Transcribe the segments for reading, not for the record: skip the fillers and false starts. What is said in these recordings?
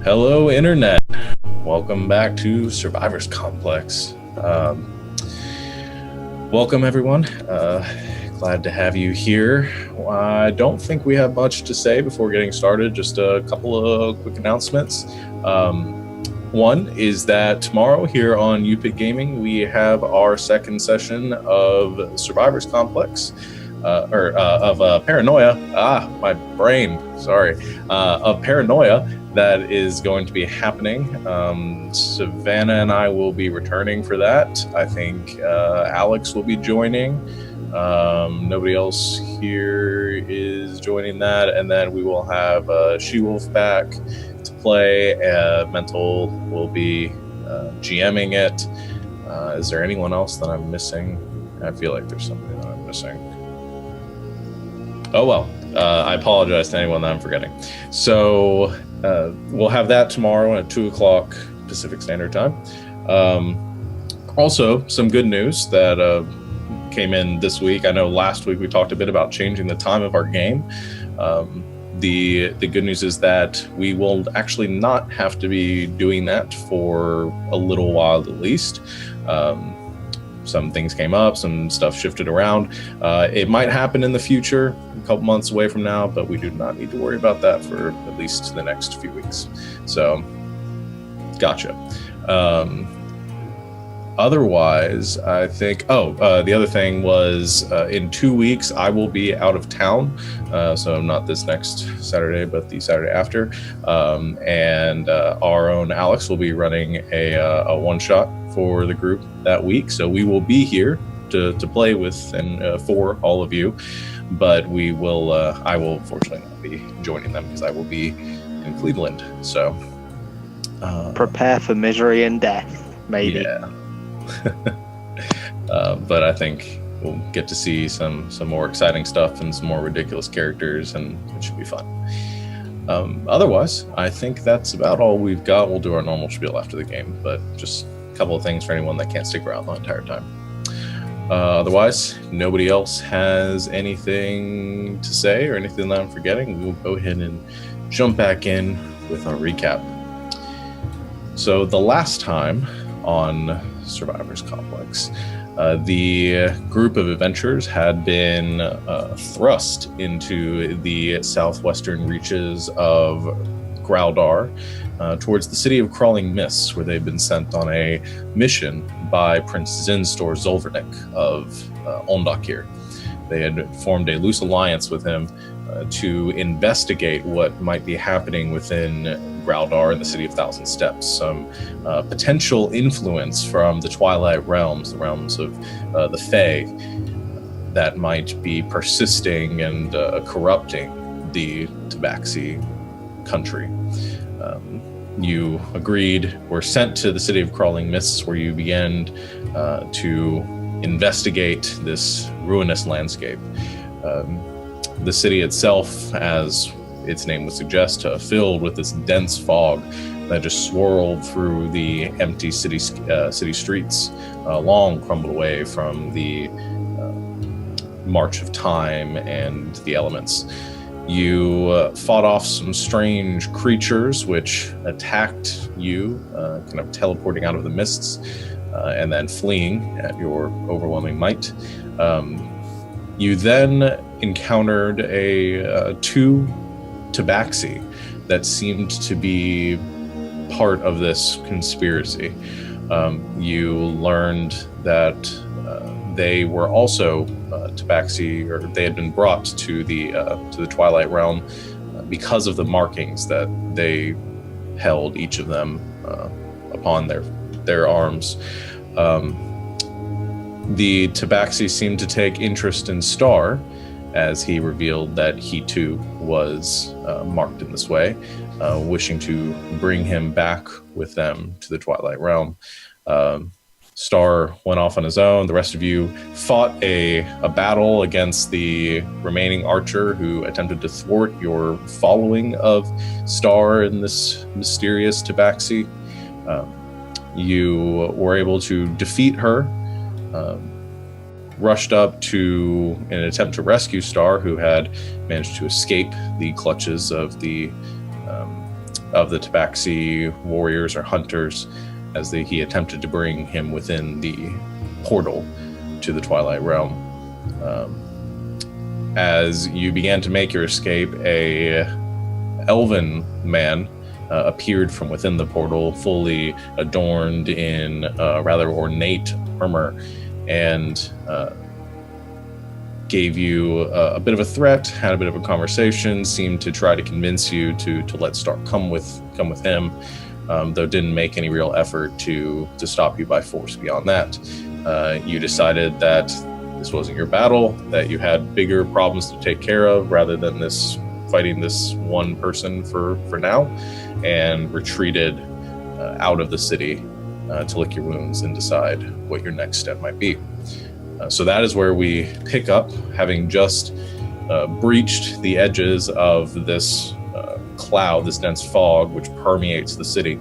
Hello, Internet. Welcome back to Survivor's Complex. Welcome, everyone. Glad to have you here. I don't think we have much to say before getting started. Just a couple of quick announcements. One is that tomorrow here on UPIC Gaming, we have our second session of Survivor's Complex. Of Paranoia. My brain. Sorry. Of Paranoia that is going to be happening. Savannah and I will be returning for that. I think Alex will be joining. Nobody else here is joining that. And then we will have She-Wolf back to play. Mental will be GMing it. Is there anyone else that I'm missing? I feel like there's somebody that I'm missing. Oh, well, I apologize to anyone that I'm forgetting. So we'll have that tomorrow at 2 o'clock Pacific Standard Time. Also, some good news that came in this week. I know last week we talked a bit about changing the time of our game. The good news is that we will actually not have to be doing that for a little while at least. Some things came up, some stuff shifted around. It might happen in the future, a couple months away from now, but we do not need to worry about that for at least the next few weeks. So, gotcha. Otherwise, I think, the other thing was in 2 weeks, I will be out of town. So not this next Saturday, but the Saturday after. And our own Alex will be running a one-shot for the group that week. So we will be here to play with and for all of you. But we will, I will fortunately not be joining them because I will be in Cleveland. So prepare for misery and death, maybe. Yeah. But I think we'll get to see some more exciting stuff and some more ridiculous characters, and it should be fun. Otherwise, I think that's about all we've got. We'll do our normal spiel after the game, but just a couple of things for anyone that can't stick around the entire time. Otherwise, nobody else has anything to say or anything that I'm forgetting. We'll go ahead and jump back in with our recap. So the last time on Survivor's Complex, the group of adventurers had been thrust into the southwestern reaches of Growldar towards the city of Crawling Mists, where they'd been sent on a mission by Prince Zinstor Zolvernik of Ondakir. They had formed a loose alliance with him to investigate what might be happening within Growldar in the City of Thousand Steps, some potential influence from the Twilight Realms, the realms of the Fae, that might be persisting and corrupting the Tabaxi country. You agreed, were sent to the City of Crawling Mists, where you began to investigate this ruinous landscape. The city itself, as its name would suggest, filled with this dense fog that just swirled through the empty city streets, long crumbled away from the march of time and the elements. You fought off some strange creatures which attacked you, kind of teleporting out of the mists, and then fleeing at your overwhelming might. You then encountered two Tabaxi that seemed to be part of this conspiracy. You learned that they were also Tabaxi, or they had been brought to the Twilight Realm because of the markings that they held, each of them upon their arms. The Tabaxi seemed to take interest in Star, as he revealed that he too was marked in this way, wishing to bring him back with them to the Twilight Realm. Star went off on his own. The rest of you fought a battle against the remaining archer who attempted to thwart your following of Star and this mysterious Tabaxi. You were able to defeat her, rushed up to an attempt to rescue Star, who had managed to escape the clutches of the of the Tabaxi warriors or hunters as he attempted to bring him within the portal to the Twilight Realm. As you began to make your escape, a elven man appeared from within the portal, fully adorned in rather ornate armor, and gave you a bit of a threat, had a bit of a conversation, seemed to try to convince you to let Stark come with him, though didn't make any real effort to stop you by force beyond that. You decided that this wasn't your battle, that you had bigger problems to take care of rather than fighting this one person for now, and retreated out of the city to lick your wounds and decide what your next step might be. So that is where we pick up, having just breached the edges of this cloud, this dense fog, which permeates the city.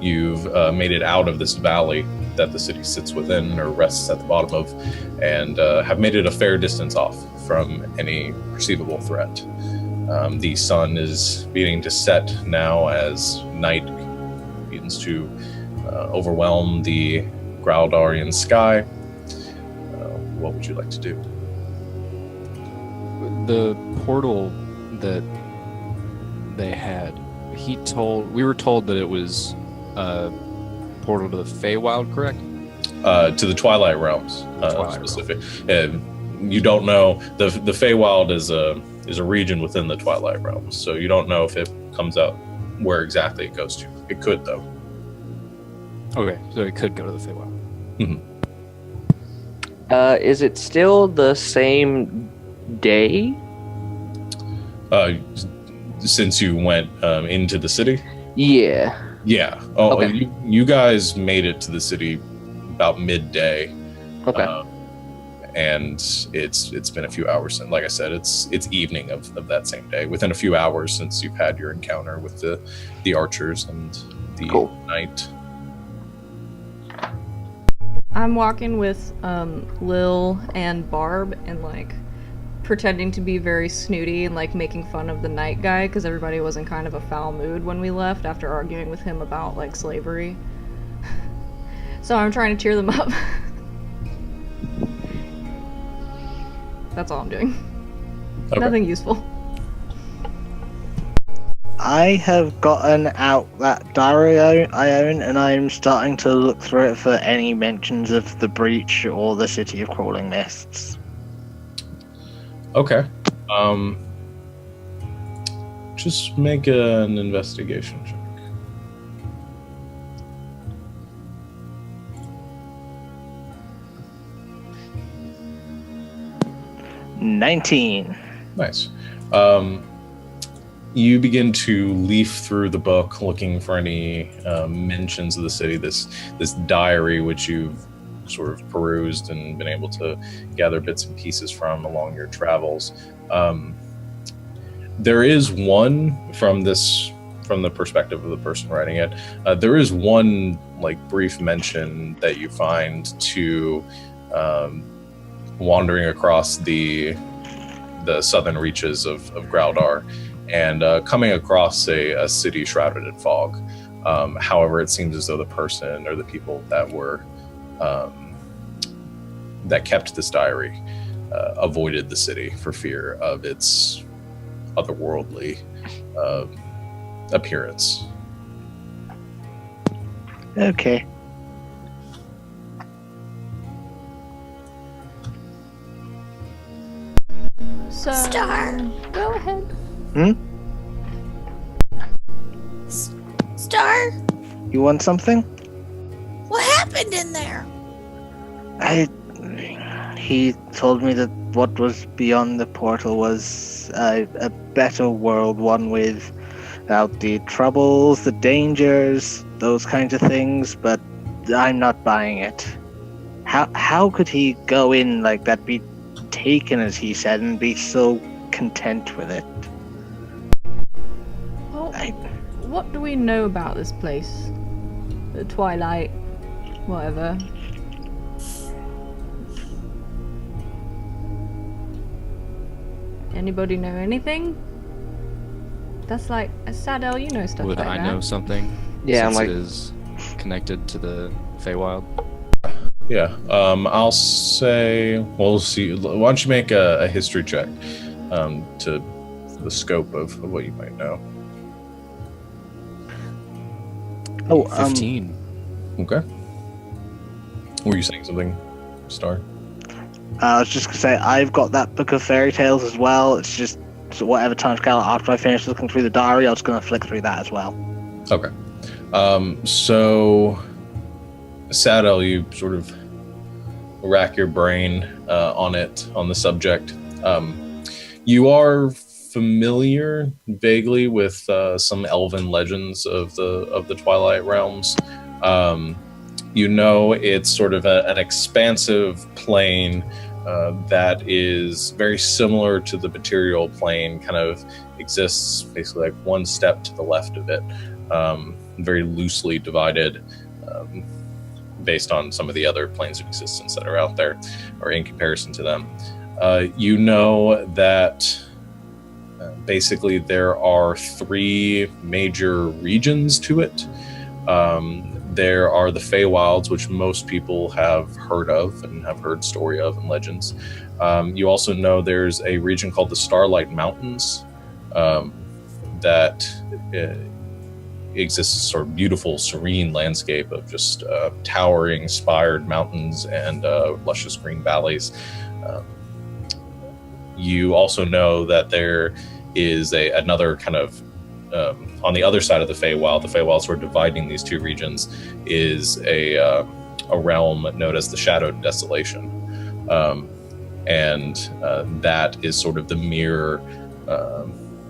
You've made it out of this valley that the city sits within or rests at the bottom of, and have made it a fair distance off from any perceivable threat. The sun is beginning to set now as night begins to overwhelm the Graldarian sky. What would you like to do? The portal that they had, we were told that it was a portal to the Feywild, correct? To the Twilight Realms, specific. You don't know, the Feywild is a region within the Twilight Realms, so you don't know if it comes out where exactly it goes to. It could, though. Okay, so it could go to the Feywild. Mm-hmm. Is it still the same day? Since you went into the city? Yeah. Yeah. Oh, okay. You guys made it to the city about midday. Okay. And it's been a few hours since, like I said, it's evening of that same day. Within a few hours since you've had your encounter with the archers and the knight. I'm walking with Lil and Barb and like pretending to be very snooty and like making fun of the night guy because everybody was in kind of a foul mood when we left after arguing with him about like slavery. So I'm trying to cheer them up. That's all I'm doing. Okay. Nothing useful. I have gotten out that diary I own, and I'm starting to look through it for any mentions of the breach or the City of Crawling Mists. Okay. Just make an investigation check. $19. Nice. You begin to leaf through the book looking for any mentions of the city, this diary which you've sort of perused and been able to gather bits and pieces from along your travels. There is one from the perspective of the person writing it. There is one like brief mention that you find to wandering across the southern reaches of Graldar and coming across a city shrouded in fog. However, it seems as though the person or the people that were that kept this diary avoided the city for fear of its otherworldly appearance. Okay. So, Star. Go ahead. Star? You want something? What happened in there? He told me that what was beyond the portal was a better world, one without the troubles, the dangers, those kinds of things, but I'm not buying it. How could he go in like that, be taken as he said, and be so content with it? Well, what do we know about this place? The Twilight, whatever. Anybody know anything? That's like Sadell, you know stuff Would like I that. know something? Yeah, I'm since like- it is connected to the Feywild. Yeah. I'll say. We'll see. Why don't you make a history check to the scope of what you might know. Oh, 15. Okay. Were you saying something, Star? I was just gonna say I've got that book of fairy tales as well. It's just so whatever time scale after I finish looking through the diary, I was gonna flick through that as well. Okay. So, Sadel, you sort of rack your brain on the subject. You are familiar vaguely with some elven legends of the Twilight Realms. You know, it's sort of an expansive plane that is very similar to the material plane, kind of exists basically like one step to the left of it, very loosely divided based on some of the other planes of existence that are out there, or in comparison to them. You know that basically there are three major regions to it. There are the Feywilds, which most people have heard of and have heard story of and legends. You also know there's a region called the Starlight Mountains that exists as a sort of beautiful, serene landscape of just towering, spired mountains and luscious green valleys. You also know that there is another kind of on the other side of the Feywild sort of dividing these two regions, is a realm known as the Shadowed Desolation. And that is sort of the mirror,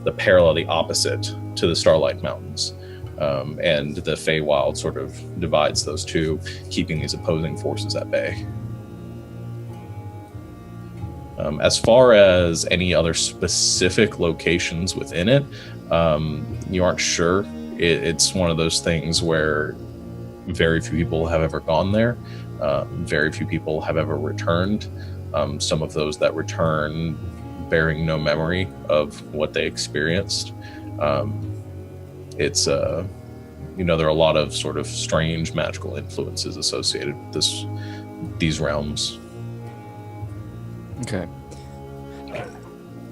the parallel, the opposite to the Starlight Mountains. And the Feywild sort of divides those two, keeping these opposing forces at bay. As far as any other specific locations within it, you aren't sure. It's one of those things where very few people have ever gone there. Very few people have ever returned. Some of those that return bearing no memory of what they experienced. It's there are a lot of sort of strange magical influences associated with these realms. Okay.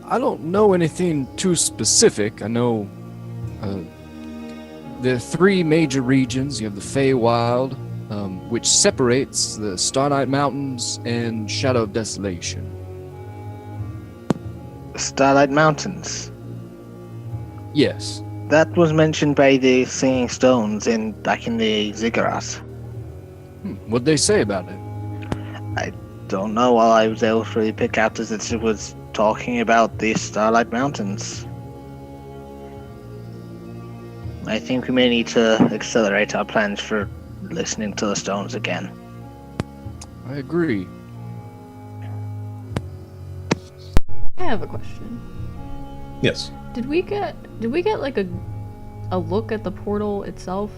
I don't know anything too specific. I know there are three major regions. You have the Feywild, which separates the Starlight Mountains and Shadow of Desolation. Starlight Mountains. Yes. That was mentioned by the Singing Stones back in the Ziggurat. What'd they say about it? Don't know. All I was able to really pick out is that it was talking about the Starlight Mountains. I think we may need to accelerate our plans for listening to the Stones again. I agree. I have a question. Yes. Did we get like a look at the portal itself?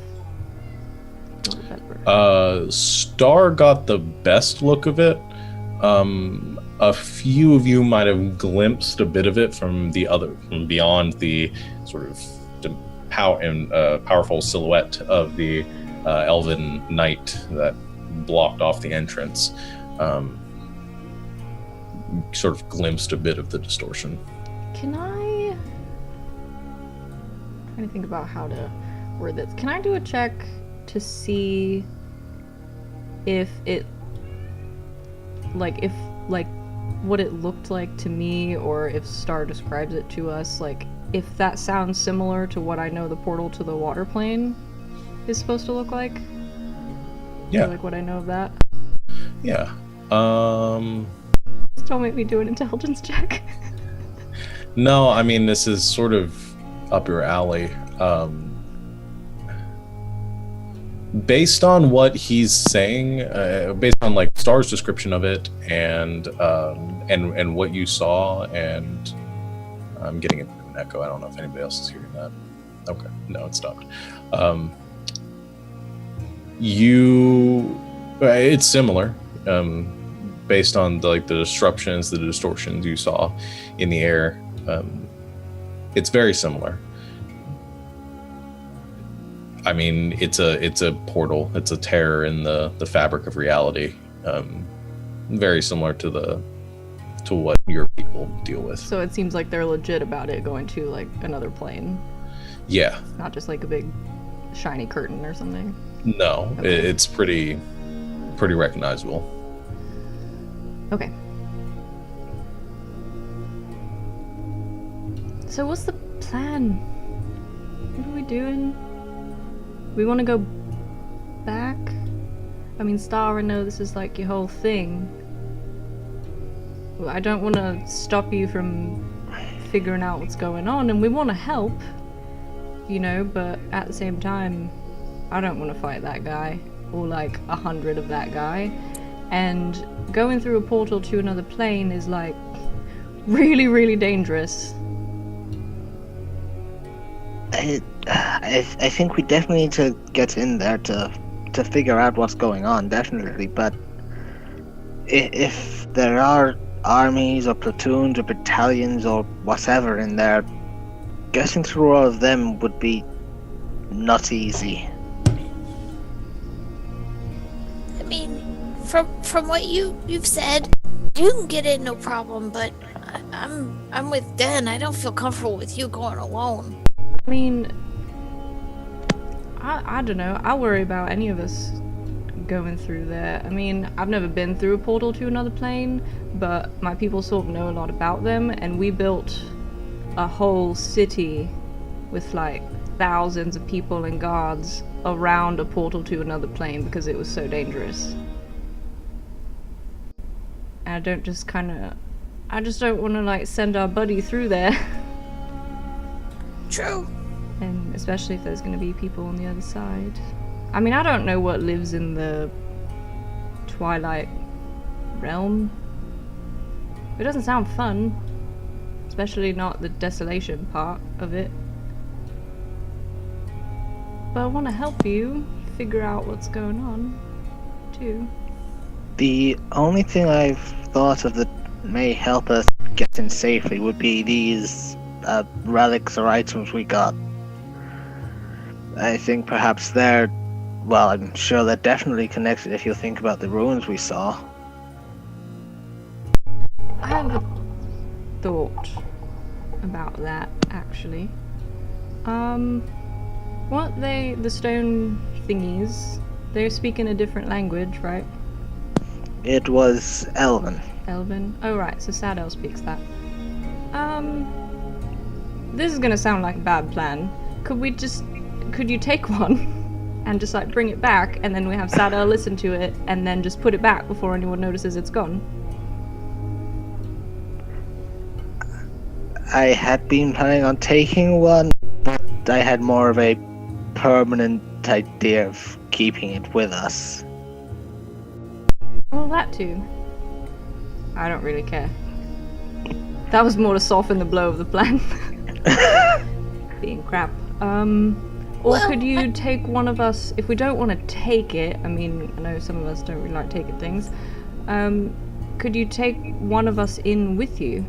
Don't remember. Star got the best look of it. A few of you might have glimpsed a bit of it from beyond the sort of powerful silhouette of the elven knight that blocked off the entrance. Sort of glimpsed a bit of the distortion. I'm trying to think about how to word this. Can I do a check to see if what it looked like to me, or if Star describes it to us, like if that sounds similar to what I know the portal to the water plane is supposed to look like? Yeah. Or like what I know of that? Yeah. Don't make me do an intelligence check. No, I mean, this is sort of up your alley. Based on what he's saying, based on like Star's description of it, and what you saw, and I'm getting an echo. I don't know if anybody else is hearing that. Okay, no, it stopped. It's similar, based on the disruptions, the distortions you saw in the air. It's very similar. I mean, it's a portal. It's a tear in the fabric of reality. Very similar to what your people deal with. So it seems like they're legit about it going to like another plane. Yeah. Not just like a big shiny curtain or something. No, Okay. it's pretty recognizable. Okay. So what's the plan? What are we doing? We want to go back? I mean, Star, I know this is like your whole thing. Well, I don't want to stop you from figuring out what's going on, and we want to help, you know, but at the same time, I don't want to fight that guy, or like 100 of that guy. And going through a portal to another plane is like really, really dangerous. I think we definitely need to get in there to figure out what's going on, definitely. But if there are armies or platoons or battalions or whatever in there, getting through all of them would be not easy. I mean, from what you've said, you can get in no problem, but I'm with Den. I don't feel comfortable with you going alone. I mean, I don't know. I worry about any of us going through there. I mean, I've never been through a portal to another plane, but my people sort of know a lot about them, and we built a whole city with like thousands of people and guards around a portal to another plane because it was so dangerous. And I just don't want to like send our buddy through there. True. And especially if there's going to be people on the other side. I mean, I don't know what lives in the Twilight realm. It doesn't sound fun. Especially not the desolation part of it. But I want to help you figure out what's going on, too. The only thing I've thought of that may help us get in safely would be these relics or items we got. I think perhaps they're, well, I'm sure they're definitely connected if you think about the ruins we saw. I have a thought about that, actually. Weren't they, the stone thingies, they speak in a different language, right? It was Elven. Elven? Oh right, so Sadel speaks that. This is gonna sound like a bad plan. Could you take one and just like bring it back, and then we have Sadel listen to it and then just put it back before anyone notices it's gone? I had been planning on taking one, but I had more of a permanent idea of keeping it with us. Well, that too. I don't really care. That was more to soften the blow of the plan. Being crap. Or Well, could you take one of us, if we don't want to take it, I mean, I know some of us don't really like taking things, could you take one of us in with you?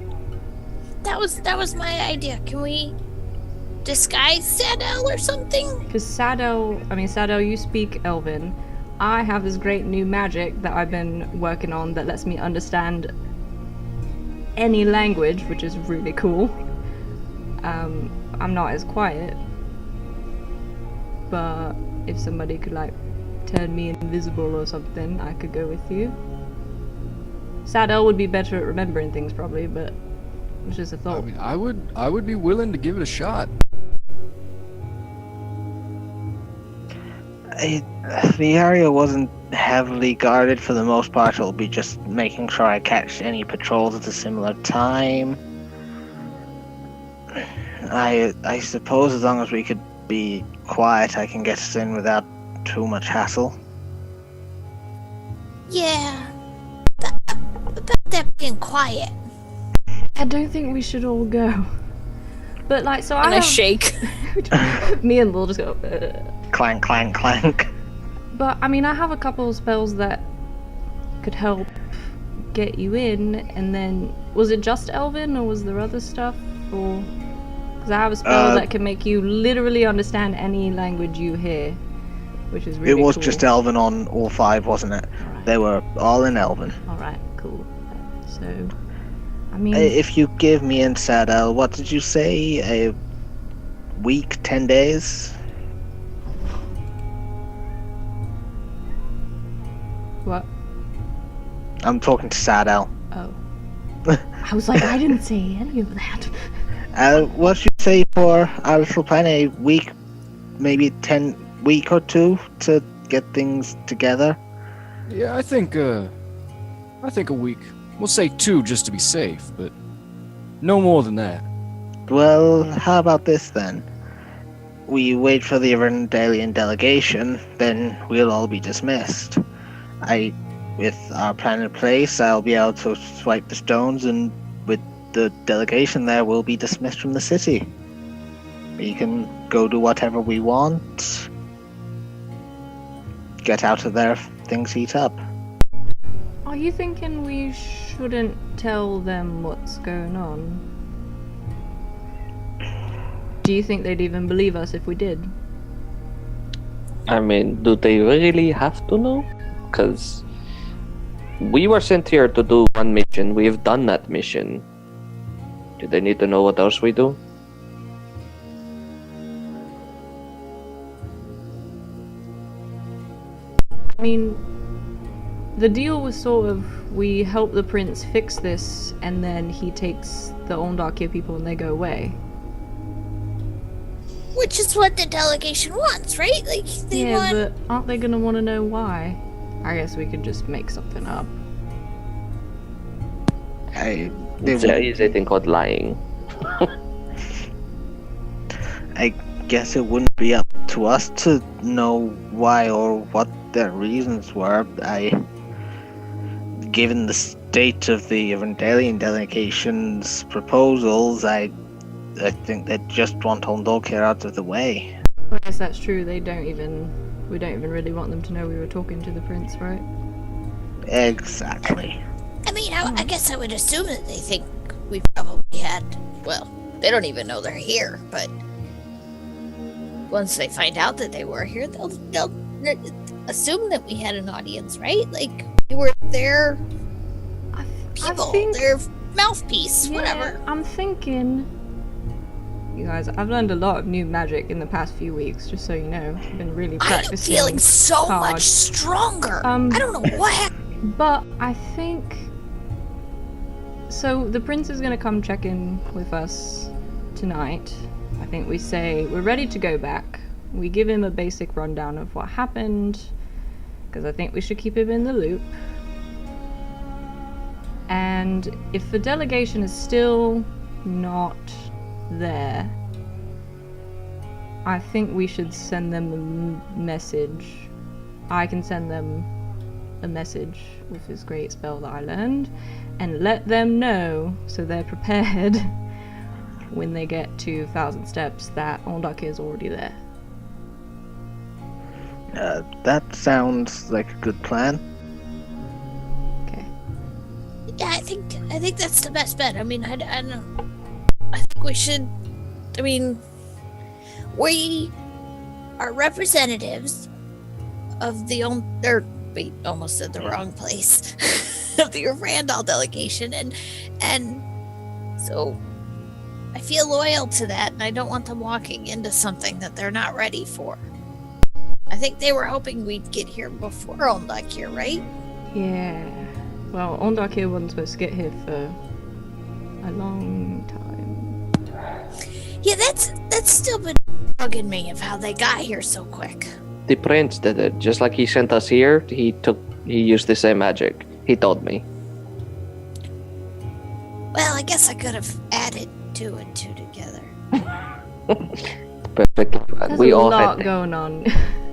That was my idea. Can we disguise Sadel or something? Because Sadel, you speak Elven. I have this great new magic that I've been working on that lets me understand any language, which is really cool. I'm not as quiet, but if somebody could like turn me invisible or something, I could go with you. Sadel would be better at remembering things probably, but it's just a I thought. mean, I would be willing to give it a shot. The area wasn't heavily guarded for the most part. It'll be just making sure I catch any patrols at a similar time. I suppose as long as we could be quiet, I can get us in without too much hassle. Yeah. About that being quiet. I don't think we should all go. But like, so I And I have... shake. Me and Lil just go, Clank, clank, clank. But, I mean, I have a couple of spells that could help get you in, and then... Was it just Elven, or was there other stuff? Or... Because Because I have a spell Uh, that can make you literally understand any language you hear, which is really It was cool. just Elven on all 5, wasn't it? Alright. They were all in Elven. Alright, cool. So, I mean, If you give me in Sadel, what did you say? A week, 10 days? what? I'm talking to Sadel. Oh. I was like, I didn't say any of that. What should you say for our little plan? A week, maybe 10 week or 2 to get things together? Yeah, I think a week. We'll say 2 just to be safe, but no more than that. Well, how about this then? We wait for the Arendalian delegation, then we'll all be dismissed. With our plan in place, I'll be able to swipe the stones, and with the delegation there, we'll be dismissed from the city. We can go do whatever we want. Get out of there if things heat up. Are you thinking we shouldn't tell them what's going on? Do you think they'd even believe us if we did? I mean, do they really have to know? Because we were sent here to do one mission. We've done that mission. Do they need to know what else we do? I mean, the deal was sort of, we help the prince fix this, and then he takes the Ondakir people and they go away. Which is what the delegation wants, right? Like, they want... but aren't they gonna want to know why? I guess we could just make something up. There is a thing called lying. I guess it wouldn't be up to us to know why or what their reasons were. Given the state of the Arendalian delegation's proposals, I think they just want Ondorkir out of the way. I guess that's true. We don't even really want them to know we were talking to the prince, right? Exactly. I mean, I guess I would assume that they think we probably had... Well, they don't even know they're here, but... Once they find out that they were here, they'll assume that we had an audience, right? Like, we were their people, their mouthpiece, whatever. I'm thinking... You guys, I've learned a lot of new magic in the past few weeks, just so you know. I've been really practicing. I am feeling so hard. much stronger. I don't know what happened. But I think... So, the prince is going to come check in with us tonight. I think we say we're ready to go back. We give him a basic rundown of what happened, because I think we should keep him in the loop. And if the delegation is still not there, I think we should send them a message. I can send them a message with this great spell that I learned, and let them know so they're prepared when they get to 1,000 steps that Ondakir is already there. That sounds like a good plan. Okay. Yeah, I think that's the best bet. I mean, I don't know. I think we should... I mean, we are representatives of the... Wait, almost said the wrong place. Of the Randall delegation, and so I feel loyal to that, and I don't want them walking into something that they're not ready for. I think they were hoping we'd get here before Ondakir, right? Yeah. Well, Ondakir wasn't supposed to get here for a long time. Yeah, that's still been bugging me of how they got here so quick. The prince did it, just like he sent us here. He used the same magic. He told me. Well, I guess I could have added 2 and 2 together. Perfect. There's We a all lot had going on.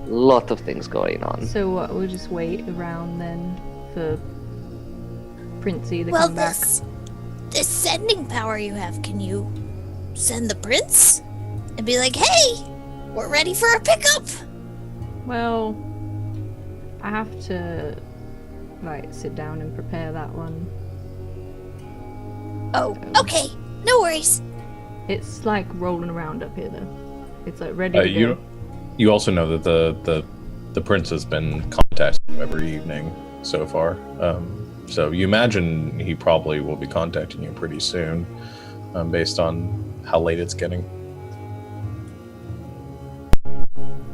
lot of things going on. So what? We'll just wait around then for Princey to Well, come back. this sending power you have, can you send the prince and be like, "Hey, we're ready for a pickup"? Well, I have to sit down and prepare that one. Oh, okay. No worries. It's like rolling around up here, though. It's like ready to go. You also know that the prince has been contacting you every evening so far. So you imagine he probably will be contacting you pretty soon, based on how late it's getting.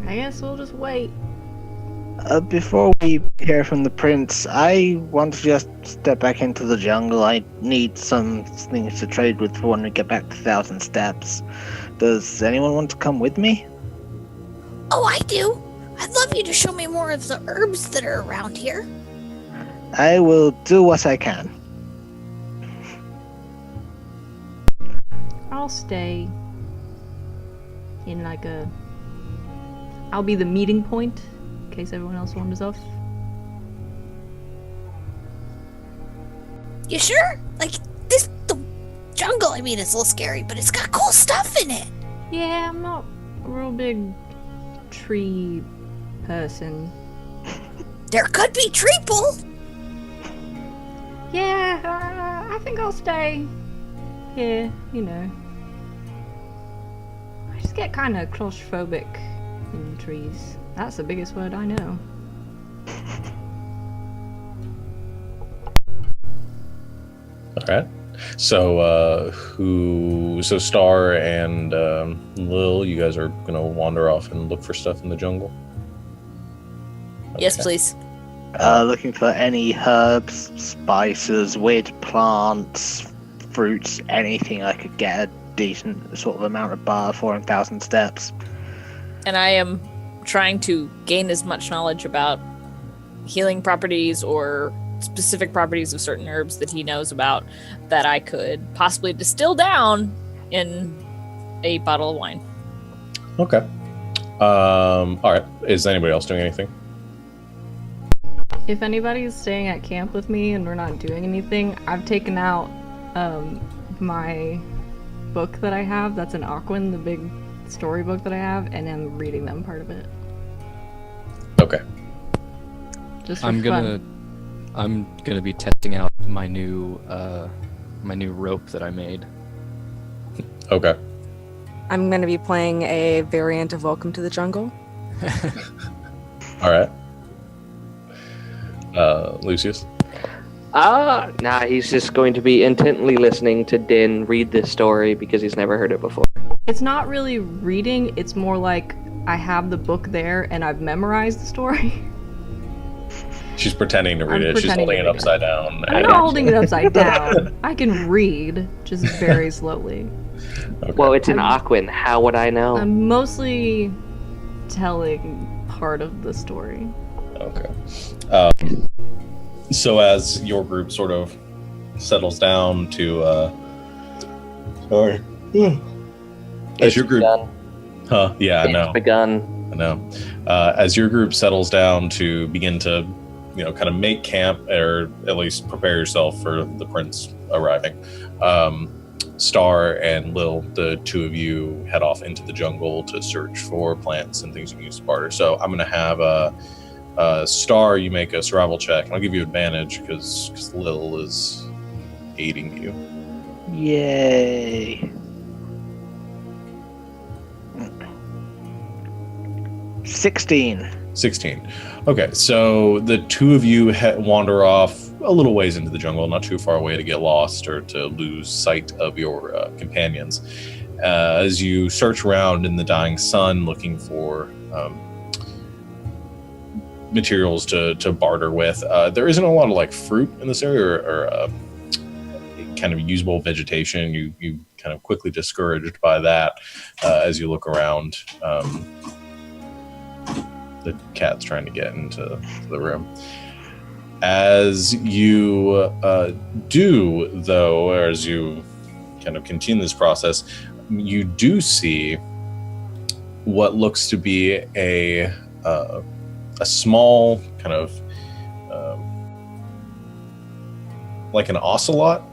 I guess we'll just wait. Before we hear from the prince, I want to just step back into the jungle. I need some things to trade with for when we get back to 1,000 Steps. Does anyone want to come with me? Oh, I do. I'd love you to show me more of the herbs that are around here. I will do what I can. I'll stay in I'll be the meeting point in case everyone else wanders off. You sure? Like, the jungle, I mean, it's a little scary, but it's got cool stuff in it. Yeah, I'm not a real big tree person. There could be treeple. Yeah, I think I'll stay here, I just get kind of claustrophobic in trees. That's the biggest word I know. All right. So, So Star and Lil, you guys are gonna wander off and look for stuff in the jungle. Yes, Okay. please. Looking for any herbs, spices, weird plants, fruits, anything I could get a decent sort of amount of bar for in 1,000 Steps. And I am trying to gain as much knowledge about healing properties or specific properties of certain herbs that he knows about that I could possibly distill down in a bottle of wine. Okay. All right. Is anybody else doing anything? If anybody's staying at camp with me and we're not doing anything, I've taken out my book that I have. That's an Aquin, the big storybook that I have, and I'm reading them part of it. Okay. Just for I'm gonna be testing out my new rope that I made. Okay. I'm going to be playing a variant of Welcome to the Jungle. All right. Lucius. Nah, he's just going to be intently listening to Din read this story because he's never heard it before. It's not really reading, it's more like I have the book there and I've memorized the story. She's pretending to read I'm it. She's pretending holding to it read it. upside down. I'm not holding it upside down. I can read, just very slowly. Okay. Well, it's an Aquin. How would I know? I'm mostly telling part of the story. Okay. So as your group sort of settles down to, as your group, begun. Yeah, I know. It's begun. I know. As your group settles down to begin to, kind of make camp, or at least prepare yourself for the prince arriving, Star and Lil, the two of you, head off into the jungle to search for plants and things you can use to barter. So I'm going to have Star, you make a survival check, and I'll give you advantage because Lil is aiding you. Yay. 16. 16. Okay, so the two of you wander off a little ways into the jungle, not too far away to get lost or to lose sight of your companions. As you search around in the dying sun looking for materials to barter with, there isn't a lot of fruit in this area or kind of usable vegetation. You kind of quickly discouraged by that as you look around. The cat's trying to get into the room. As you do, though, or as you kind of continue this process, you do see what looks to be a small kind of like an ocelot,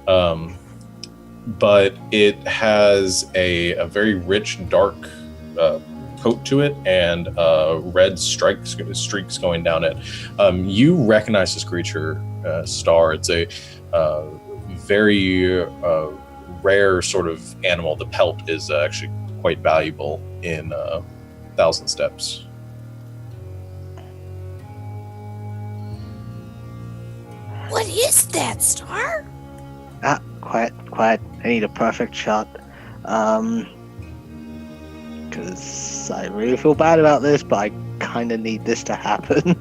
but it has a very rich, dark coat to it and red streaks going down it. You recognize this creature, Star. It's a very rare sort of animal. The pelt is actually quite valuable in 1,000 steps. What is that, Star? Quiet. I need a perfect shot. Because I really feel bad about this, but I kind of need this to happen.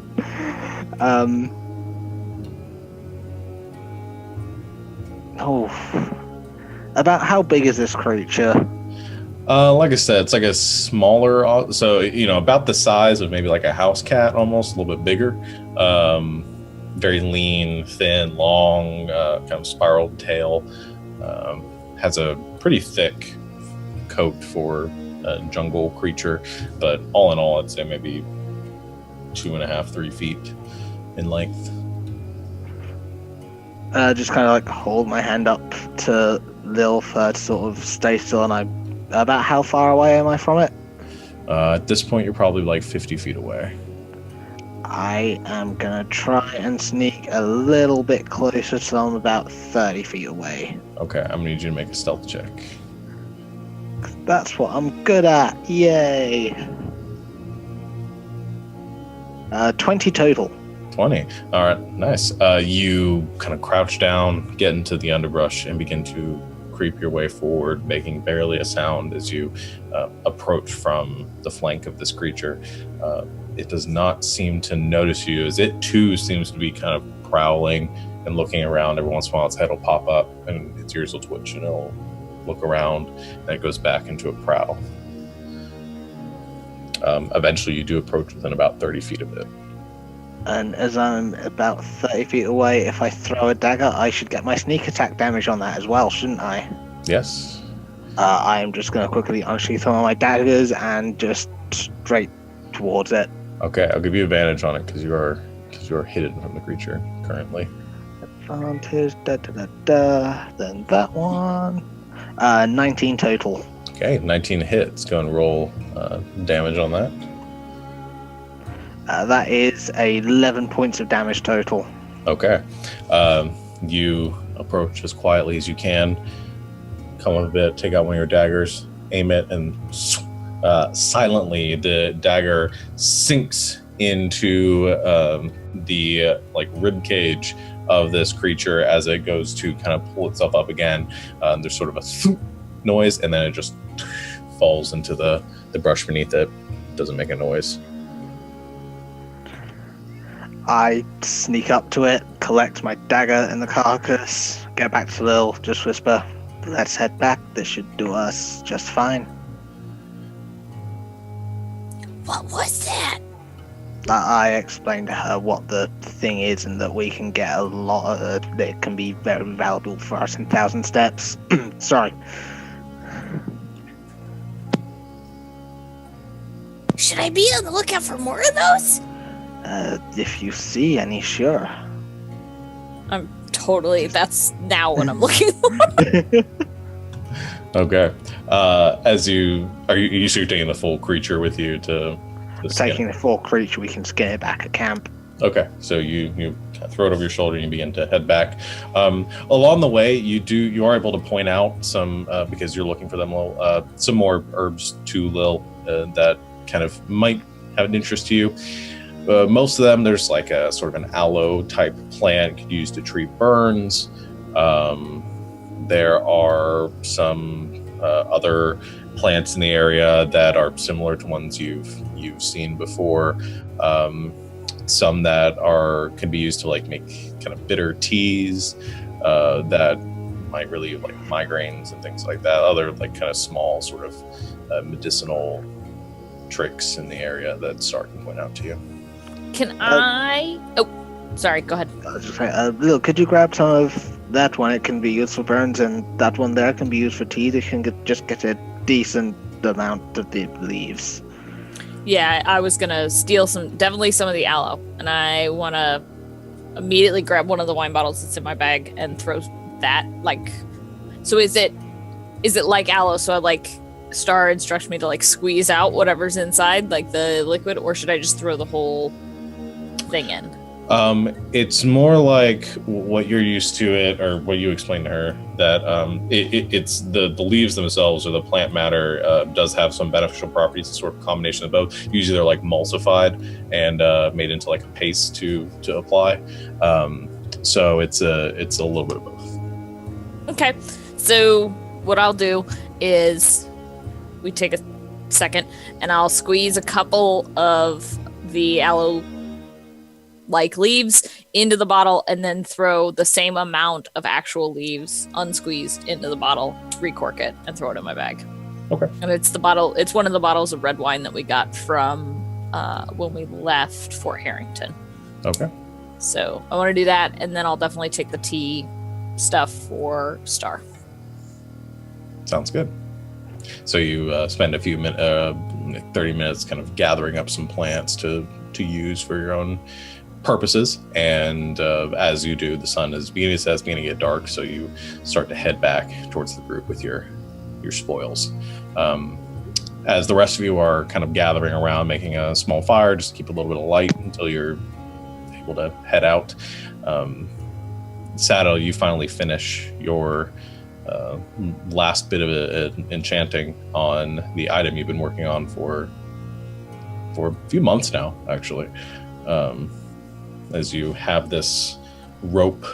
About how big is this creature? Like I said, it's like a smaller, so about the size of maybe like a house cat, almost a little bit bigger. Very lean, thin, long, kind of spiraled tail. Has a pretty thick coat for a jungle creature, but all in all, I'd say maybe 2.5, 3 feet in length. Just kind of like hold my hand up to Lil to sort of stay still, and I'm about how far away am I from it? At this point, you're probably like 50 feet away. I am gonna try and sneak a little bit closer, so I'm about 30 feet away. Okay, I'm gonna need you to make a stealth check. That's what I'm good at. Yay! 20 total. 20. All right, nice. You kind of crouch down, get into the underbrush, and begin to creep your way forward, making barely a sound as you approach from the flank of this creature. It does not seem to notice you, as it too seems to be kind of prowling and looking around. Every once in a while, its head will pop up and its ears will twitch, and it'll look around, and it goes back into a prowl. Eventually, you do approach within about 30 feet of it. And as I'm about 30 feet away, if I throw a dagger, I should get my sneak attack damage on that as well, shouldn't I? Yes. I am just going to quickly unsheath some of my daggers and just straight towards it. Okay, I'll give you advantage on it because you are hidden from the creature currently. Advantage, then that one. 19 total. Okay, 19 hits. Go and roll damage on that. That is 11 points of damage total. Okay. You approach as quietly as you can, come up a bit, take out one of your daggers, aim it, and silently the dagger sinks into the rib cage of this creature as it goes to kind of pull itself up again. There's sort of a thump noise, and then it just falls into the brush beneath it. Doesn't make a noise. I sneak up to it, collect my dagger in the carcass, get back to Lil, just whisper, "Let's head back. This should do us just fine." What was that? I explained to her what the thing is and that we can get a lot of it. It can be very valuable for us in 1,000 steps. Sorry. Should I be on the lookout for more of those? If you see any, sure. I'm totally. That's now what I'm looking for. Okay. Are you sure you're taking the full creature with you to Taking the full creature, we can skin it back at camp. Okay, so you throw it over your shoulder and you begin to head back. Along the way, you are able to point out some because you're looking for them, some more herbs to Lil that kind of might have an interest to you. Most of them, there's like a sort of an aloe type plant could use to treat burns. There are some other plants in the area that are similar to ones you've seen before. Some that can be used to like make kind of bitter teas that might relieve like migraines and things like that. Other like kind of small sort of medicinal tricks in the area that Star can point out to you. Can I? Oh, sorry. Go ahead. I was just saying, Lil, could you grab some of that one? It can be used for burns, and that one there can be used for teas. It can get a decent amount of the leaves. Yeah, I was gonna steal definitely some of the aloe, and I want to immediately grab one of the wine bottles that's in my bag and throw that. So is it like aloe? So Star instructs me to like squeeze out whatever's inside, like the liquid, or should I just throw the whole thing in? It's more like what you're used to it, or what you explained to her, that it's the leaves themselves or the plant matter does have some beneficial properties, a sort of combination of both. Usually they're like emulsified and made into like a paste to apply. So it's a little bit of both. Okay, so what I'll do is we take a second and I'll squeeze a couple of the aloe like leaves into the bottle and then throw the same amount of actual leaves unsqueezed into the bottle, recork it, and throw it in my bag. Okay. And it's one of the bottles of red wine that we got from when we left Fort Harrington. Okay. So I want to do that, and then I'll definitely take the tea stuff for Star. Sounds good. So you spend a few 30 minutes kind of gathering up some plants to use for your own purposes, and as you do, the sun is beginning to get dark, so you start to head back towards the group with your spoils. As the rest of you are kind of gathering around, making a small fire, just to keep a little bit of light until you're able to head out. Saddle, you finally finish your last bit of enchanting on the item you've been working on for a few months now, actually. As you have this rope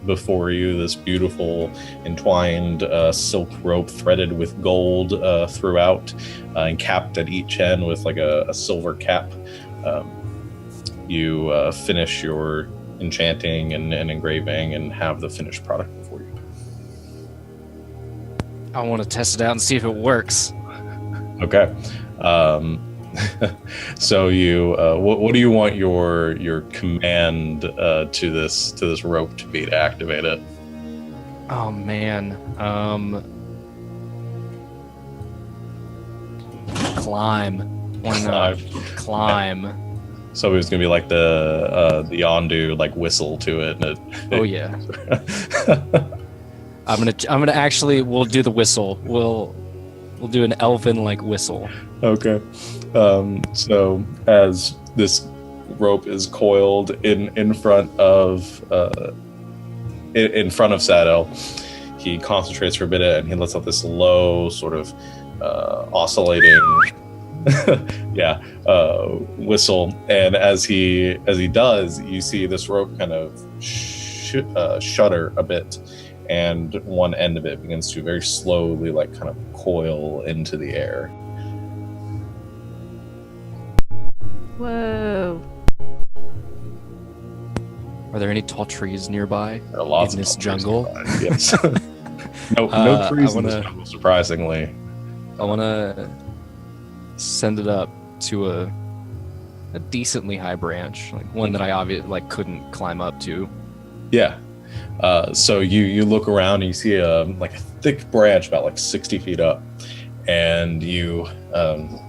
before you, this beautiful entwined silk rope threaded with gold throughout, and capped at each end with like a silver cap. You finish your enchanting and engraving and have the finished product before you. I want to test it out and see if it works. Okay. So you, what do you want your command to this rope to be to activate it? Oh man, climb. Why not? Climb. So it was gonna be like the Yondu like whistle to it. Oh yeah. I'm gonna actually. We'll do the whistle. We'll do an elven like whistle. Okay. So as this rope is coiled in front of Saddle, he concentrates for a bit and he lets out this low sort of oscillating whistle. And as he does, you see this rope kind of shudder a bit, and one end of it begins to very slowly like kind of coil into the air. Whoa. Are there any tall trees nearby There are lots in of this tall trees jungle? nearby, yes. No trees in this jungle, surprisingly. I want to send it up to a decently high branch, like one that I obviously couldn't climb up to. Yeah. So you look around and you see a thick branch about like 60 feet up, and you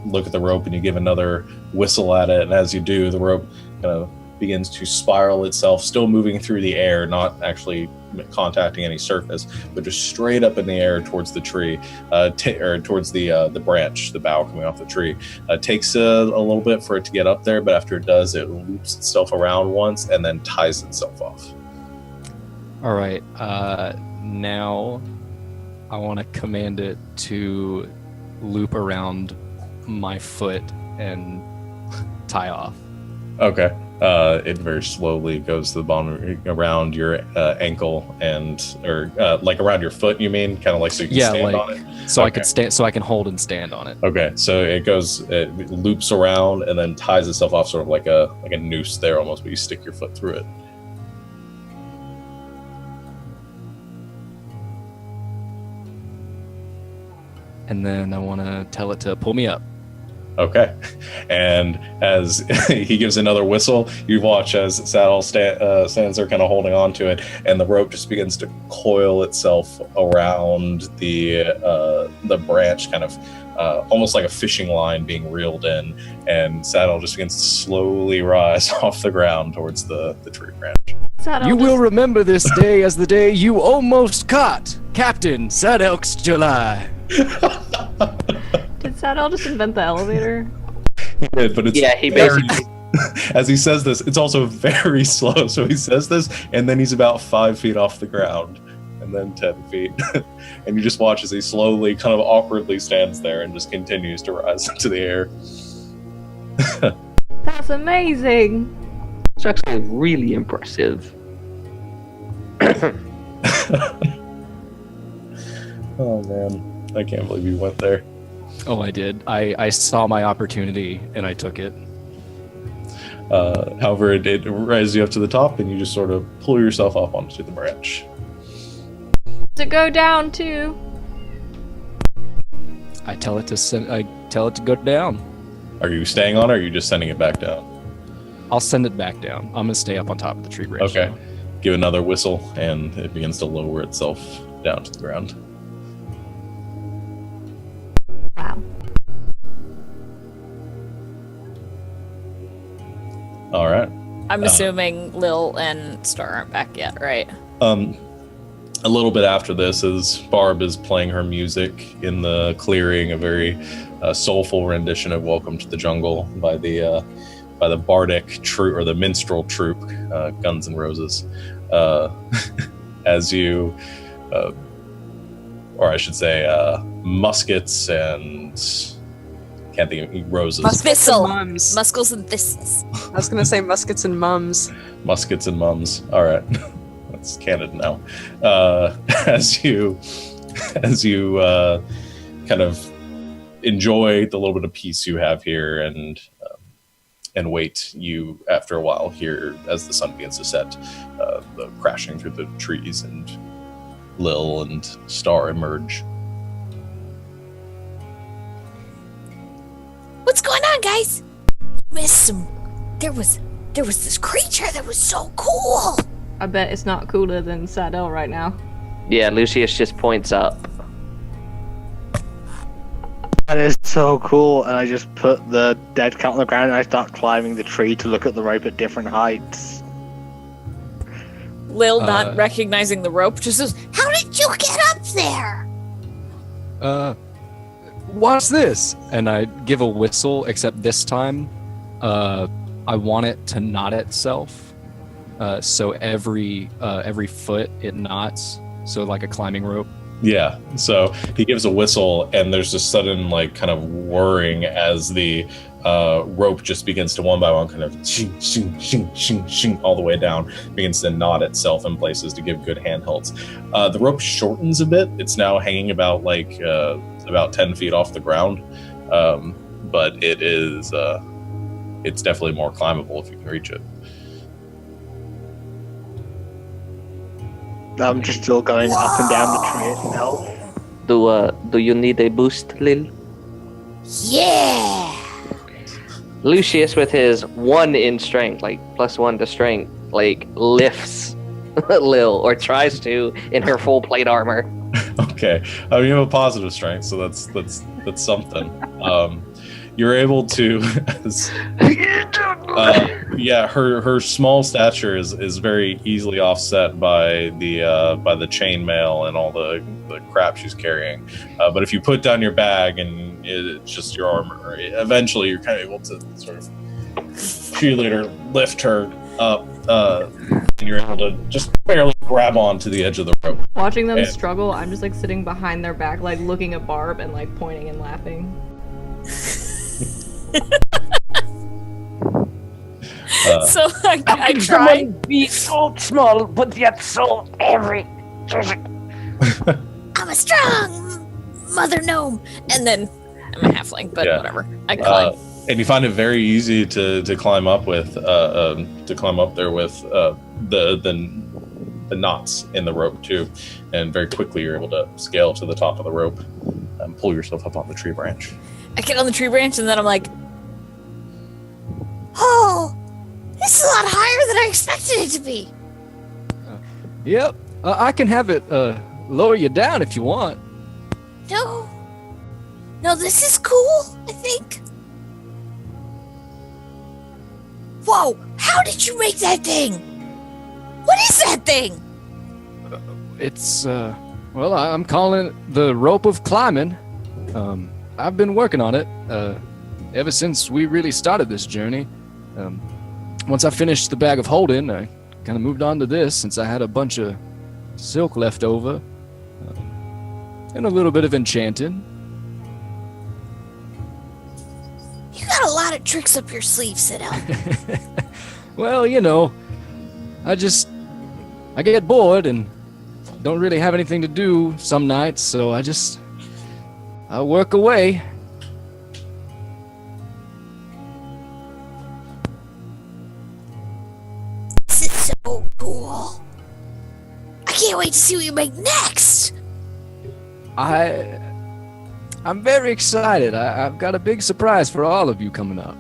look at the rope and you give another whistle at it, and as you do, the rope kind of begins to spiral itself, still moving through the air, not actually contacting any surface, but just straight up in the air towards the tree, or towards the branch, the bough coming off the tree. Takes a little bit for it to get up there, but after it does, it loops itself around once and then ties itself off. All right. Now I want to command it to loop around my foot and tie off. Okay. It very slowly goes to the bottom, around your ankle or like around your foot. You mean, kind of like so you can stand on it. So okay. I could stand, so I can hold and stand on it. Okay. So it loops around and then ties itself off, sort of like a noose there almost, but you stick your foot through it. And then I want to tell it to pull me up. Okay. And as he gives another whistle, you watch as Saddle stands there kind of holding on to it, and the rope just begins to coil itself around the branch, kind of almost like a fishing line being reeled in, and Saddle just begins to slowly rise off the ground towards the tree branch. You will remember this day as the day you almost caught Captain Sadelk's July. Did Saddle just invent the elevator? But it's Yeah, he basically As he says this, it's also very slow. So he says this, and then he's about 5 feet off the ground, and then 10 feet. And you just watch as he slowly, kind of awkwardly stands there and just continues to rise into the air. That's amazing. It's actually really impressive. Oh man, I can't believe you went there. Oh, I did. I saw my opportunity and I took it. However, it rises you up to the top, and you just sort of pull yourself up onto the branch. To go down too. I tell it to go down. Are you staying on, or are you just sending it back down? I'll send it back down. I'm gonna stay up on top of the tree branch. Okay. now. Give another whistle, and it begins to lower itself down to the ground. Wow. All right. I'm assuming Lil and Star aren't back yet, right? A little bit after this, as Barb is playing her music in the clearing, a very soulful rendition of "Welcome to the Jungle" by the bardic troupe, or the minstrel troupe, Guns N' Roses. As you, or I should say, muskets and can't think of roses. Muskets Thistle. and mums. Muscles and thistles. I was gonna say muskets and mums. Muskets and mums. All right, that's canon now. As you kind of enjoy the little bit of peace you have here, and wait, you after a while hear, as the sun begins to set, the crashing through the trees, and Lil and Star emerge. What's going on, guys? Missed some. There was this creature that was so cool. I bet it's not cooler than Sadell right now. Yeah, Lucius just points up. That is so cool, and I just put the dead cat on the ground and I start climbing the tree to look at the rope at different heights. Lil, not recognizing the rope, just says, How did you get up there? Watch this. And I give a whistle, except this time, I want it to knot itself. So every foot it knots. So like a climbing rope. Yeah, so he gives a whistle, and there's a sudden, like, kind of whirring as the rope just begins to one by one kind of shing, shing, shing, shing, shing, all the way down, begins to knot itself in places to give good handholds. The rope shortens a bit. It's now hanging about 10 feet off the ground, but it is it's definitely more climbable if you can reach it. I'm just still going up and down the tree itself. Do you need a boost, Lil? Yeah. Lucius, with his 1 in strength, like +1 to strength, like lifts Lil, or tries to, in her full plate armor. Okay, I mean, you have a positive strength, so that's something. You're able to, her small stature is very easily offset by the chainmail and all the crap she's carrying. But if you put down your bag and it's just your armor, eventually you're kind of able to sort of cheerleader lift her up, and you're able to just barely grab onto the edge of the rope. Watching them struggle, I'm just like sitting behind their back, like looking at Barb and like pointing and laughing. so I try. Be so small, but yet so heavy. I'm a strong mother gnome. And then I'm a halfling, but Yeah. whatever. I climb. And you find it very easy to climb up with there with the knots in the rope too, and very quickly you're able to scale to the top of the rope and pull yourself up on the tree branch. I get on the tree branch, and then I'm like, Oh, this is a lot higher than I expected it to be. Yep. I can have it lower you down if you want. No, this is cool, I think. Whoa, how did you make that thing? What is that thing? It's well, I'm calling it the rope of climbing. I've been working on it ever since we really started this journey. Once I finished the bag of holding, I kind of moved on to this since I had a bunch of silk left over and a little bit of enchanting. You got a lot of tricks up your sleeve, Sidel. Well, you know, I get bored and don't really have anything to do some nights, so I work away. This is so cool. I can't wait to see what you make next. I'm very excited. I've got a big surprise for all of you coming up.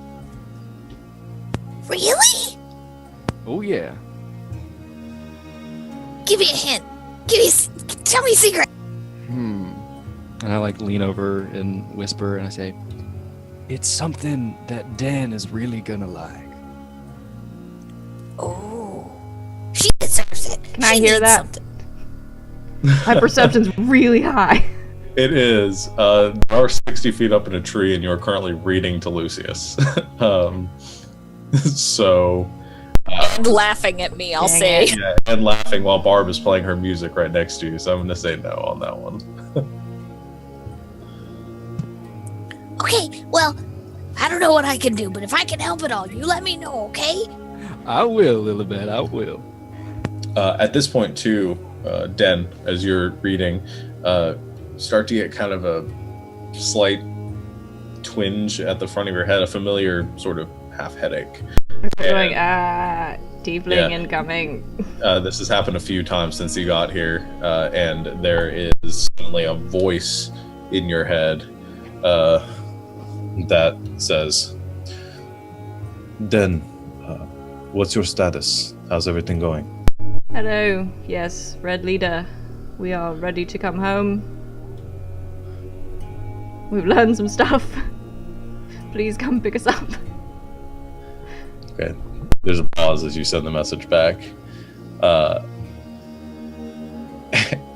Really? Oh yeah. Give me a hint. Tell me a secret. And I lean over and whisper and I say, it's something that Dan is really gonna like. Oh, she deserves it. Can I hear that? Something. My perception's really high. It is. You are 60 feet up in a tree, and you are currently reading to Lucius. So. And laughing at me, I'll say. Yeah, and laughing while Barb is playing her music right next to you, so I'm going to say no on that one. Okay, well, I don't know what I can do, but if I can help at all, you let me know, okay? I will, Lilibet, I will. At this point, too, Den, as you're reading, start to get kind of a slight twinge at the front of your head, a familiar sort of half headache. Going, tiefling incoming. This has happened a few times since you got here, and there is suddenly a voice in your head that says, Den, what's your status? How's everything going? Hello, yes, Red Leader. We are ready to come home. We've learned some stuff. Please come pick us up. Okay. There's a pause as you send the message back.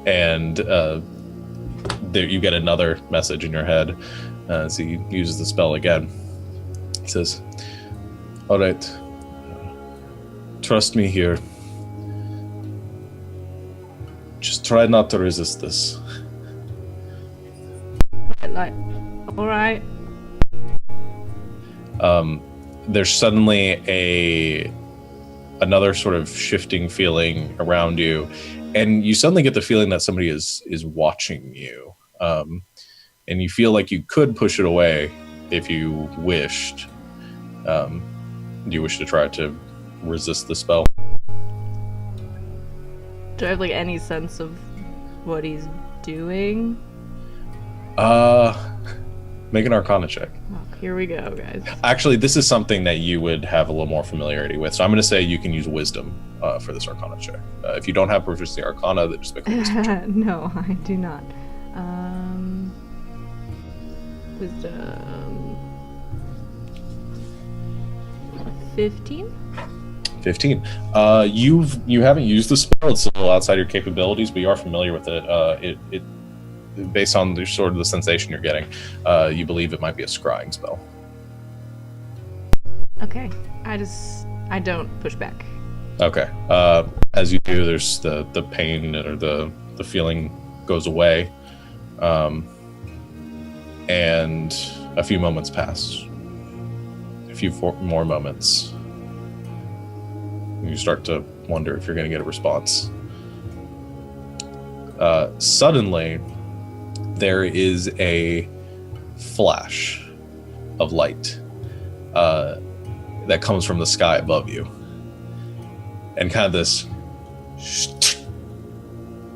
And there you get another message in your head as he uses the spell again. He says, all right, trust me here. Just try not to resist this. All right. There's suddenly another sort of shifting feeling around you, and you suddenly get the feeling that somebody is watching you, and you feel like you could push it away if you wished. Do you wish to try to resist the spell? Do I have any sense of what he's doing? Make an Arcana check. Oh, here we go, guys. Actually, this is something that you would have a little more familiarity with, so I'm going to say you can use Wisdom for this Arcana check. If you don't have proficiency Arcana, then just make a Wisdom check. No, I do not. Wisdom. 15? 15. You haven't used the spell. It's a little outside your capabilities, but you are familiar with it. It based on the sort of the sensation you're getting, you believe it might be a scrying spell. Okay. I don't push back. Okay. As you do, there's the pain or the feeling goes away. And a few moments pass. A few more moments. You start to wonder if you're going to get a response. Suddenly, there is a flash of light that comes from the sky above you. And kind of this,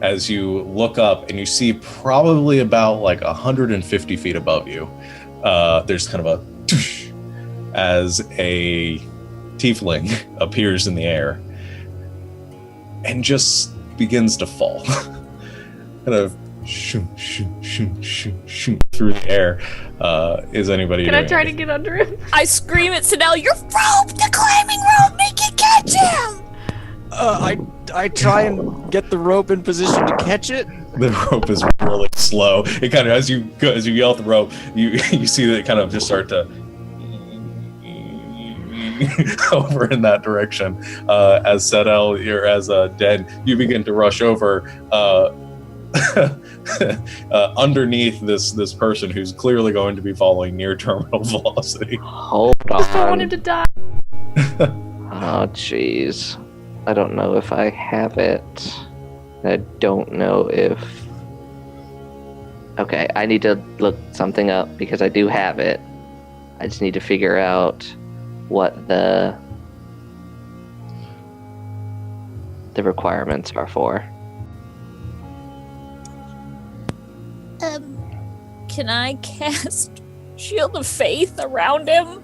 as you look up and you see probably about 150 feet above you, there's kind of a as a tiefling appears in the air and just begins to fall. Kind of shoot through the air. Is anybody Can I try to get under him? I scream at Sidel, "Your rope! The climbing rope! Make it catch him!" I try and get the rope in position to catch it. The rope is really slow. It kind of, as you yell at the rope, you see that it kind of just start to looking over in that direction as Sedel, or as Den, you begin to rush over underneath this person who's clearly going to be falling near terminal velocity. Hold I don't want him on. to die. Oh, jeez. I don't know if I have it. I don't know if... Okay, I need to look something up because I do have it. I just need to figure out what the requirements are for. Can I cast Shield of Faith around him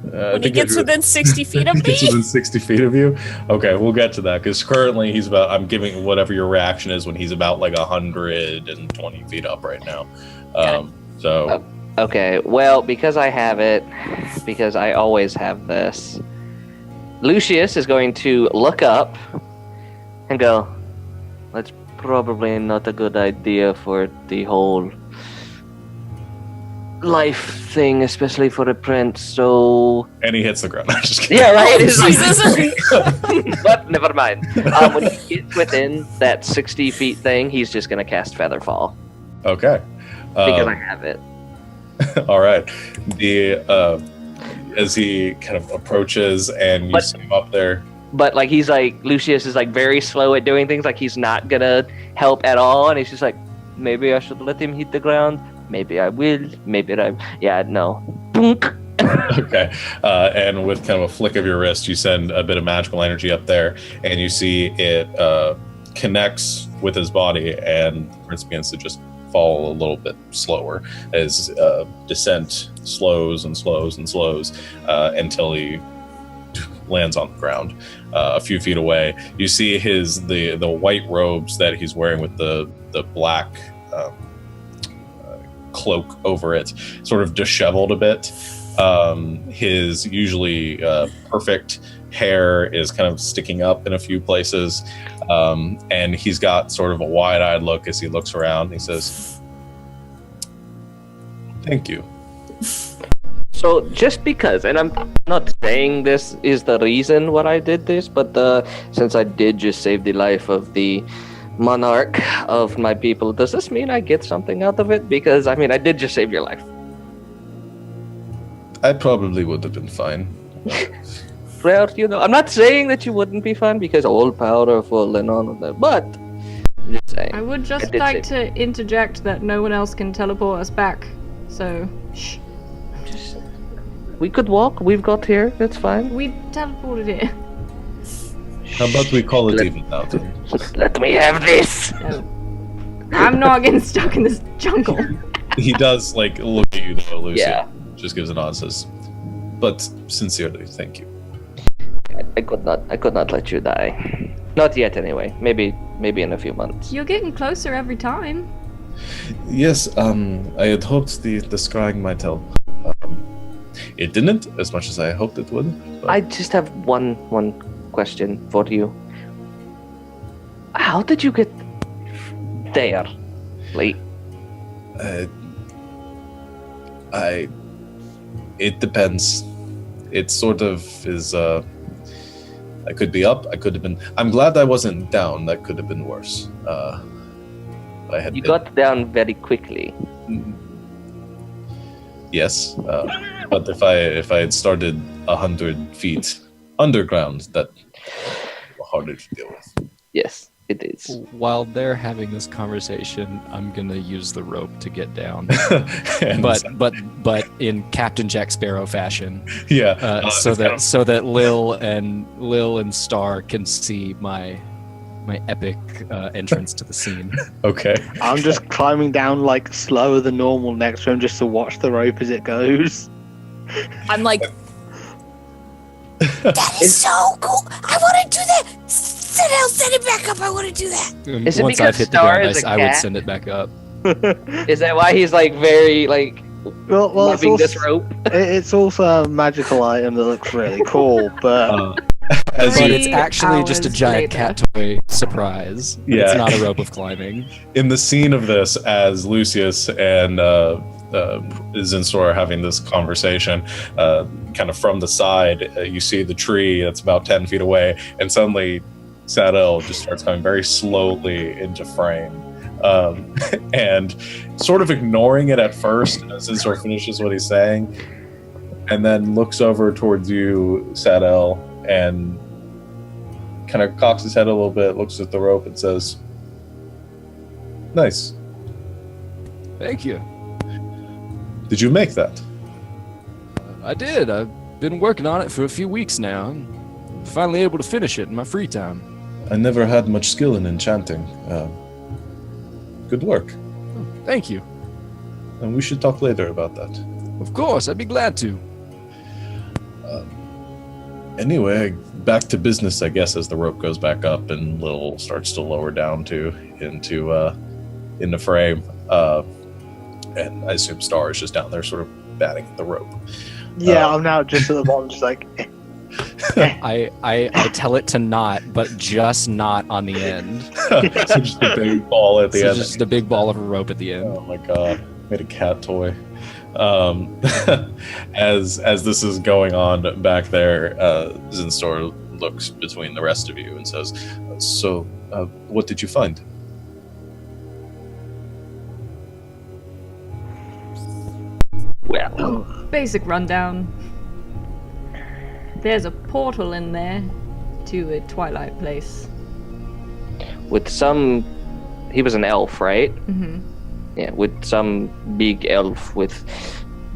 when he think gets within 60 feet of me? Gets within 60 feet of you? Okay, we'll get to that, because currently he's about, I'm giving whatever your reaction is when he's about like 120 feet up right now. So... Okay, well, because I have it, because I always have this, Lucius is going to look up and go, that's probably not a good idea for the whole life thing, especially for a prince, so... And he hits the ground. I'm just kidding. Yeah, right? Jesus. But never mind. When he gets within that 60 feet thing, he's just going to cast Featherfall. Okay. Because I have it. All right. As he kind of approaches and you see him up there. But like he's like Lucius is like very slow at doing things. Like he's not gonna help at all, and he's just like, maybe I should let him hit the ground. Maybe I will. Maybe no. Boonk. Okay. And with kind of a flick of your wrist, you send a bit of magical energy up there, and you see it connects with his body, and the prince begins to just fall a little bit slower as descent slows and slows and slows until he lands on the ground a few feet away. You see the white robes that he's wearing with the black cloak over it sort of disheveled a bit. His usually perfect hair is kind of sticking up in a few places, and he's got sort of a wide-eyed look as he looks around. He says, "Thank you." So just because, and I'm not saying this is the reason why I did this, but since I did just save the life of the monarch of my people, does this mean I get something out of it? Because I mean, I did just save your life. I probably would have been fine. Well, I'm not saying that you wouldn't be fine because all powerful and all of that, but I'm just saying. I would just like to interject that no one else can teleport us back. So, shh. We could walk. We've got here. That's fine. We teleported here. How about we call it even now, then? Let me have this. No. I'm not getting stuck in this jungle. He does like look at you though, Lucy. Yeah. Just gives a nod, says, "But sincerely, thank you." I could not let you die. Not yet, anyway. Maybe in a few months. You're getting closer every time. Yes, I had hoped the scrying might help. It didn't, as much as I hoped it would. But... I just have one question for you. How did you get there? Like, it depends. It sort of is. I could be up. I could have been. I'm glad I wasn't down. That could have been worse. I had. You got down very quickly. Yes, but if I had started 100 feet underground, that was harder to deal with. Yes, it is. While they're having this conversation, I'm gonna use the rope to get down, And but in Captain Jack Sparrow fashion. yeah, So that Lil and Star can see my epic entrance to the scene. Okay. I'm just climbing down like slower than normal next to him just to watch the rope as it goes. I'm like, That is so cool. I want to do that. Send it back up. I want to do that. And Is it once because I've hit the Star ground, is a I would cat? send it back up. Is that why he's like very like Well, it's loving also, this rope? it's also a magical item that looks really cool, but As But you, it's actually just a 3 giant hours cat toy surprise. Yeah. It's not a rope of climbing. in the scene of this, as Lucius and Zinstor are having this conversation, kind of from the side, you see the tree that's about 10 feet away, and suddenly Sadel just starts coming very slowly into frame. And sort of ignoring it at first as Zinstor finishes what he's saying, and then looks over towards you, Sadel, and kind of cocks his head a little bit, looks at the rope, and says, "Nice. Thank you. Did you make that?" I did. I've been working on it for a few weeks now. I'm finally able to finish it in my free time. I never had much skill in enchanting. Good work. Thank you. And we should talk later about that. Of course, I'd be glad to. Anyway, back to business, I guess, as the rope goes back up and Lil starts to lower down into frame. And I assume Star is just down there sort of batting at the rope. Yeah, I'm now just at the bottom, just like... I tell it to knot, but just knot on the end. So just a big ball at the end. Just a big ball of a rope at the end. Oh my god, made a cat toy. As this is going on back there, Zinstor looks between the rest of you and says, "So, what did you find?" Well, Basic rundown. There's a portal in there to a twilight place. with some, he was an elf, right? Mm-hmm. Yeah, with some big elf with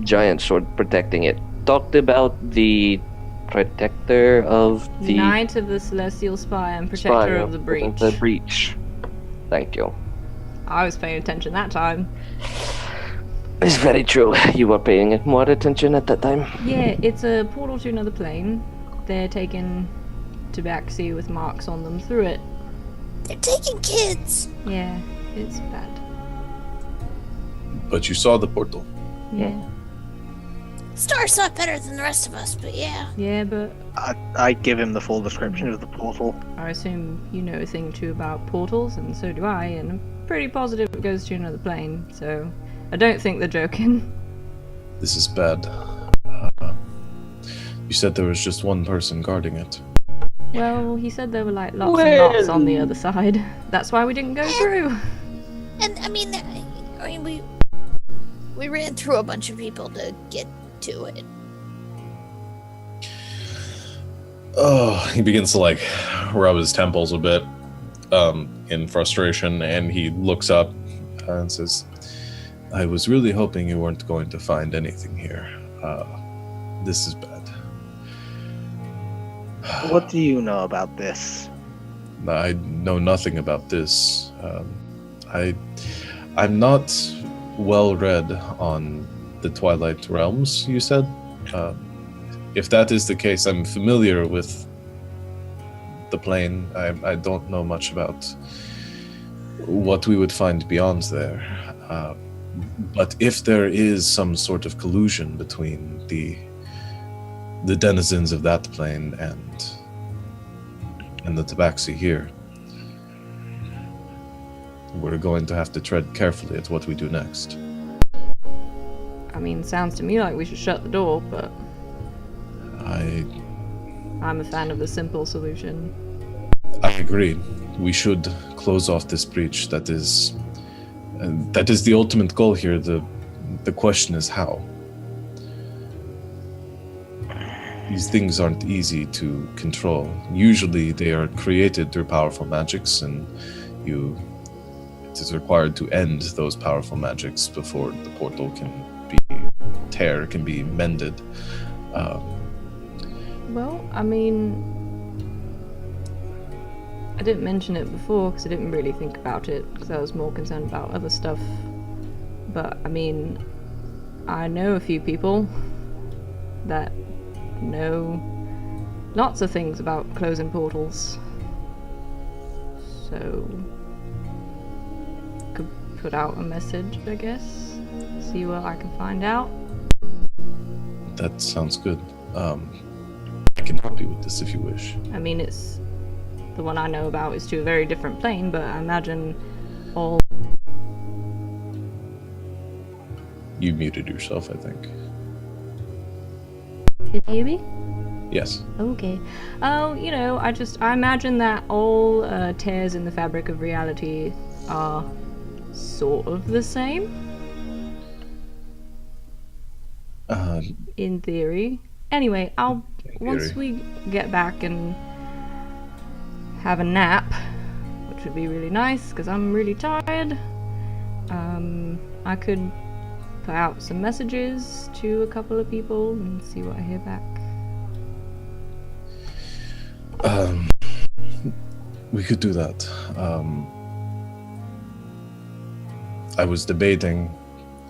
giant sword protecting it. Talked about the protector of the Knight of the Celestial Spire and Protector of the Breach. The breach. Thank you. I was paying attention that time. It's very true. You were paying it more attention at that time. Yeah, it's a portal to another plane. They're taking Tabaxi with marks on them through it. They're taking kids. Yeah, it's bad. But you saw the portal. Yeah. Star saw it better than the rest of us, but yeah. Yeah, but I give him the full description of the portal. I assume you know a thing or two about portals, and so do I, and I'm pretty positive it goes to another plane, so I don't think they're joking. This is bad. You said there was just one person guarding it. Well, he said there were like lots and lots on the other side. That's why we didn't go through. And I mean, we ran through a bunch of people to get to it. Oh, he begins to like rub his temples a bit in frustration, and he looks up and says, "I was really hoping you weren't going to find anything here. This is bad." What do you know about this? I know nothing about this. I'm not well read on the Twilight Realms, you said? If that is the case, I'm familiar with the plane. I don't know much about what we would find beyond there. But if there is some sort of collusion between the denizens of that plane and the Tabaxi here, we're going to have to tread carefully at what we do next. I mean, sounds to me like we should shut the door, but I'm a fan of the simple solution. I agree. We should close off this breach. That is the ultimate goal here. The question is how. These things aren't easy to control. Usually they are created through powerful magics, and it is required to end those powerful magics before the portal can be mended. Well, I mean, I didn't mention it before because I didn't really think about it because I was more concerned about other stuff. But, I mean, I know a few people that know lots of things about closing portals. So, could put out a message, I guess. See what I can find out. That sounds good. I can help you with this if you wish. I mean, it's the one I know about is to a very different plane, but I imagine all You muted yourself, I think. Did you hear me? Yes. Okay. Oh, I imagine that all tears in the fabric of reality are sort of the same. In theory. Anyway, once we get back and have a nap, which would be really nice because I'm really tired, I could put out some messages to a couple of people and see what I hear back. We could do that. I was debating,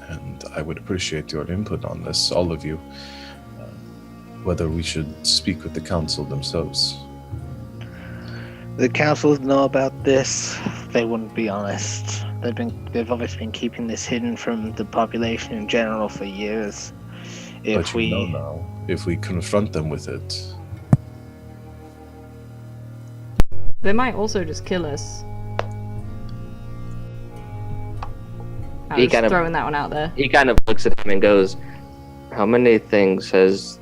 and I would appreciate your input on this, all of you, whether we should speak with the council themselves. The council know about this. They wouldn't be honest. They've obviously been keeping this hidden from the population in general for years. But you know now, if we confront them with it, they might also just kill us. I was throwing that one out there. He kind of looks at him and goes, how many things has,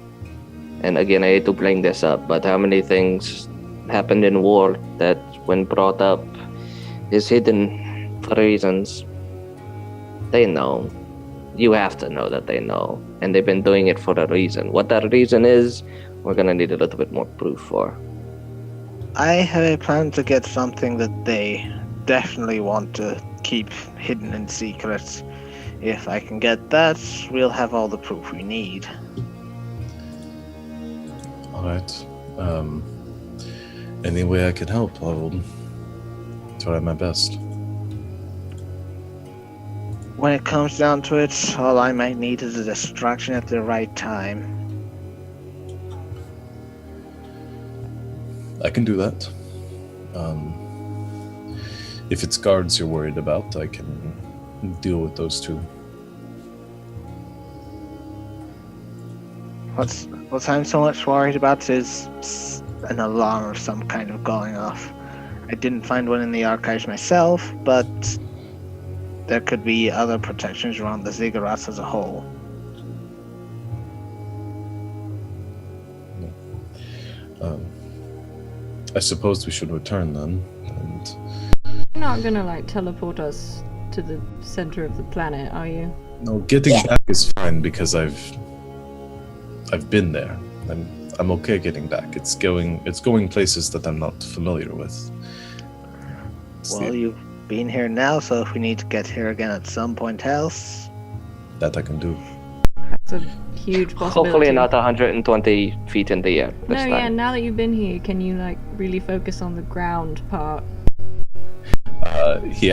and again I hate to bring this up, but how many things happened in war that when brought up is hidden for reasons? They know. You have to know that they know. And they've been doing it for a reason. What that reason is, we're gonna need a little bit more proof for. I have a plan to get something that they definitely want to keep hidden in secret. If I can get that, we'll have all the proof we need. Alright. Any way I can help, I will try my best. When it comes down to it, all I might need is a distraction at the right time. I can do that. If it's guards you're worried about, I can deal with those too. What I'm so much worried about is an alarm of some kind of going off. I didn't find one in the archives myself, but there could be other protections around the ziggurats as a whole. I suppose we should return then, and You're not gonna teleport us to the center of the planet, are you? no, getting back is fine because I've been there. I'm okay getting back. It's going places that I'm not familiar with. You've been here now, so if we need to get here again at some point else, that I can do. That's a huge possibility. Hopefully not 120 feet in the air this time. Yeah, now that you've been here, can you really focus on the ground part? He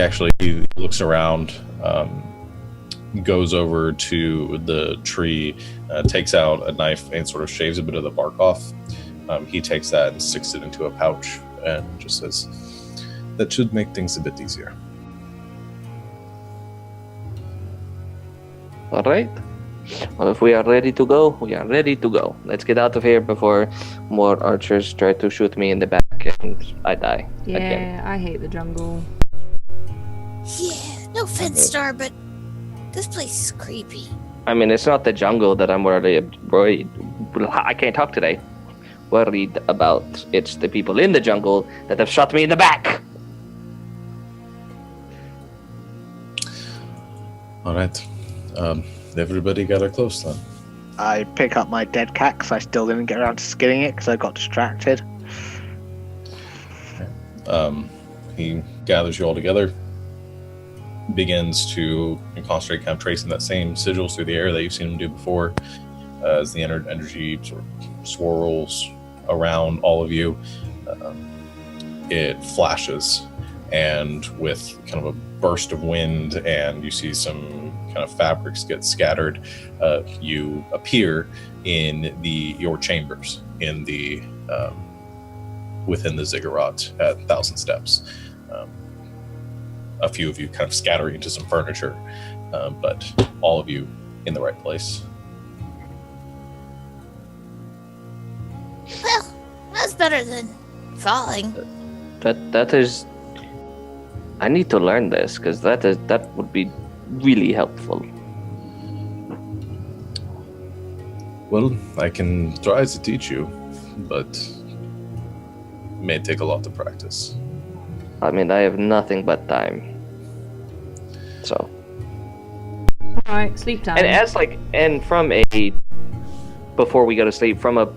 looks around, goes over to the tree, takes out a knife and sort of shaves a bit of the bark off. He takes that and sticks it into a pouch and just says, that should make things a bit easier. All right. Well, if we are ready to go, we are ready to go. Let's get out of here before more archers try to shoot me in the back and I die. Yeah, again. I hate the jungle. Yeah, no offense, Star, but this place is creepy. I mean, it's not the jungle that I'm worried. I can't talk today. Worried about. It's the people in the jungle that have shot me in the back. All right. Everybody gather close then. I pick up my dead cat because I still didn't get around to skinning it because I got distracted. He gathers you all together, begins to concentrate, kind of tracing that same sigils through the air that you've seen him do before, as the energy sort of swirls around all of you. It flashes, and with kind of a burst of wind, and you see some kind of fabrics get scattered, you appear in your chambers in the within the ziggurat at 1,000 steps. A few of you kind of scattering into some furniture, but all of you in the right place. Well, that's better than falling. That is. I need to learn this because that would be really helpful. Well, I can try to teach you, but it may take a lot of practice. I mean, I have nothing but time. So. Alright, sleep time. And from a, before we go to sleep, from a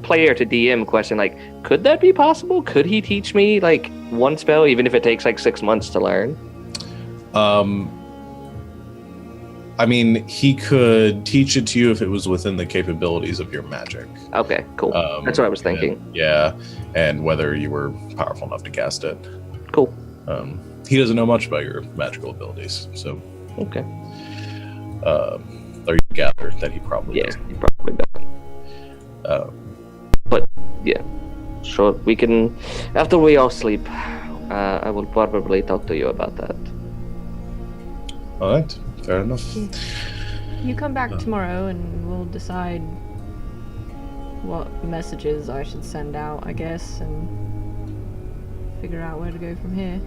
player to DM question, like, could that be possible? Could he teach me, like, one spell, even if it takes, like, 6 months to learn? I mean, he could teach it to you if it was within the capabilities of your magic. Okay, cool. That's what I was thinking. And whether you were powerful enough to cast it. Cool. He doesn't know much about your magical abilities, so... Okay. Or you gather that he probably does. Yeah, he probably does. But, yeah. So we can... After we all sleep, I will probably talk to you about that. Alright, fair enough. You come back tomorrow and we'll decide what messages I should send out, I guess, and figure out where to go from here.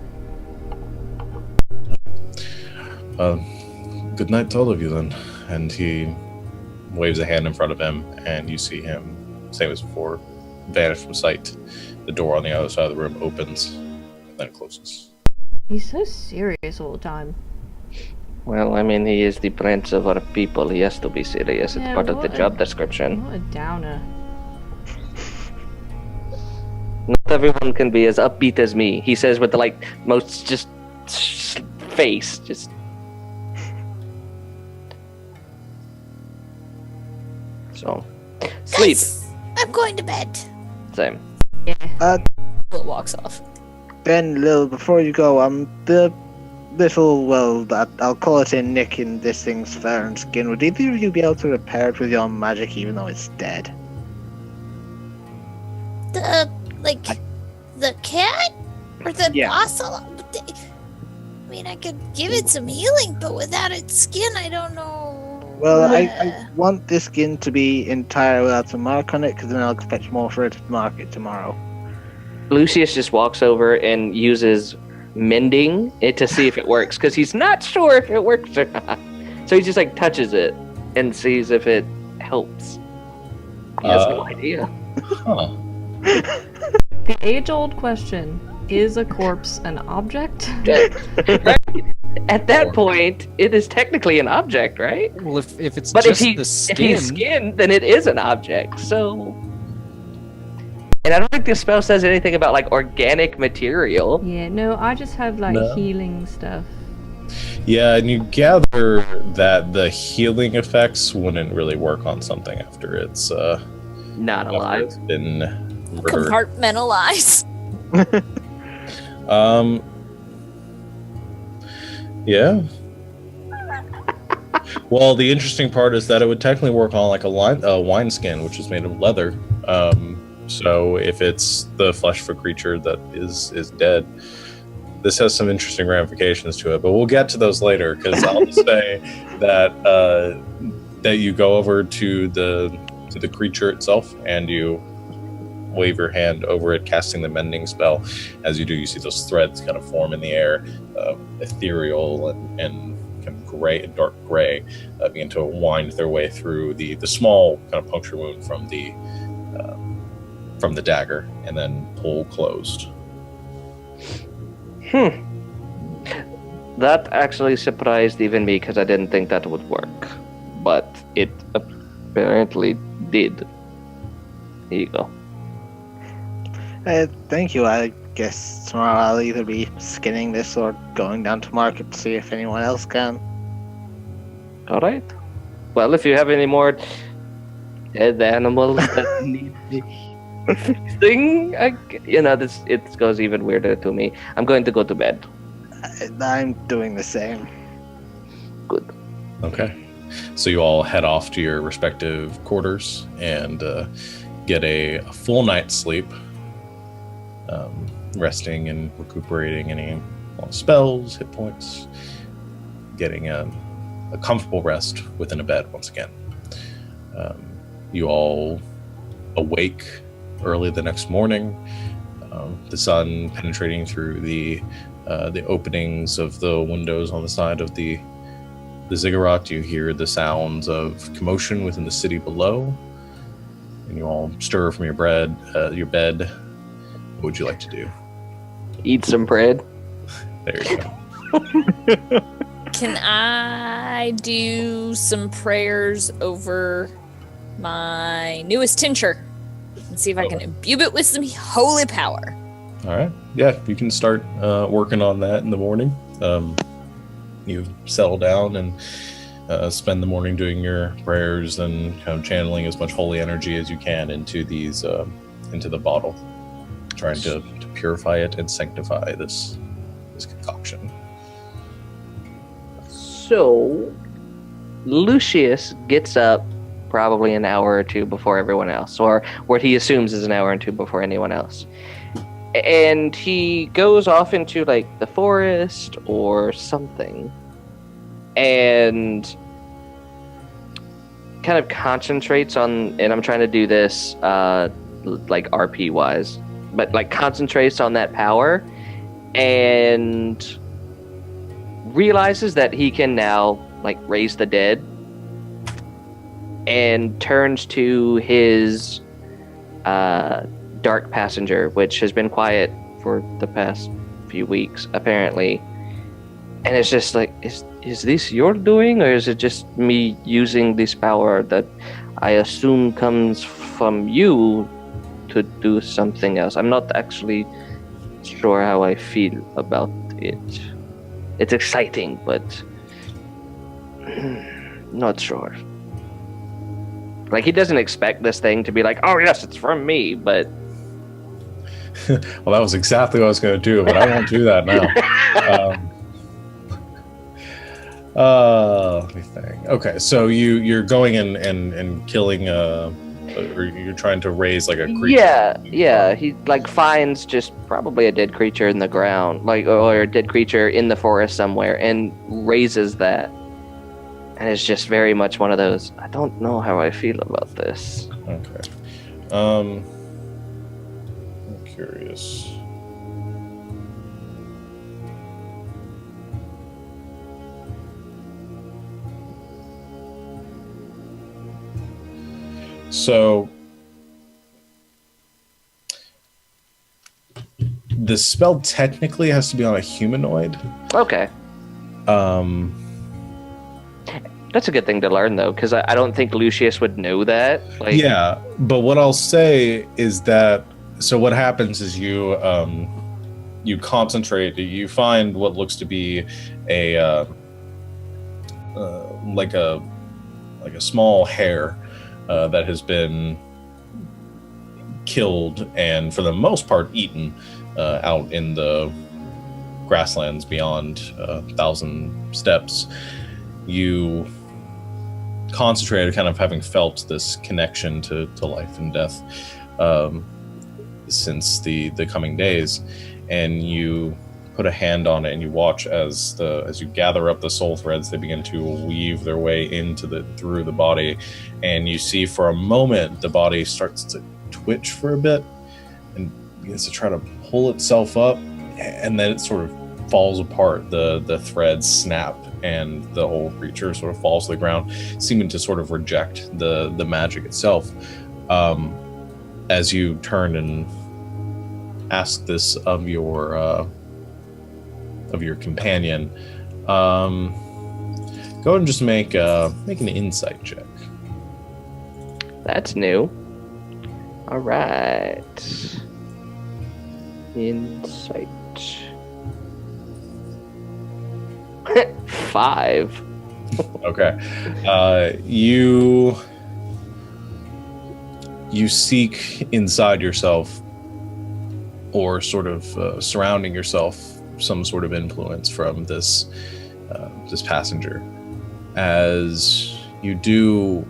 Good night to all of you then. And he waves a hand in front of him, and you see him, same as before, vanish from sight. The door on the other side of the room opens, and then it closes. He's so serious all the time. Well, I mean, he is the prince of our people. He has to be serious. It's part of the job description. What a downer. Not everyone can be as upbeat as me. He says with the, like, most just face. Just... So, sleep. Yes, I'm going to bed. Same. Will walks off. Ben, Lil, before you go, the little, well, I'll call it in nick in this thing's fur and skin. Would either of you be able to repair it with your magic even though it's dead? The cat? Or the ocelot? I mean, I could give it some healing, but without its skin, I don't know. Well, I want this skin to be entire without a mark on it, because then I'll expect more for it to mark it tomorrow. Lucius just walks over and uses mending it to see if it works, because he's not sure if it works or not. So he just, like, touches it and sees if it helps. He has no idea. Huh. The age-old question, is a corpse an object? At that point, it is technically an object, right? Well, if it's But just if the skin, he's skinned, then it is an object. So, and I don't think this spell says anything about, like, organic material. Yeah, no, I just have, like, healing stuff. Yeah, and you gather that the healing effects wouldn't really work on something after it's Not alive. It's been murdered. Compartmentalize. Yeah. Well, the interesting part is that it would technically work on, like, a wine skin, which is made of leather. So if it's the flesh of a creature that is dead, this has some interesting ramifications to it. But we'll get to those later, because I'll say that that you go over to the creature itself and you wave your hand over it, casting the mending spell. As you do, you see those threads kind of form in the air, ethereal and kind of gray, dark gray, begin to wind their way through the small kind of puncture wound from the dagger, and then pull closed. That actually surprised even me, because I didn't think that would work, but it apparently did. Here you go. Thank you. I guess tomorrow I'll either be skinning this or going down to market to see if anyone else can. All right. Well, if you have any more dead animals that need fixing, it goes even weirder to me. I'm going to go to bed. I'm doing the same. Good. Okay. So you all head off to your respective quarters and get a full night's sleep. Resting and recuperating any spells, hit points, getting a comfortable rest within a bed once again. You all awake early the next morning, the sun penetrating through the openings of the windows on the side of the the ziggurat, you hear the sounds of commotion within the city below, and you all stir from your bed. What would you like to do? Eat some bread. There you go. Can I do some prayers over my newest tincture and see if I can imbue it with some holy power? All right. Yeah, you can start working on that in the morning. You settle down and spend the morning doing your prayers and kind of channeling as much holy energy as you can into these into the bottle, trying to purify it and sanctify this concoction. So, Lucius gets up probably an hour or two before everyone else, or what he assumes is an hour or two before anyone else. And he goes off into, like, the forest or something, and kind of concentrates on, and I'm trying to do this, like, RP-wise, but, like, concentrates on that power, and realizes that he can now, like, raise the dead, and turns to his dark passenger, which has been quiet for the past few weeks, apparently. And it's just like, is this your doing, or is it just me using this power that I assume comes from you to do something else? I'm not actually sure how I feel about it. It's exciting, but not sure. Like, he doesn't expect this thing to be like, oh yes, it's from me, but... Well, that was exactly what I was going to do, but I won't do that now. Let me think. Okay, so you're going and killing or you're trying to raise like a creature. Yeah. He like finds just probably a dead creature in the ground, like, or a dead creature in the forest somewhere, and raises that. And it's just very much one of those, I don't know how I feel about this. Okay. I'm curious. So the spell technically has to be on a humanoid. Okay. That's a good thing to learn, though, because I don't think Lucius would know that. Like, yeah, but what I'll say is that, so what happens is you concentrate, you find what looks to be a like a small hare that has been killed and for the most part eaten out in the grasslands beyond 1,000 steps. You concentrated, kind of having felt this connection to life and death since the coming days, and you put a hand on it and you watch as you gather up the soul threads, they begin to weave their way through the body, and you see for a moment the body starts to twitch for a bit and begins to try to pull itself up, and then it sort of falls apart. The threads snap and the whole creature sort of falls to the ground, seeming to sort of reject the magic itself. As you turn and ask this of your companion, go ahead and just make an insight check. That's new. All right. Insight. 5. Okay. You seek inside yourself, or sort of surrounding yourself, some sort of influence from this passenger. As you do,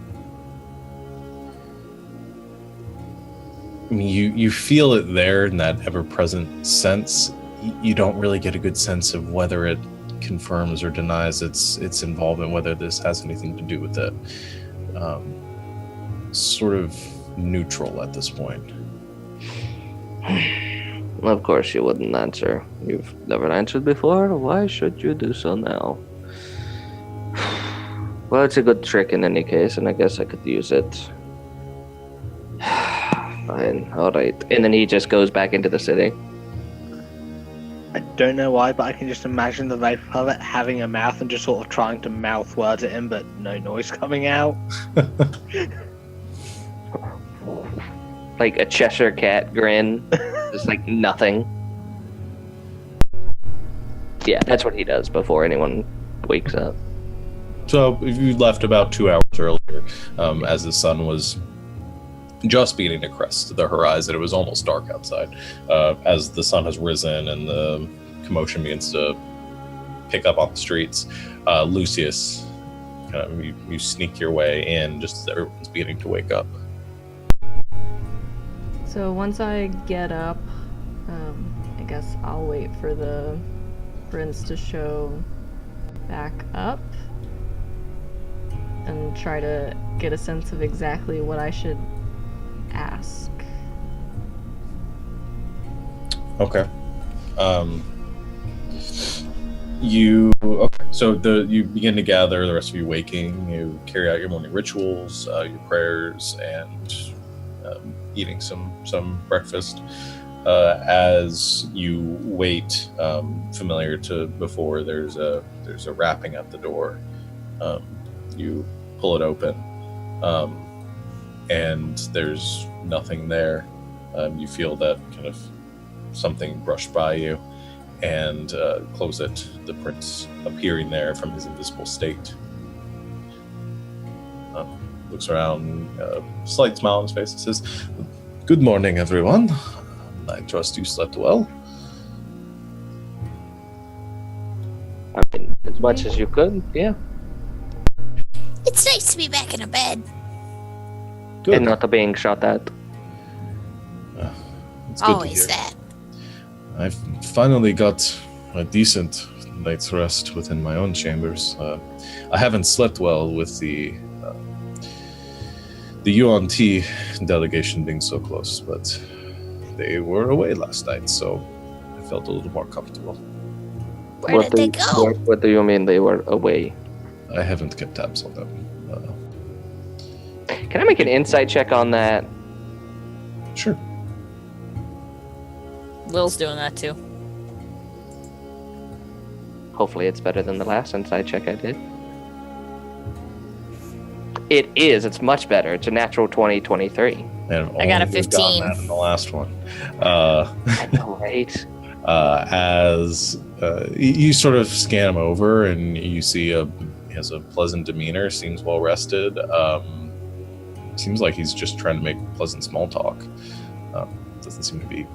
I mean, you feel it there in that ever-present sense. You don't really get a good sense of whether it confirms or denies its involvement, whether this has anything to do with it. Sort of neutral at this point. Of course you wouldn't answer. You've never answered before. Why should you do so now? Well, it's a good trick in any case, and I guess I could use it. Fine, alright. And then he just goes back into the city. I don't know why, but I can just imagine the Viper Puppet having a mouth and just sort of trying to mouth words at him, but no noise coming out. Like a Cheshire Cat grin. Just like nothing. Yeah, that's what he does before anyone wakes up. So you left about 2 hours earlier, as the sun was just beginning to crest the horizon. It was almost dark outside. As the sun has risen and the commotion begins to pick up on the streets, Lucius, you sneak your way in just as everyone's beginning to wake up. So once I get up, I guess I'll wait for the prince to show back up and try to get a sense of exactly what I should ask. Okay. You begin to gather, the rest of you waking, you carry out your morning rituals, your prayers, and eating some breakfast. As you wait, familiar to before, there's a rapping at the door. You pull it open, and there's nothing there. You feel that kind of something brushed by you, and close it. The prince appearing there from his invisible state. Looks around, slight smile on his face, and says, "Good morning, everyone. I trust you slept well." I mean, as much as you could, yeah. It's nice to be back in a bed. Good. And not being shot at. It's good to Always hear. that. I've finally got a decent night's rest within my own chambers. I haven't slept well with the UNT delegation being so close, but they were away last night, so I felt a little more comfortable. Where did they go? What do you mean they were away? I haven't kept tabs on them. Can I make an insight check on that? Sure. Lil's doing that too. Hopefully it's better than the last insight check I did. It is. It's much better. It's a natural 2023. And I got a only we've 15. gotten that in the last one. I know, right? As you sort of scan him over, and you see he has a pleasant demeanor, seems well rested. Seems like he's just trying to make pleasant small talk. Doesn't seem to be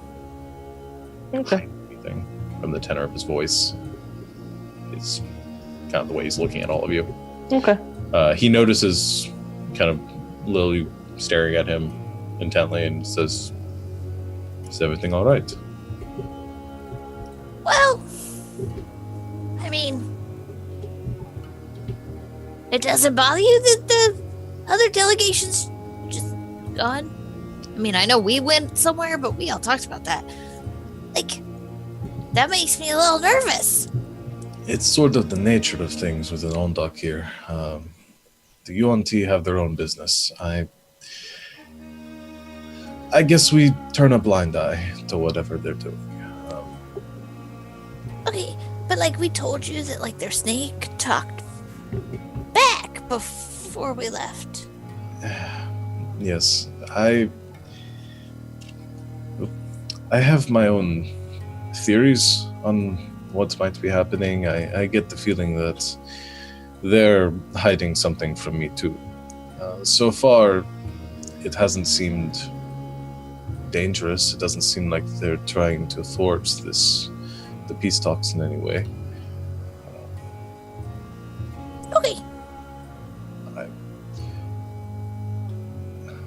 Okay. anything from the tenor of his voice. It's kind of the way he's looking at all of you. Okay. He notices kind of Lily staring at him intently and says, "Is everything all right?" Well, I mean, it doesn't bother you that the other delegation's just gone? I mean, I know we went somewhere, but we all talked about that. Like, that makes me a little nervous. It's sort of the nature of things with an Ondak here. The UNT have their own business. I guess we turn a blind eye to whatever they're doing. Okay, but like we told you that like their snake talked back before we left. Yes, I have my own theories on what might be happening. I get the feeling that they're hiding something from me too. So far, it hasn't seemed dangerous. It doesn't seem like they're trying to thwart the peace talks in any way. Okay.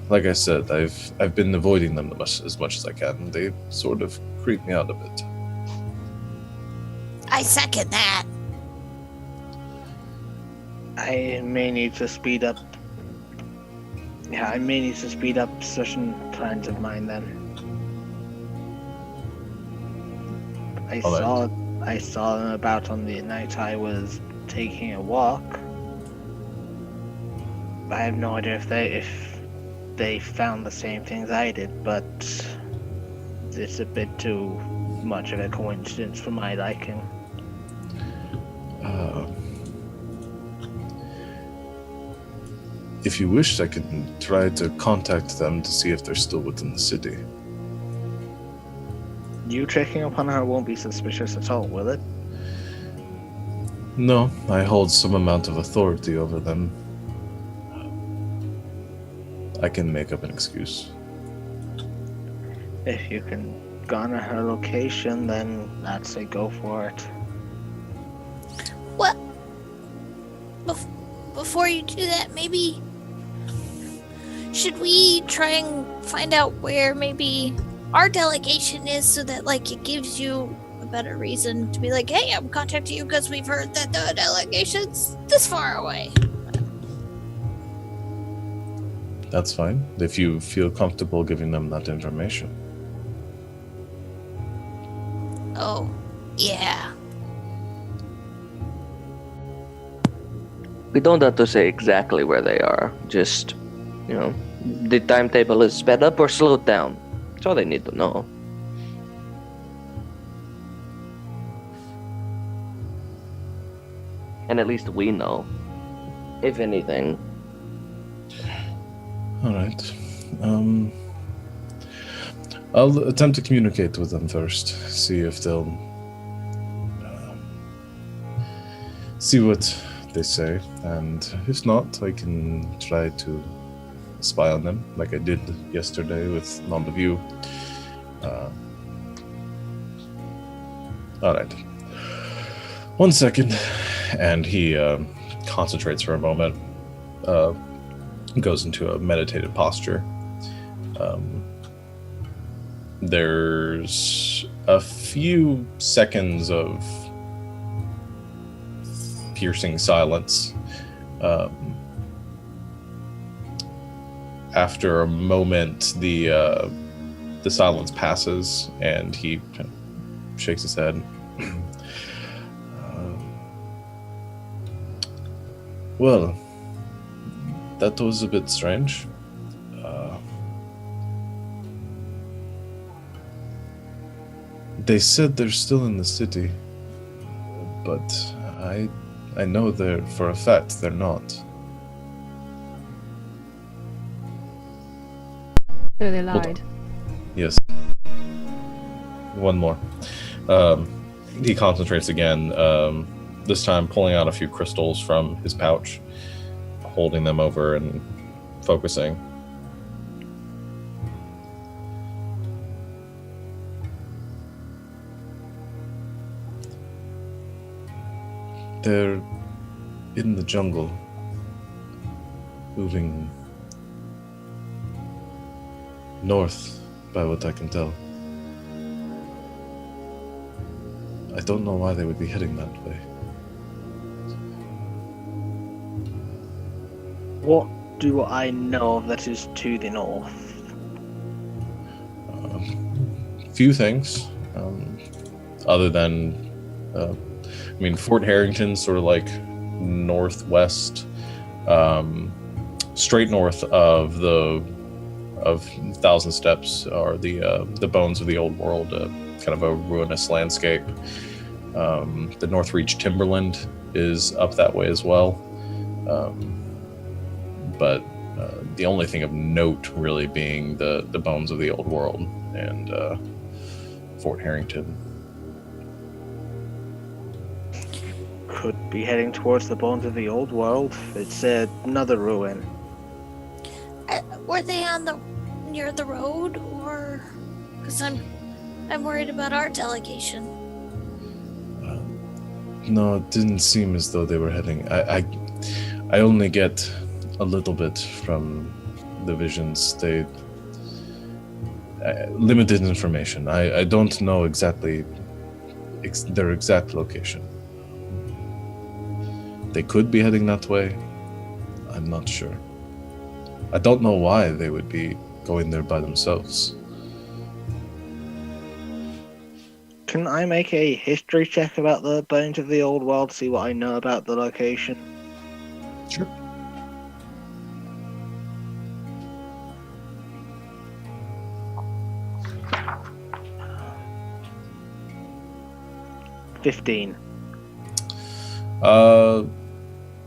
Like I said, I've been avoiding them as much as I can. They sort of creep me out a bit. I second that. I may need to speed up. Yeah, I may need to speed up certain plans of mine then. Alright. I saw them about on the night I was taking a walk. I have no idea if they found the same things I did, but it's a bit too much of a coincidence for my liking. If you wish, I can try to contact them to see if they're still within the city. You checking upon her won't be suspicious at all, will it? No, I hold some amount of authority over them. I can make up an excuse. If you can garner her location, then I'd say go for it. Well, before you do that, maybe should we try and find out where maybe our delegation is, so that like it gives you a better reason to be like, hey, I'm contacting you because we've heard that the delegation's this far away. That's fine, if you feel comfortable giving them that information. Oh, yeah. We don't have to say exactly where they are. Just, the timetable is sped up or slowed down. That's all they need to know. And at least we know, if anything. All right. I'll attempt to communicate with them first. See if they'll see what they say, and if not, I can try to spy on them, like I did yesterday with Rendezvous. All right. 1 second, and he concentrates for a moment. Goes into a meditative posture. There's a few seconds of piercing silence. After a moment, the silence passes, and he kind of shakes his head. Well, that was a bit strange. They said they're still in the city, but I know they're for a fact they're not. So they lied. Yes. One more. He concentrates again, this time pulling out a few crystals from his pouch, holding them over and focusing. They're in the jungle, moving north, by what I can tell. I don't know why they would be heading that way. What do I know that is to the north? Few things, other than, Fort Harrington's sort of like northwest, straight north of Thousand Steps are the bones of the old world, kind of a ruinous landscape. The Northreach Timberland is up that way as well, but the only thing of note really being the bones of the old world and Fort Harrington. Could be heading towards the bones of the old world. It's another ruin. Were they near the road, or? Because I'm worried about our delegation. No, it didn't seem as though they were heading. I only get a little bit from the visions. They limited information. I don't know exactly their exact location. They could be heading that way. I'm not sure. I don't know why they would be going there by themselves. Can I make a history check about the bones of the old world, see what I know about the location? Sure. 15.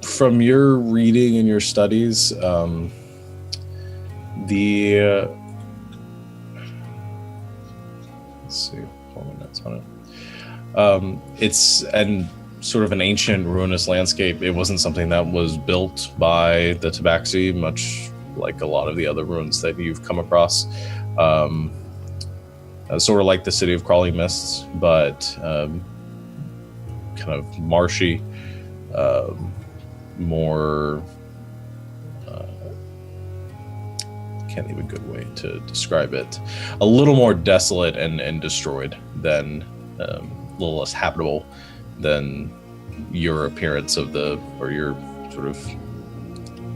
From your reading and your studies, the let's see, 4 minutes on it. It's sort of an ancient ruinous landscape. It wasn't something that was built by the Tabaxi, much like a lot of the other ruins that you've come across. Sort of like the city of Crawling Mists, but kind of marshy, more can't think of a good way to describe it. A little more desolate and destroyed than a little less habitable than your appearance of or your sort of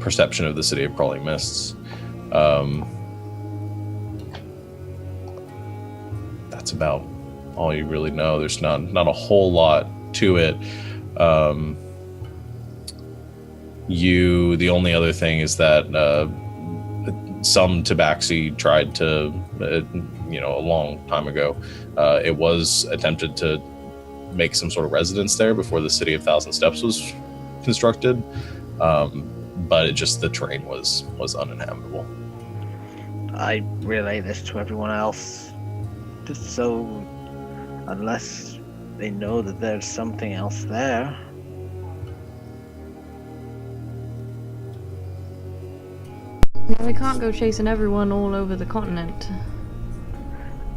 perception of the city of Crawling Mists. That's about all you really know. There's not a whole lot to it. The only other thing is that some Tabaxi tried to, a long time ago, it was attempted to make some sort of residence there before the city of Thousand Steps was constructed, but the terrain was uninhabitable. I relay this to everyone else, just so, unless they know that there's something else there. Yeah, we can't go chasing everyone all over the continent.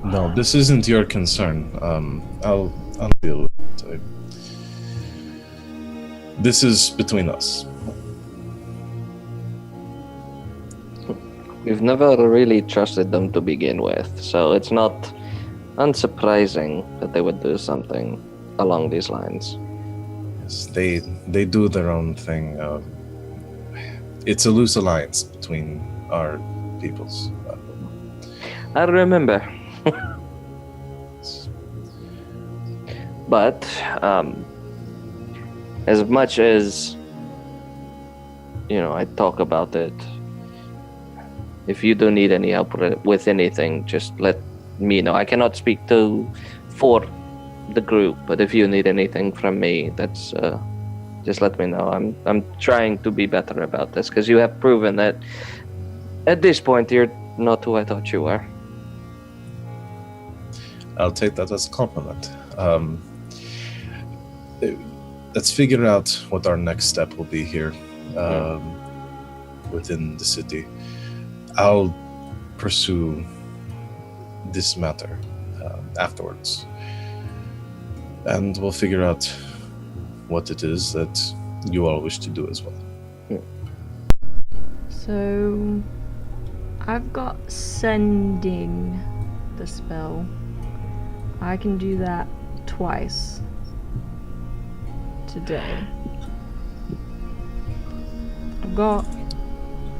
No, this isn't your concern. I'll deal with it. This is between us. We've never really trusted them to begin with, so it's not unsurprising that they would do something along these lines. Yes, they do their own thing. It's a loose alliance between our peoples. I remember. But as much as I talk about it, if you do need any help with anything, just let me know. I cannot speak for the group, but if you need anything from me, that's just let me know. I'm trying to be better about this, because you have proven that at this point you're not who I thought you were. I'll take that as a compliment. Let's figure out what our next step will be here within the city. I'll pursue this matter afterwards, and we'll figure out what it is that you all wish to do as well. So, I've got sending the spell. I can do that twice today. I've got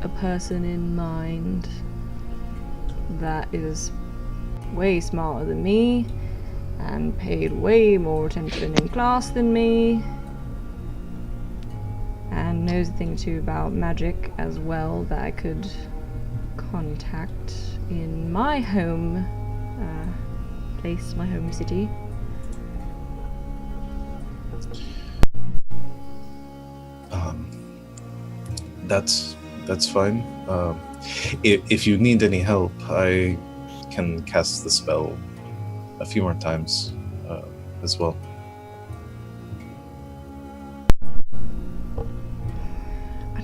a person in mind that is way smarter than me and paid way more attention in class than me and knows a thing or two about magic as well that I could contact in my home place, my home city. That's fine. If you need any help, I can cast the spell a few more times as well. I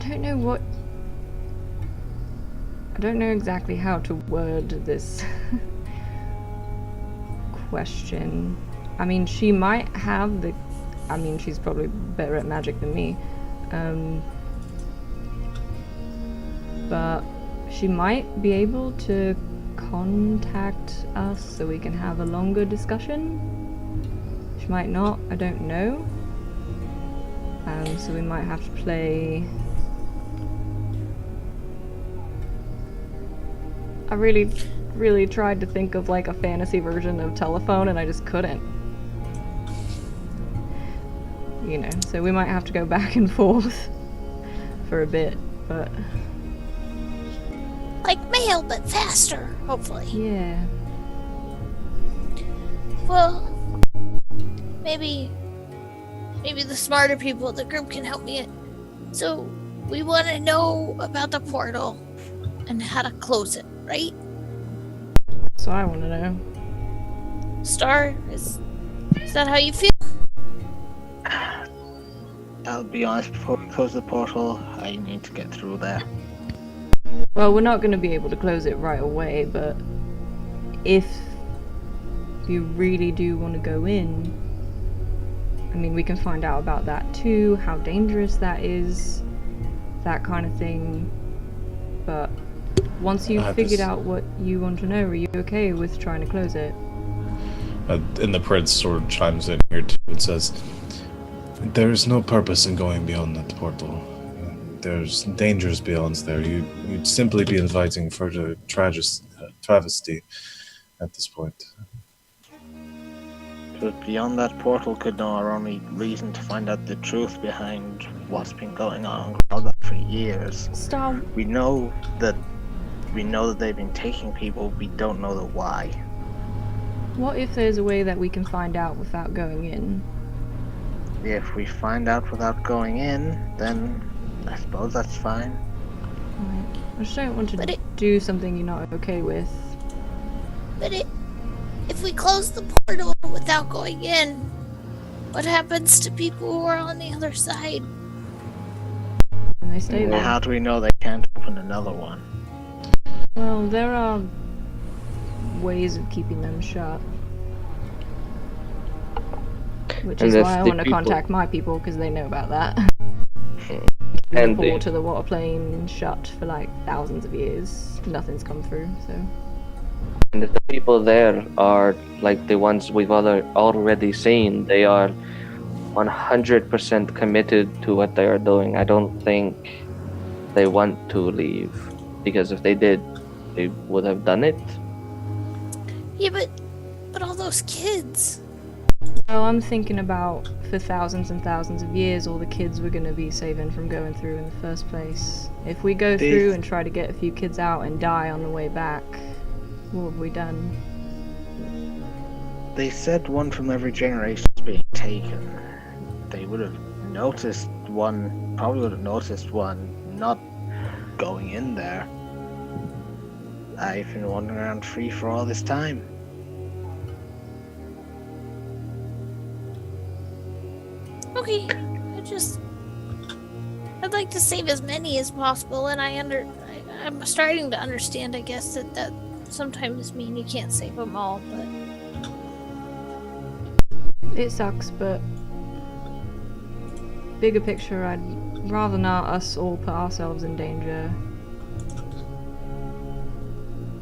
don't know exactly how to word this question. I mean, she might have she's probably better at magic than me. But she might be able to contact us so we can have a longer discussion. She might not, I don't know. So we might have to play... I really tried to think of like a fantasy version of telephone and I just couldn't. So we might have to go back and forth for a bit, but... Like mail, but faster, hopefully. Yeah. Well, maybe the smarter people in the group can help me. So we want to know about the portal and how to close it, right? So I want to know. Star, is that how you feel? I'll be honest, before we close the portal, I need to get through there. Well, we're not going to be able to close it right away, but if you really do want to go in, I mean, we can find out about that too, how dangerous that is, that kind of thing. But once you've figured out what you want to know, are you okay with trying to close it? And the prince sort of chimes in here too and says, "There is no purpose in going beyond that portal. There's dangers beyond there. You'd simply be inviting further travesty at this point." But beyond that portal could know our only reason to find out the truth behind what's been going on for years. Star, We know that they've been taking people, we don't know the why. what if there's a way that we can find out without going in? If we find out without going in, then I suppose that's fine. Right. I just don't want to But do something you're not okay with. But if we close the portal without going in, what happens to people who are on the other side? And they stay And there. how do we know they can't open another one? Well, there are ways of keeping them shut. Which And is if why I the want to people- contact my people, because they know about that. And the the- port to the water plane shut for like thousands of years. Nothing's come through, so. And if the people there are like the ones we've already seen, they are 100% committed to what they are doing. I don't think they want to leave, because if they did, they would have done it. Yeah, but all those kids. Well, I'm thinking about for thousands and thousands of years, all the kids we're going to be saving from going through in the first place. If we go through and try to get a few kids out and die on the way back, what have we done? They said one from every generation is being taken. They would have noticed one, probably would have noticed one not going in there. I've been wandering around free for all this time. Okay, I'd like to save as many as possible, and I'm starting to understand, I guess, that sometimes mean you can't save them all, but It sucks, but bigger picture, I'd rather not us all put ourselves in danger.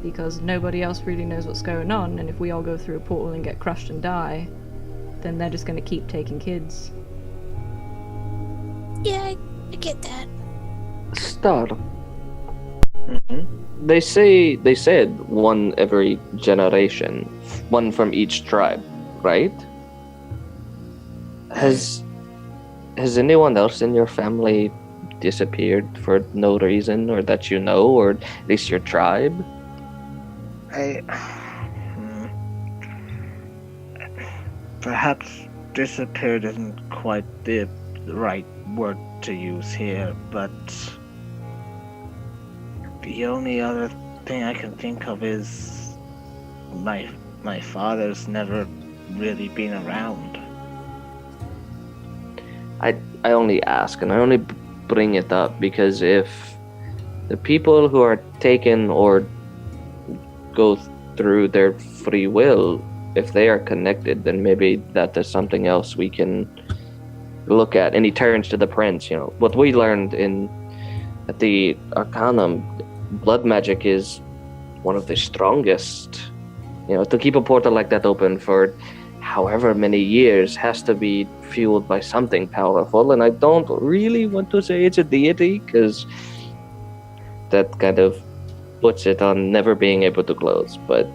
Because nobody else really knows what's going on, and if we all go through a portal and get crushed and die, then they're just gonna keep taking kids. yeah, I get that. Star. Mm-hmm. They said one every generation, one from each tribe, right? Has anyone else in your family disappeared for no reason, or that you know, or at least your tribe? Perhaps disappeared isn't quite the right word to use here, but the only other thing I can think of is my father's never really been around. I only ask, and I only bring it up because if the people who are taken or go through their free will, if they are connected, then maybe that is something else we can look at. And he turns to the prince. What we learned at the Arcanum, blood magic is one of the strongest. To keep a portal like that open for however many years has to be fueled by something powerful, and I don't really want to say it's a deity, because that kind of puts it on never being able to close, but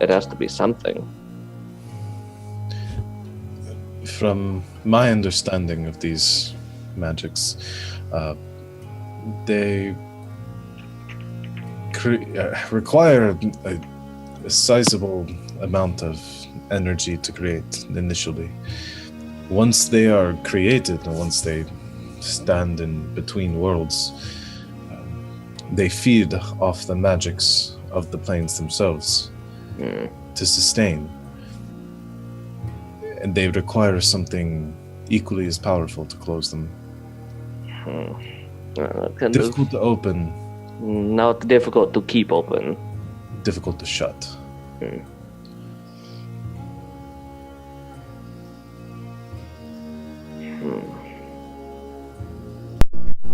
it has to be something. From my understanding of these magics, they require a sizable amount of energy to create initially. once they are created and once they stand in between worlds, they feed off the magics of the planes themselves to sustain. And they require something equally as powerful to close them. Difficult to open. Not difficult to keep open. Difficult to shut.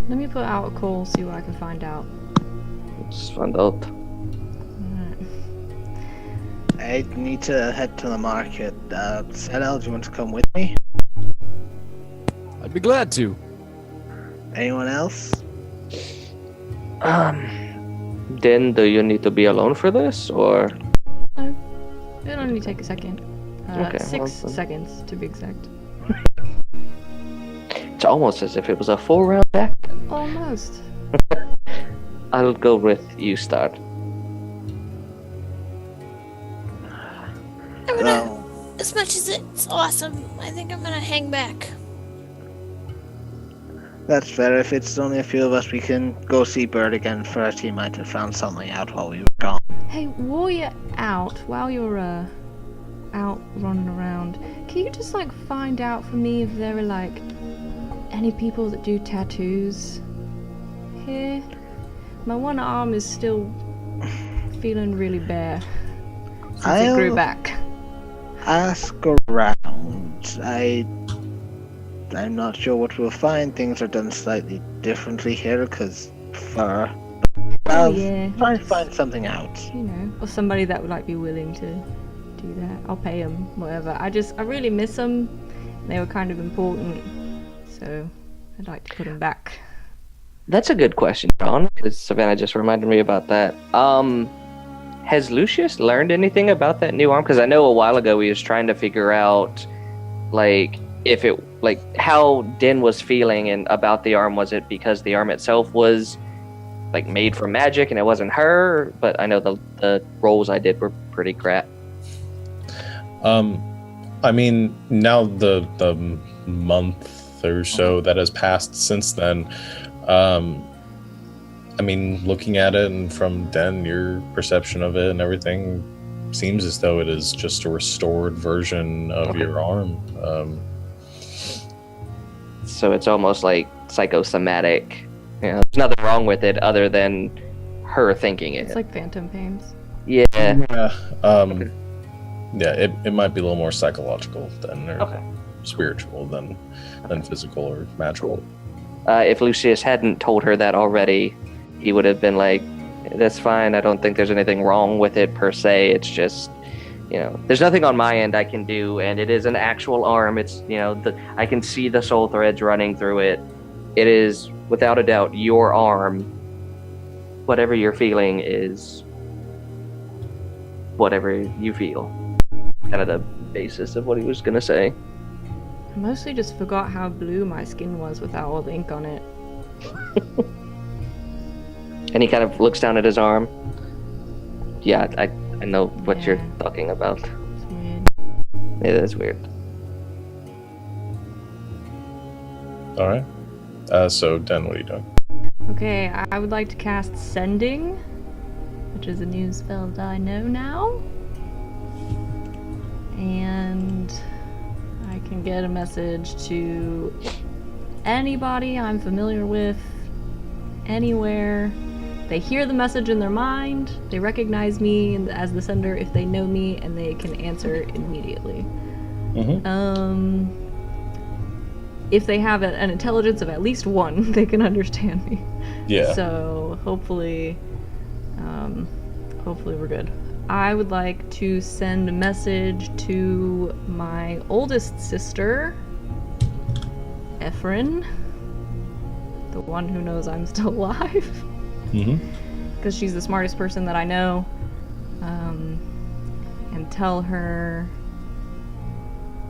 Let me put out a call, see what I can find out. Let's find out. I need to head to the market. Sedel, do you want to come with me? I'd be glad to. Anyone else? Then do you need to be alone for this, or? No, it'll only take a second. Okay, 6 seconds, to be exact. It's almost as if it was a 4-round act. Almost. I'll go with you start. As much as it's awesome, I think I'm gonna hang back. That's fair. If it's only a few of us, we can go see Bird again first. He might have found something out while we were gone. Hey, while you're out, out running around, can you just find out for me if there are any people that do tattoos here? My one arm is still feeling really bare since it grew back. Ask around. I'm not sure what we'll find. Things are done slightly differently here because fur. I'll try and find something out. Or somebody that would be willing to do that. I'll pay them, whatever. I really miss them. They were kind of important, so I'd like to put them back. That's a good question, John. Savannah just reminded me about that. Has Lucius learned anything about that new arm? Because I know a while ago he was trying to figure out, if it, how Den was feeling and about the arm. Was it because the arm itself was, made from magic and it wasn't her? But I know the rolls I did were pretty crap. I mean, now the month or so that has passed since then, I mean, looking at it and from Den, your perception of it and everything seems as though it is just a restored version of your arm. So it's almost like psychosomatic. There's nothing wrong with it other than her thinking it. It's like phantom pains. Yeah. Yeah, it might be a little more psychological than spiritual than physical or magical. If Lucius hadn't told her that already, he would have been like, that's fine, I don't think there's anything wrong with it per se, it's just, there's nothing on my end I can do, and it is an actual arm, it's, I can see the soul threads running through it. It is, without a doubt, your arm. Whatever you're feeling is whatever you feel. Kind of the basis of what he was gonna say. I mostly just forgot how blue my skin was without all the ink on it. And he kind of looks down at his arm. Yeah, I know what you're talking about. It's weird. It is weird. All right. So, Den, what are you doing? Okay, I would like to cast Sending, which is a new spell that I know now. And I can get a message to anybody I'm familiar with, anywhere. They hear the message in their mind, they recognize me as the sender if they know me, and they can answer immediately. If they have an intelligence of at least 1, they can understand me. Yeah. So hopefully we're good. I would like to send a message to my oldest sister, Ephraim, the one who knows I'm still alive. Because she's the smartest person that I know. And tell her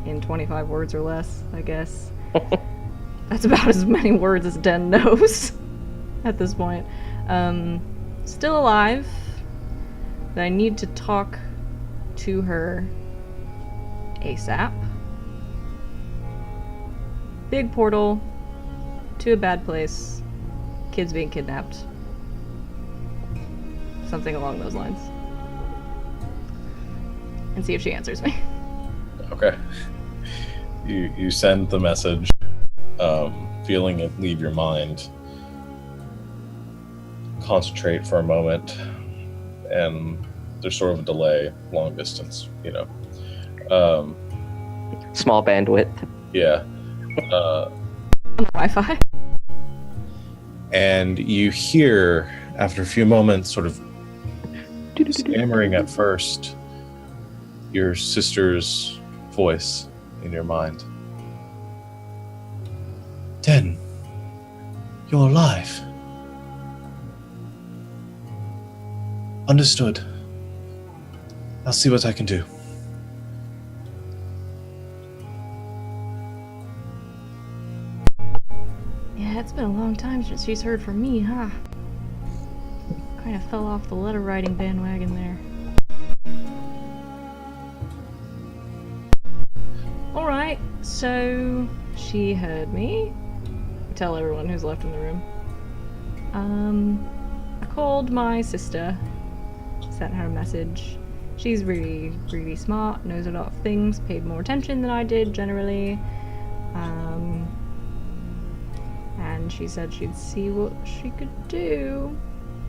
in 25 words or less, I guess. That's about as many words as Den knows at this point. Still alive. That I need to talk to her ASAP. big portal to a bad place, kids being kidnapped. Something along those lines. And see if she answers me. Okay. You send the message, feeling it leave your mind. Concentrate for a moment, and there's sort of a delay, long distance, you know. Small bandwidth. Yeah. Wi-Fi. And you hear, after a few moments, sort of stammering at first, your sister's voice in your mind. Den, you're alive. Understood. I'll see what I can do. Yeah, it's been a long time since she's heard from me, huh? Kind of fell off the letter writing bandwagon there. Alright, so she heard me. Tell everyone who's left in the room. I called my sister, sent her a message. She's really, really smart, knows a lot of things, paid more attention than I did generally. And she said she'd see what she could do.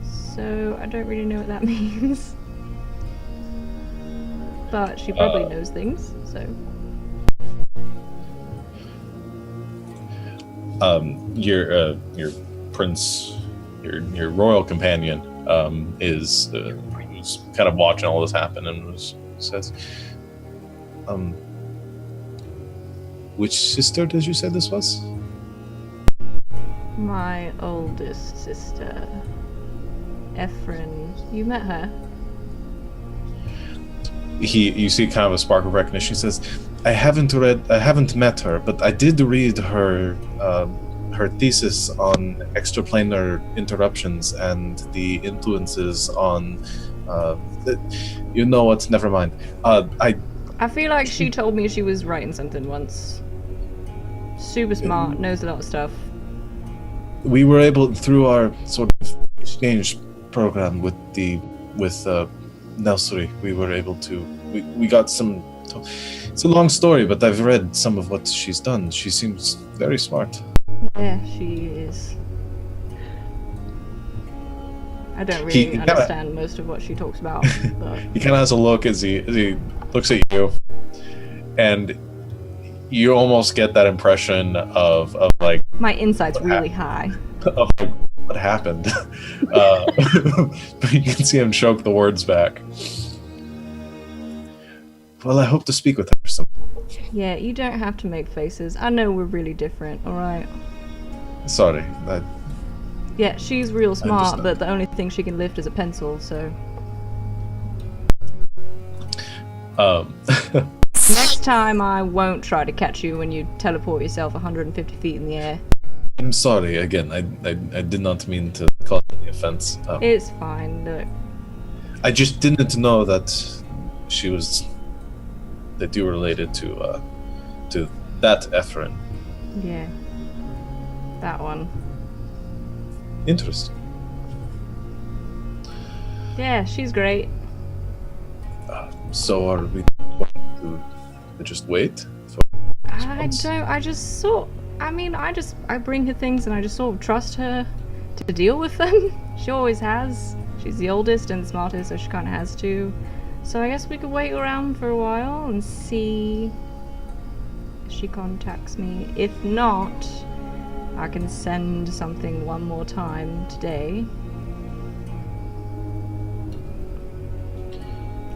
So I don't really know what that means. But she probably knows things, so. Your prince, your royal companion, is was kind of watching all this happen and says, which sister did you say this was? My oldest sister, Ephraim. You met her? You see kind of a spark of recognition. He says, I haven't met her, but I did read her thesis on extraplanar interruptions and the influences on you know what, never mind. I feel like she told me she was writing something once. Super smart, knows a lot of stuff. We were able, through our sort of exchange program with Nelsuri, we were able to, we got some, it's a long story, but I've read some of what she's done. She seems very smart. Yeah, she is. I don't really understand most of what she talks about, but... He kind of has a look as he looks at you, and you almost get that impression of like... My insight's really high. Of like, what happened. But you can see him choke the words back. Well, I hope to speak with her some. Yeah, you don't have to make faces. I know we're really different, alright? Sorry. Yeah, she's real smart, but the only thing she can lift is a pencil, so... Next time I won't try to catch you when you teleport yourself 150 feet in the air. I'm sorry, again, I did not mean to cause any offense. It's fine, look. I just didn't know that she was... that you were related to that Ephraim. Yeah. That one. Interesting. Yeah, she's great. So are we going to just wait? I bring her things and I just sort of trust her to deal with them. She always has. She's the oldest and smartest, so she kind of has to. So I guess we could wait around for a while and see if she contacts me. If not, I can send something one more time today.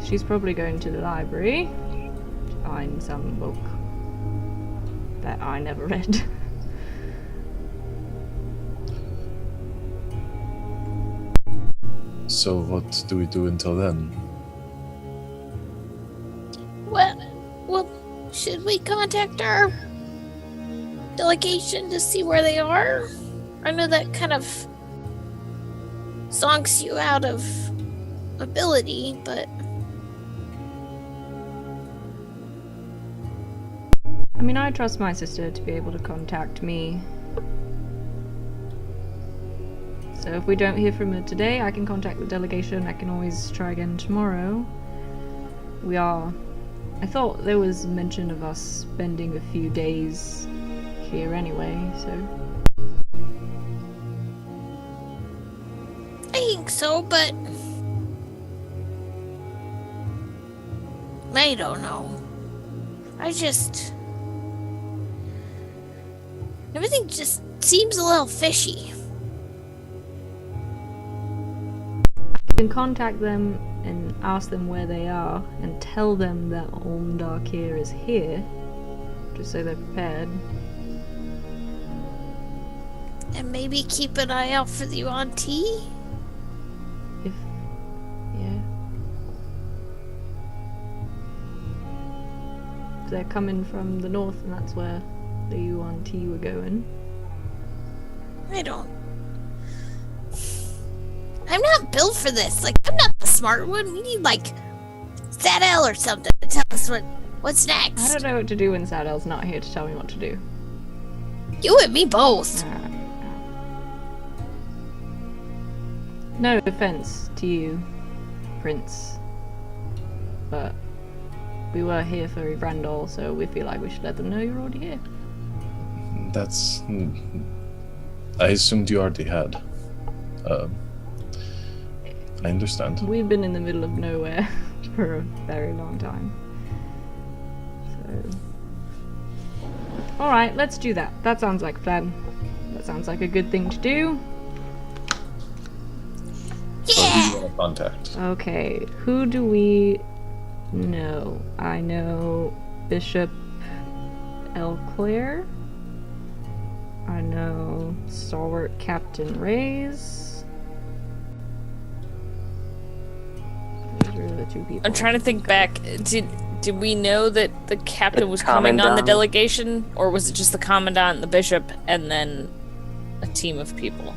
She's probably going to the library to find some book that I never read. So what do we do until then? Well, should we contact our delegation to see where they are? I know that kind of zonks you out of ability, but... mean, I trust my sister to be able to contact me. So if we don't hear from her today, I can contact the delegation. I can always try again tomorrow. I thought there was mention of us spending a few days here anyway, so... I think so, but I don't know. Everything just seems a little fishy. You can contact them and ask them where they are and tell them that Omdarkir is here, just so they're prepared. And maybe keep an eye out for the Yuan-Ti? Yeah. They're coming from the north, and that's where the Yuan-Ti were going. I'm not built for this. Like, I'm not the smart one. We need, like, Zadel or something to tell us what's next. I don't know what to do when Sadel's not here to tell me what to do. You and me both. No offense to you, Prince, but we were here for Evrandol, so we feel like we should let them know you're already here. That's... I assumed you already had. I understand. We've been in the middle of nowhere for a very long time. So... Alright, let's do that. That sounds like a plan. That sounds like a good thing to do. So who do you want to contact? Okay, who do we know? I know Bishop Elclair. I know Stalwart Captain Reyes. Those are the two people. I'm trying to think back. Did we know that the captain The was coming on the commandant. delegation, or was it just the commandant, the bishop, and then a team of people?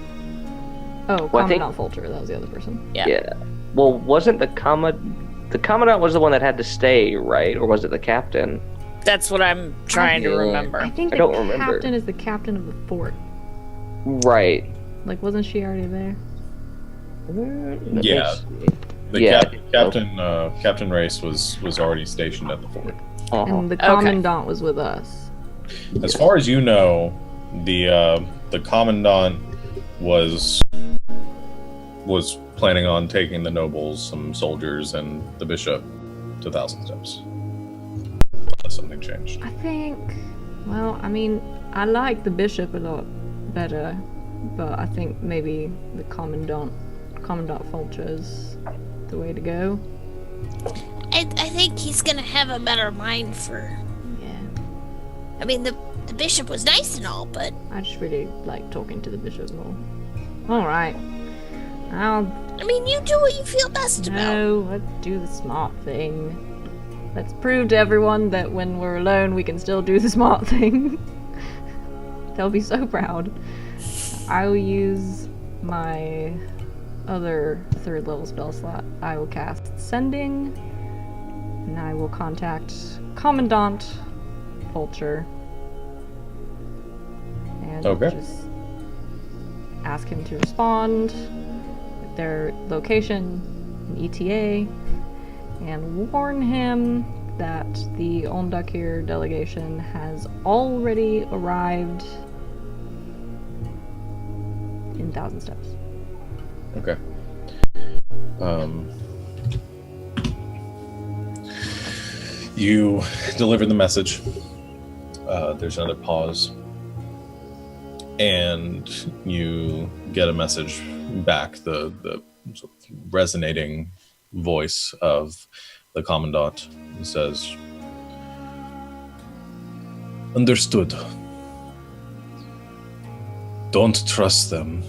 Oh, Well, I think- Commandant Folger, that was the other person. Yeah. Well, wasn't the commandant was the one that had to stay, right? Or was it the captain? That's what I'm trying to Yeah. remember. I think I the don't remember. captain is the captain of the fort. Right. Like, wasn't she already there? Yeah. The Yeah. Captain Race was already stationed at the fort. Uh-huh. And the Commandant was with us. As far as you know, the commandant was planning on taking the nobles, some soldiers, and the bishop to Thousand Steps. Unless something changed. I think, well, I mean, I like the bishop a lot better, but I think maybe the Commandant Folger's the way to go. I think he's gonna have a better mind for. Yeah. I mean, the bishop was nice and all, but I just really like talking to the bishop more. Alright. I mean, you do what you feel best about. No, let's do the smart thing. Let's prove to everyone that when we're alone, we can still do the smart thing. They'll be so proud. I will use my other 3rd level spell slot. I will cast Sending, and I will contact Commandant Fulcher. And Okay. just ask him to respond with their location and ETA, and warn him that the Ondakir delegation has already arrived in Thousand Steps. Okay. You deliver the message. There's another pause. And you get a message back, the sort of resonating voice of the commandant. He says, "Understood. Don't trust them.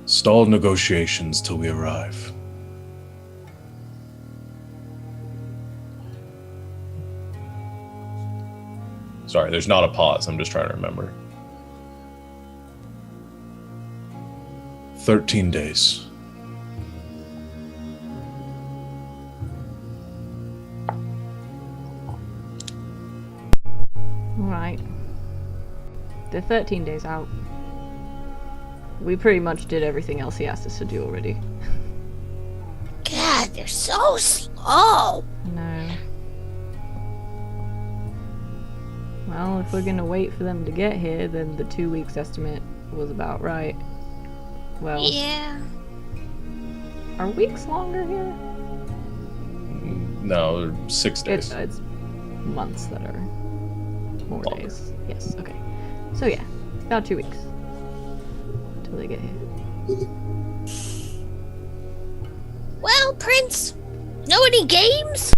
Stall negotiations till we arrive." Sorry, there's not a pause. I'm just trying to remember. 13 days. Alright. They're 13 days out. We pretty much did everything else he asked us to do already. God, they're so slow. No. Well, if we're gonna wait for them to get here, then the 2 weeks estimate was about right. Well, Yeah. are weeks longer here? No, 6 days. It's months that are more Longer. days. Yes, okay. So yeah, about 2 weeks. Till they get here. Well, Prince, know any games?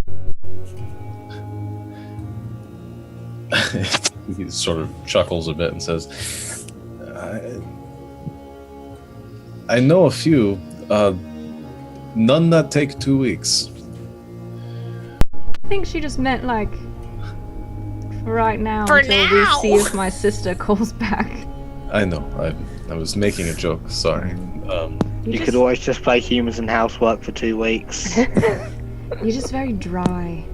He sort of chuckles a bit and says, I know a few. None that take 2 weeks. I think she just meant like for right now For until now. we see if my sister calls back. I know. I was making a joke. Sorry. You could always just play humans and housework for 2 weeks. You're just very dry.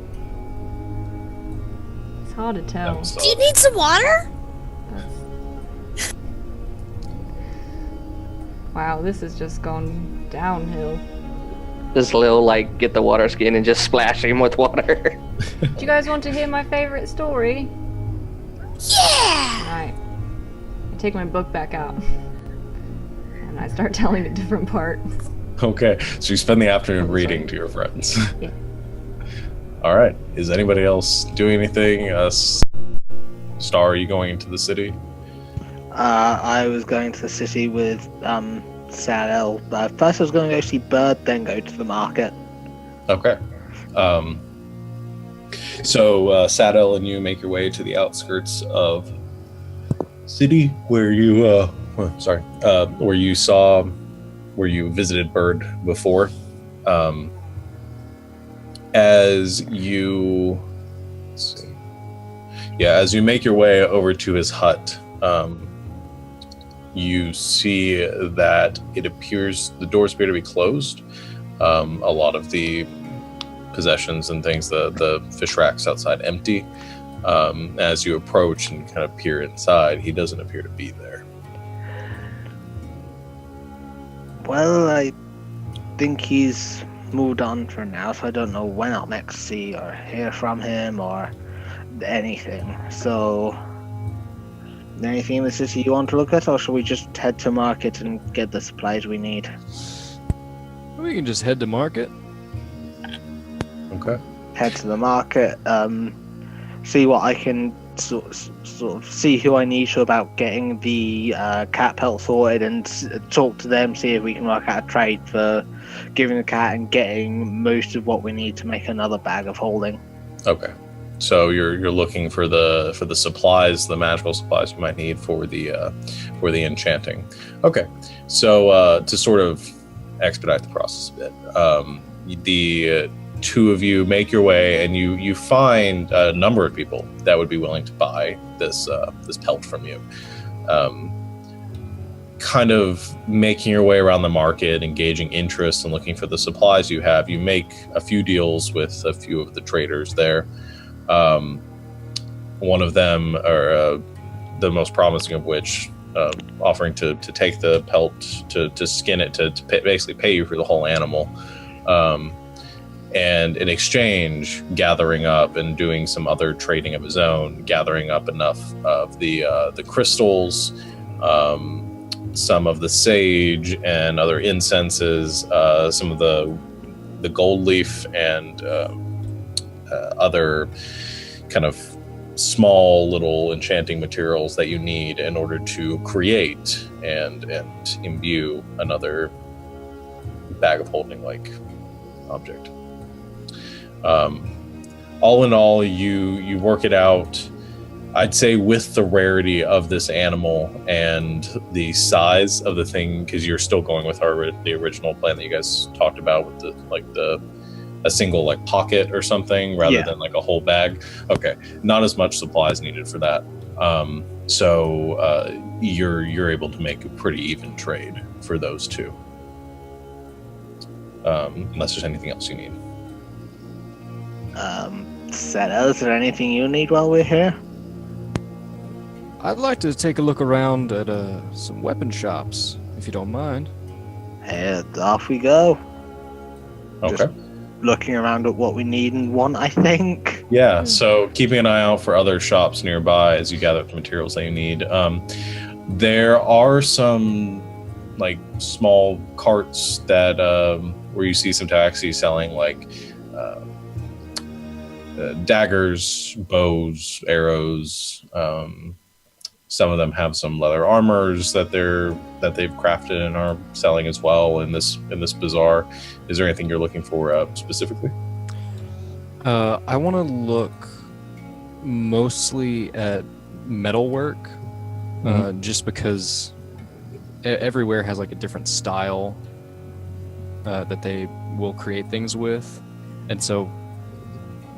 It's hard to tell. Do you need some water? Wow, this has just gone downhill. Just Lil, like, get the water skin and just splash him with water. Do you guys want to hear my favorite story? Yeah! Right. I take my book back out. And I start telling a different part. Okay, so you spend the afternoon reading to your friends. Yeah. All right. Is anybody else doing anything? Star, are you going into the city? I was going to the city with Sadel. First I was going to go see Bird, then go to the market. Okay. So Sadel and you make your way to the outskirts of city where you where you visited Bird before. As you make your way over to his hut, you see that it appears the doors appear to be closed. A lot of the possessions and things, the fish racks outside, empty. As you approach and kind of peer inside, he doesn't appear to be there. Well, I think he's moved on for now, so I don't know when I'll next see or hear from him or anything. So, anything in the city you want to look at, or should we just head to market and get the supplies we need? We can just head to market. Okay. Head to the market, see what I can sort of see who I need to about getting the cat pelt sorted, and talk to them, see if we can work out a trade for giving the cat and getting most of what we need to make another bag of holding. Okay. So you're looking for the supplies, the magical supplies you might need for the enchanting. Okay. So to sort of expedite the process a bit, the two of you make your way, and you find a number of people that would be willing to buy this pelt from you. Kind of making your way around the market, engaging interest and looking for the supplies you have. You make a few deals with a few of the traders there. One of them, or the most promising of which, offering to take the pelt, to skin it, to basically pay you for the whole animal. And in exchange, gathering up and doing some other trading of his own, gathering up enough of the crystals, some of the sage and other incenses, some of the gold leaf and other kind of small little enchanting materials that you need in order to create and imbue another bag of holding like object. All in all, you work it out, I'd say, with the rarity of this animal and the size of the thing, because you're still going with the original plan that you guys talked about with a single like pocket or something rather than like a whole bag. Okay, not as much supplies needed for that. So you're able to make a pretty even trade for those two, unless there's anything else you need. Sarah, is there anything you need while we're here? I'd like to take a look around at some weapon shops, if you don't mind. And off we go. Okay. Just looking around at what we need and want, I think. Yeah, so keeping an eye out for other shops nearby as you gather the materials that you need. There are some like small carts that where you see some taxis selling like daggers, bows, arrows. Some of them have some leather armors that they've crafted and are selling as well in this bazaar. Is there anything you're looking for specifically? I want to look mostly at metalwork, just because everywhere has like a different style that they will create things with, and so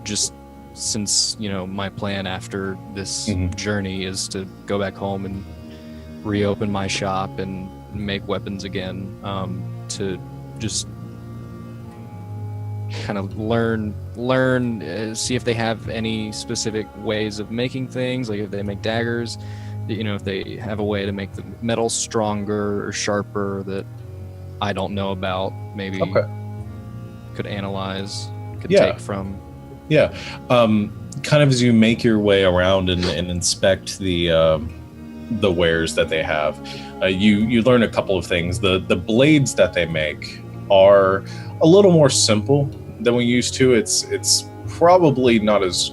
just since my plan after this journey is to go back home and reopen my shop and make weapons again, to just kind of learn, see if they have any specific ways of making things, like if they make daggers, if they have a way to make the metal stronger or sharper that I don't know about, maybe could analyze, take from. Yeah, kind of as you make your way around and inspect the wares that they have, you learn a couple of things. The blades that they make are a little more simple than we used to. It's probably not as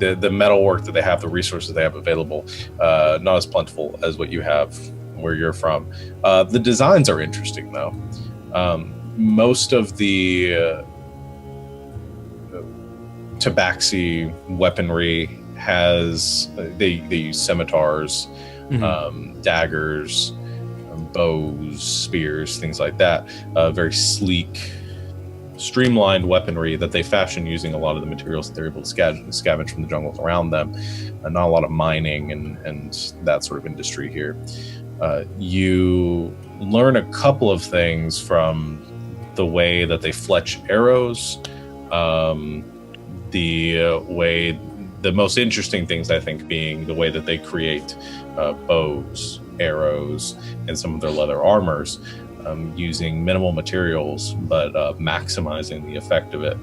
the metalwork that they have, the resources they have available, not as plentiful as what you have where you're from. The designs are interesting though. Most of the tabaxi weaponry has they use scimitars, daggers, bows, spears, things like that. Very sleek, streamlined weaponry that they fashion using a lot of the materials that they're able to scavenge from the jungles around them. Not a lot of mining and that sort of industry here. You learn a couple of things from the way that they fletch arrows. The most interesting things, I think, being the way that they create bows, arrows, and some of their leather armors using minimal materials, but maximizing the effect of it.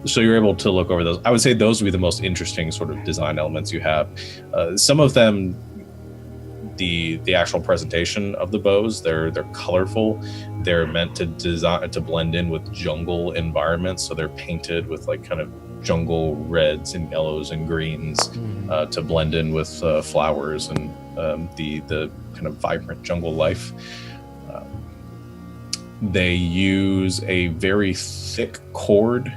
So you're able to look over those. I would say those would be the most interesting sort of design elements you have. Some of them, the actual presentation of the bows, they're colorful. They're meant to blend in with jungle environments, so they're painted with like kind of jungle reds and yellows and greens to blend in with flowers and the kind of vibrant jungle life. They use a very thick cord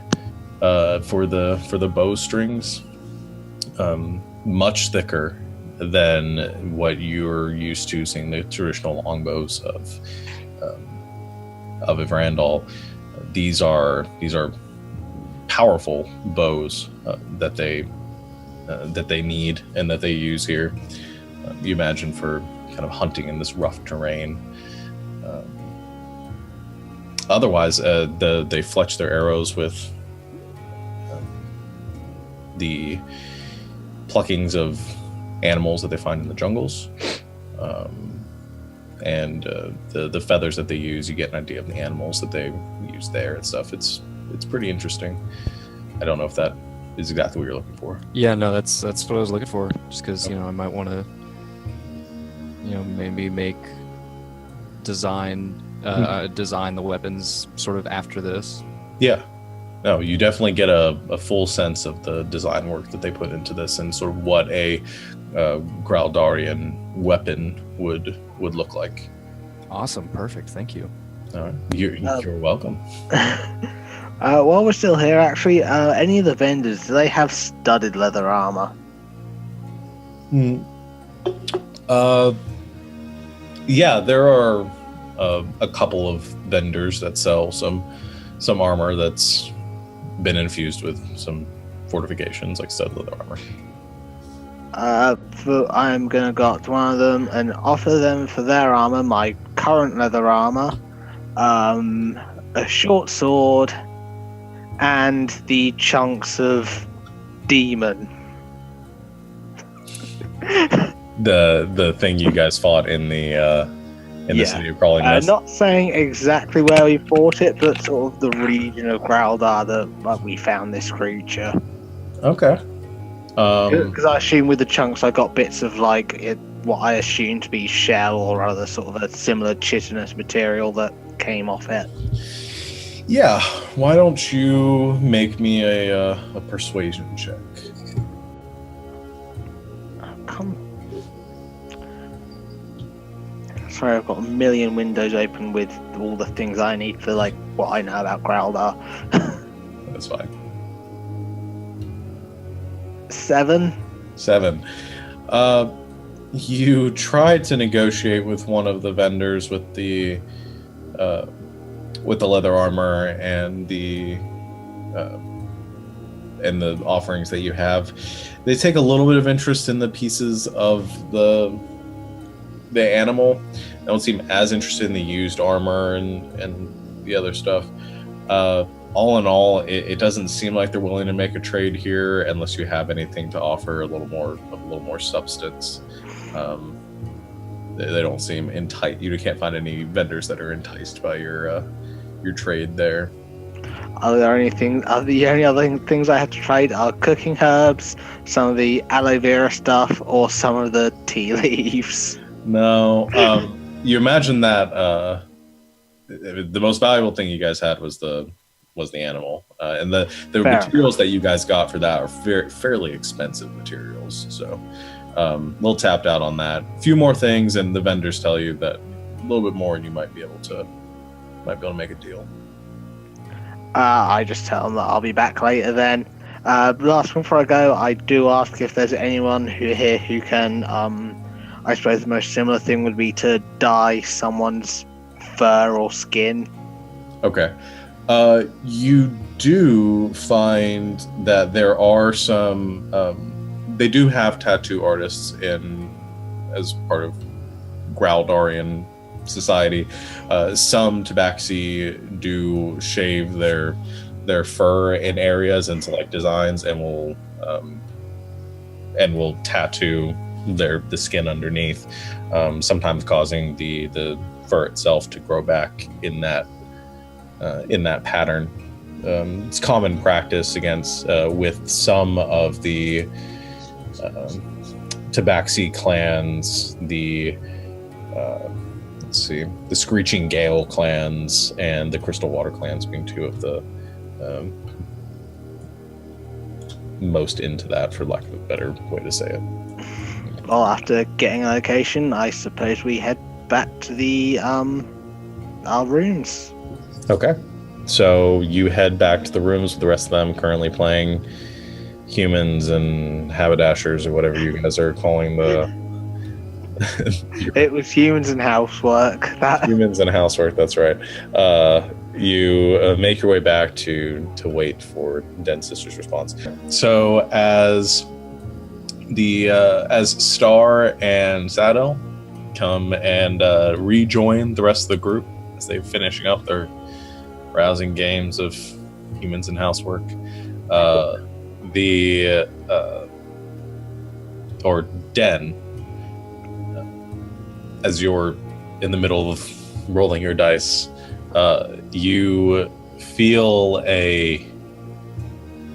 for the bow strings, much thicker than what you're used to seeing the traditional longbows of Evrandal. These are powerful bows that they need and that they use here. You imagine for kind of hunting in this rough terrain. Otherwise, they fletch their arrows with the pluckings of animals that they find in the jungles, and the feathers that they use. You get an idea of the animals that they use there and stuff. It's pretty interesting. I don't know if that is exactly what you're looking for. Yeah, no, that's what I was looking for. Just because I might want to, maybe design the weapons sort of after this. Yeah. No, you definitely get a full sense of the design work that they put into this and sort of what a Graldarian weapon would look like. Awesome. Perfect. Thank you. All right. You're welcome. While we're still here, actually, any of the vendors, do they have studded leather armor? Yeah, there are a couple of vendors that sell some armor that's been infused with some fortifications, like studded leather armor. I'm gonna go up to one of them and offer them for their armor my current leather armor, a short sword, and the chunks of demon. The thing you guys fought in the city of Crawling Mist. Not saying exactly where we fought it, but sort of the region of Graldar that we found this creature. Okay. Because I assume with the chunks I got bits of what I assume to be shell or other sort of a similar chitinous material that came off it. Yeah. Why don't you make me a persuasion check? Sorry, I've got a million windows open with all the things I need for what I know about Graldar. That's fine. 7. You tried to negotiate with one of the vendors with the leather armor and the offerings that you have. They take a little bit of interest in the pieces of the animal. They don't seem as interested in the used armor and the other stuff. All in all, it doesn't seem like they're willing to make a trade here unless you have anything to offer a little more substance. They don't seem enticed. You can't find any vendors that are enticed by your trade there. Are the only other things I have to trade are cooking herbs, some of the aloe vera stuff, or some of the tea leaves? No. You imagine that the most valuable thing you guys had was the animal, and the materials that you guys got for that are fairly expensive materials. So a little tapped out on that. A few more things, and the vendors tell you that a little bit more, and you might be able to make a deal. I just tell them that I'll be back later then. Last one before I go, I do ask if there's anyone here who can, I suppose the most similar thing would be to dye someone's fur or skin. Okay. You do find that there are some, they do have tattoo artists as part of Graldarian society. Some tabaxi do shave their fur in areas into designs and will tattoo the skin underneath, sometimes causing the fur itself to grow back in that pattern. It's common practice with some of the tabaxi clans, the Screeching Gale clans and the Crystal Water clans being two of the most into that, for lack of a better way to say it. Well, after getting a location, I suppose we head back to our rooms. Okay. So you head back to the rooms with the rest of them currently playing humans and haberdashers, or whatever you guys are calling the... It was humans and housework. Humans and housework, that's right. You make your way back to wait for Den's sister's response. So as Star and Saddle come and rejoin the rest of the group as they're finishing up their rousing games of humans and housework, Den, as you're in the middle of rolling your dice, you feel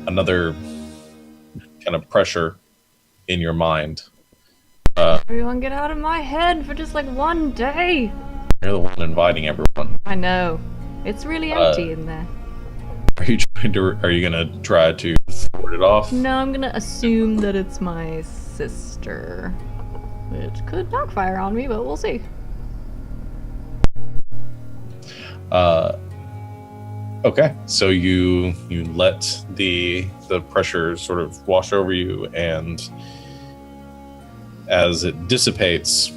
another kind of pressure in your mind. Everyone get out of my head for just one day. You're the one inviting everyone. I know. It's really empty in there. Are you gonna try to ward it off? No, I'm gonna assume that it's my sister. Which could backfire on me, but we'll see. Okay, so you let the pressure sort of wash over you, and as it dissipates,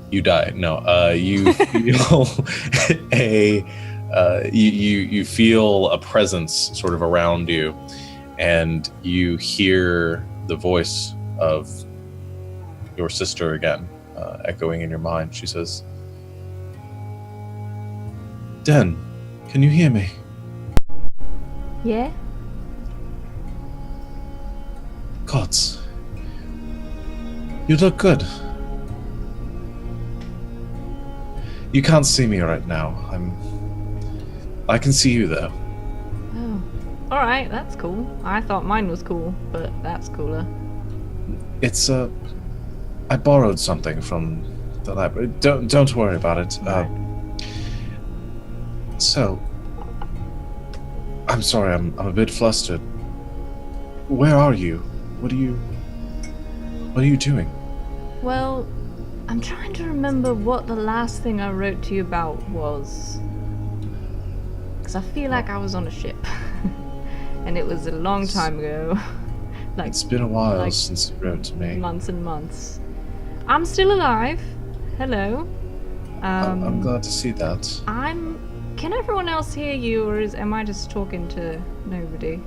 you die. No, you feel you feel a presence sort of around you, and you hear the voice of your sister again, echoing in your mind. She says, Den, can you hear me? Yeah? Gods, You look good. You can't see me right now. I can see you though. Oh. Alright, that's cool. I thought mine was cool, but that's cooler. It's I borrowed something from the library. Don't worry about it. Right. So I'm sorry, I'm a bit flustered. Where are you? What are you doing? Well, I'm trying to remember what the last thing I wrote to you about was. Because I feel like I was on a ship. And it was a long time ago. Like, It's been a while like since you wrote to me. months and months. I'm still alive. Hello. I'm glad to see that. Can everyone else hear you, or am I just talking to nobody?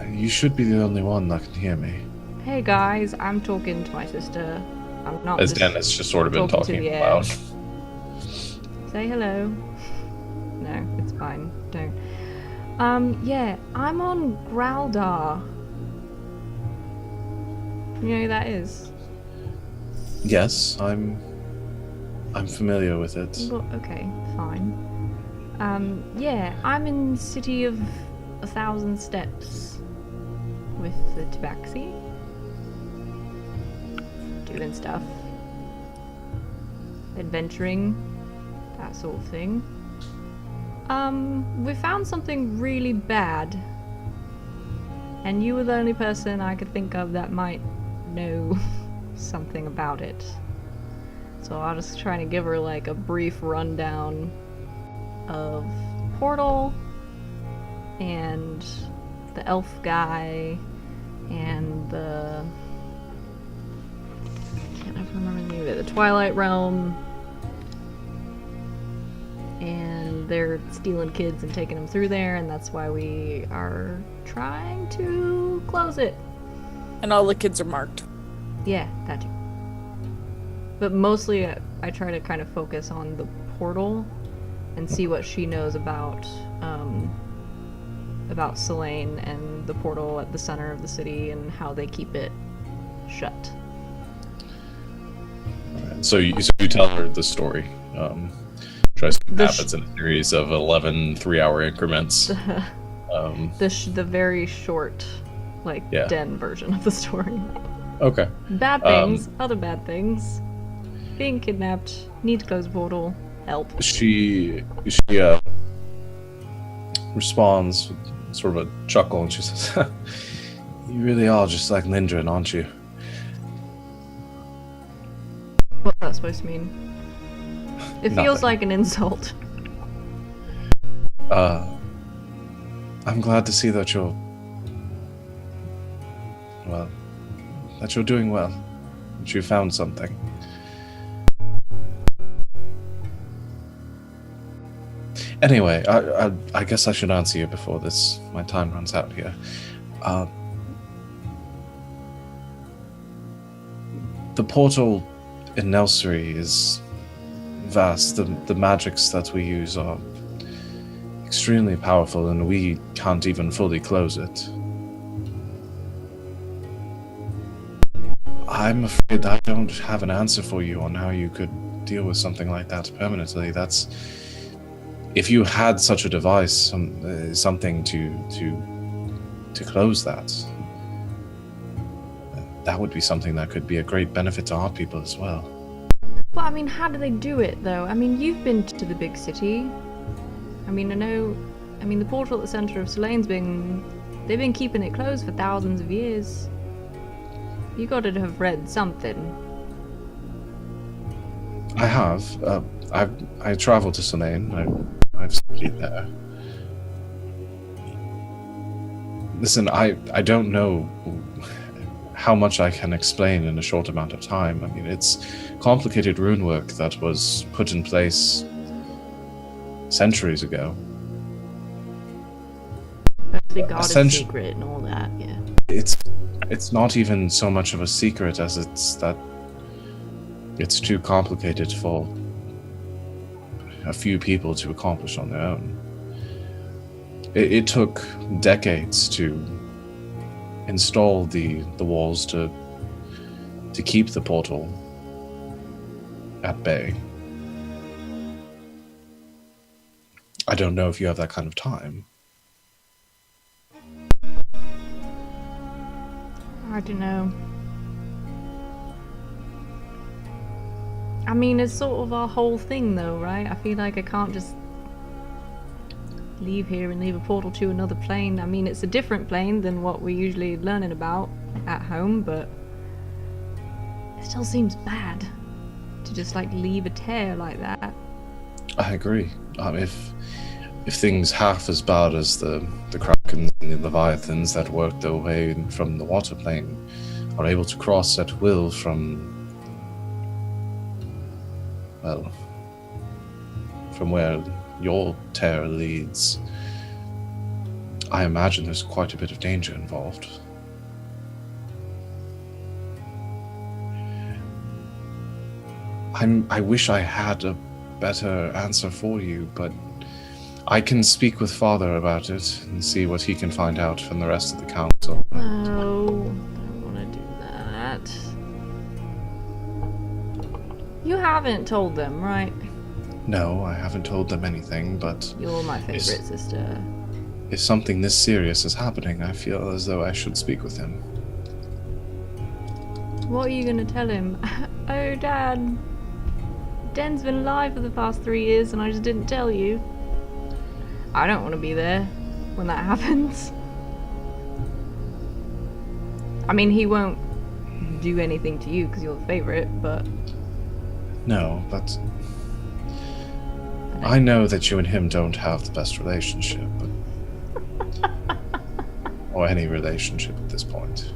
You should be the only one that can hear me. Hey guys, I'm talking to my sister. I'm not As just Dan has just sort of been talking to talking the air. loud. Say hello. No, it's fine. Don't. Yeah, I'm on Graldar. You know who that is? Yes, I'm familiar with it. Well, okay, fine. Yeah, I'm in City of 1,000 Steps with the Tabaxi. Doing stuff. Adventuring. That sort of thing. We found something really bad. And you were the only person I could think of that might know something about it. So I'll just try to give her like a brief rundown of Portal and the elf guy and the can't ever remember the name of it, the Twilight Realm, and they're stealing kids and taking them through there, and that's why we are trying to close it. And all the kids are marked. Yeah, that too. But mostly I try to kind of focus on the portal and see what she knows about Selene and the portal at the center of the city and how they keep it shut. Alright, so you tell her the story. Tries to happens in a series of 11 3-hour increments. The very short, like, Yeah. den version of the story. Okay. Bad things, other bad things. Being kidnapped, need to close portal, help. She responds with sort of a chuckle, and she says, "You really are just like Lindgren, aren't you?" What's that supposed to mean? It feels Nothing. like an insult. I'm glad to see that you're doing well, that you found something. Anyway, I guess I should answer you before my time runs out here. The portal in Nelsery is vast. The magics that we use are extremely powerful, and we can't even fully close it. I'm afraid I don't have an answer for you on how you could deal with something like that permanently. If you had such a device, something to close that, that would be something that could be a great benefit to our people as well. Well, I mean, how do they do it, though? I mean, you've been to the big city. I mean, the portal at the center of Selene's they've been keeping it closed for thousands of years. You gotta have read something. I have. I traveled to Selene. I've studied there. Listen, I don't know how much I can explain in a short amount of time. I mean, it's complicated rune work that was put in place centuries ago. The god is secret and all that, yeah. It's not even so much of a secret as it's that it's too complicated for a few people to accomplish on their own. It took decades to install the walls to to keep the portal at bay. I don't know if you have that kind of time. I don't know. I mean, it's sort of our whole thing, though, right? I feel like I can't just leave here and leave a portal to another plane. I mean, it's a different plane than what we're usually learning about at home, but it still seems bad to just, like, leave a tear like that. I agree. If things half as bad as the Krakens and the Leviathans that work their way from the water plane are able to cross at will from where your tear leads, I imagine there's quite a bit of danger involved. I wish I had a better answer for you, but I can speak with Father about it and see what he can find out from the rest of the council. Oh, don't want to do that. You haven't told them, right? No, I haven't told them anything, but You're my favorite sister. if something this serious is happening, I feel as though I should speak with him. What are you gonna tell him? Oh, Dad. Den's been alive for the past 3 years and I just didn't tell you. I don't want to be there when that happens. I mean, he won't do anything to you because you're the favorite, but... No, but I know that you and him don't have the best relationship, or any relationship at this point.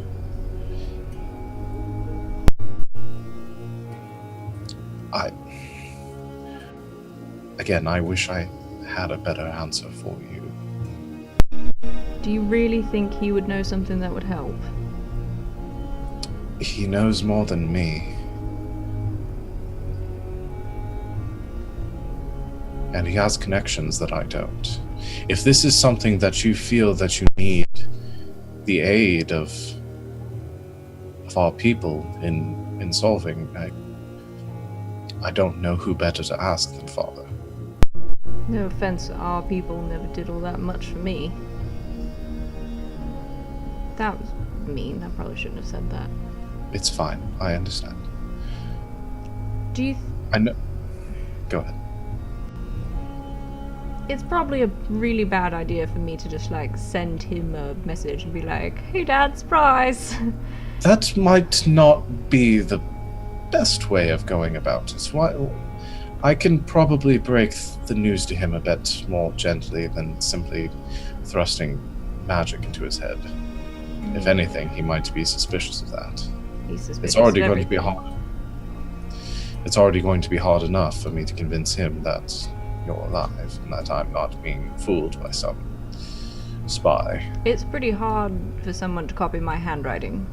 I wish I had a better answer for you. Do you really think he would know something that would help? He knows more than me. And he has connections that I don't. If this is something that you feel that you need the aid of our people in solving, I don't know who better to ask than Father. No offense, our people never did all that much for me. That was mean. I probably shouldn't have said that. It's fine. I understand. Do you... I know. Go ahead. It's probably a really bad idea for me to just, like, send him a message and be like, hey, Dad, surprise! That might not be the best way of going about it. I can probably break the news to him a bit more gently than simply thrusting magic into his head. If anything, he might be suspicious of that. He's suspicious It's already of going to be everything. hard. It's already going to be hard enough for me to convince him that you're alive and that I'm not being fooled by some spy. It's pretty hard for someone to copy my handwriting.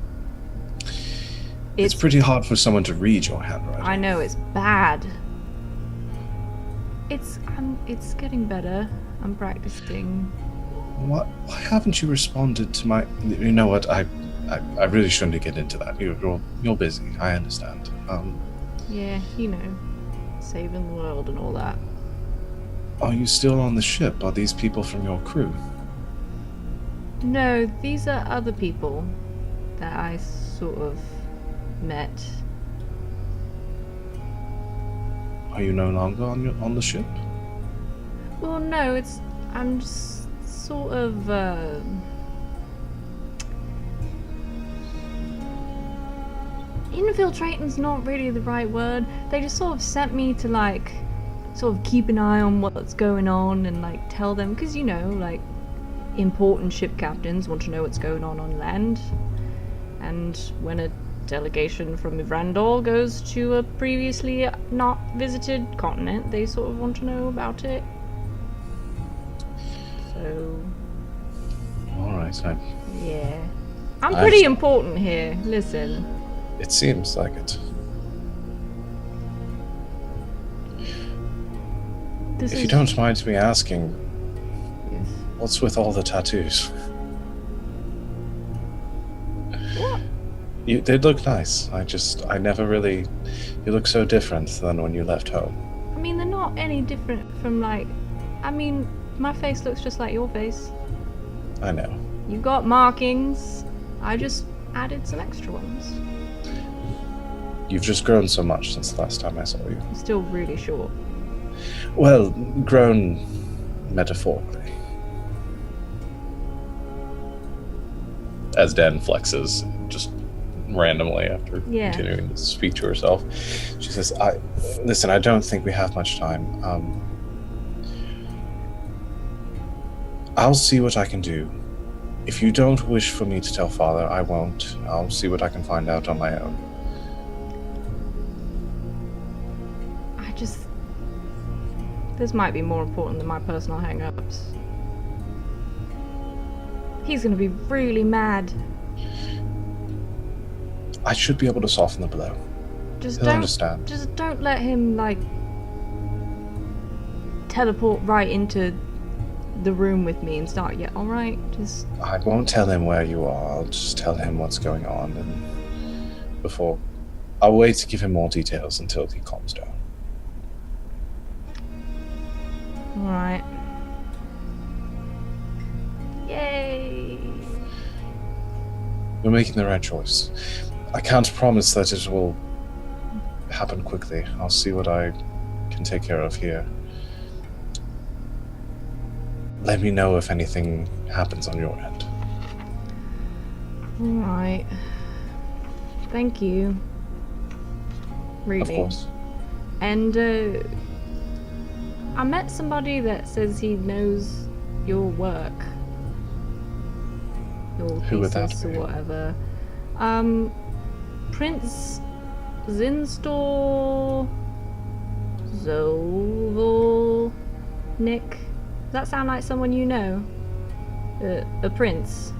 It's pretty hard for someone to read your handwriting. I know, it's bad. It's getting better. I'm practicing. Why haven't you responded to my... You know what, I really shouldn't get into that. You're busy, I understand. Yeah, you know, saving the world and all that. Are you still on the ship? Are these people from your crew? No, these are other people that I sort of met. Are you no longer on the ship? Well, no, I'm just sort of, infiltrating's not really the right word. They just sort of sent me to, like, sort of keep an eye on what's going on and, like, tell them, because, you know, like, important ship captains want to know what's going on land. And when a delegation from Ivrandor goes to a previously not visited continent, they sort of want to know about it. So... Alright, yeah. I'm pretty important here, listen. It seems like it. If you don't mind me asking, Yes. what's with all the tattoos? What? They look nice. I never really. You look so different than when you left home. I mean, they're not any different from like. I mean, my face looks just like your face. I know. You got markings. I just added some extra ones. You've just grown so much since the last time I saw you. I'm still really short. Well, grown metaphorically. As Dan flexes just randomly after continuing to speak to herself, she says, listen, I don't think we have much time. I'll see what I can do. If you don't wish for me to tell Father, I won't. I'll see what I can find out on my own. This might be more important than my personal hang-ups. He's gonna be really mad. I should be able to soften the blow. He'll understand. Just don't let him, like, teleport right into the room with me and start yet, alright? I won't tell him where you are. I'll just tell him what's going on, and I'll wait to give him more details until he calms down. Alright. Yay! You're making the right choice. I can't promise that it will happen quickly. I'll see what I can take care of here. Let me know if anything happens on your end. Alright. Thank you. Really. Of course. And, I met somebody that says he knows your work. Your Who would that thesis or be? whatever. Prince Zinstor Zoval Nick. Does that sound like someone you know? A prince?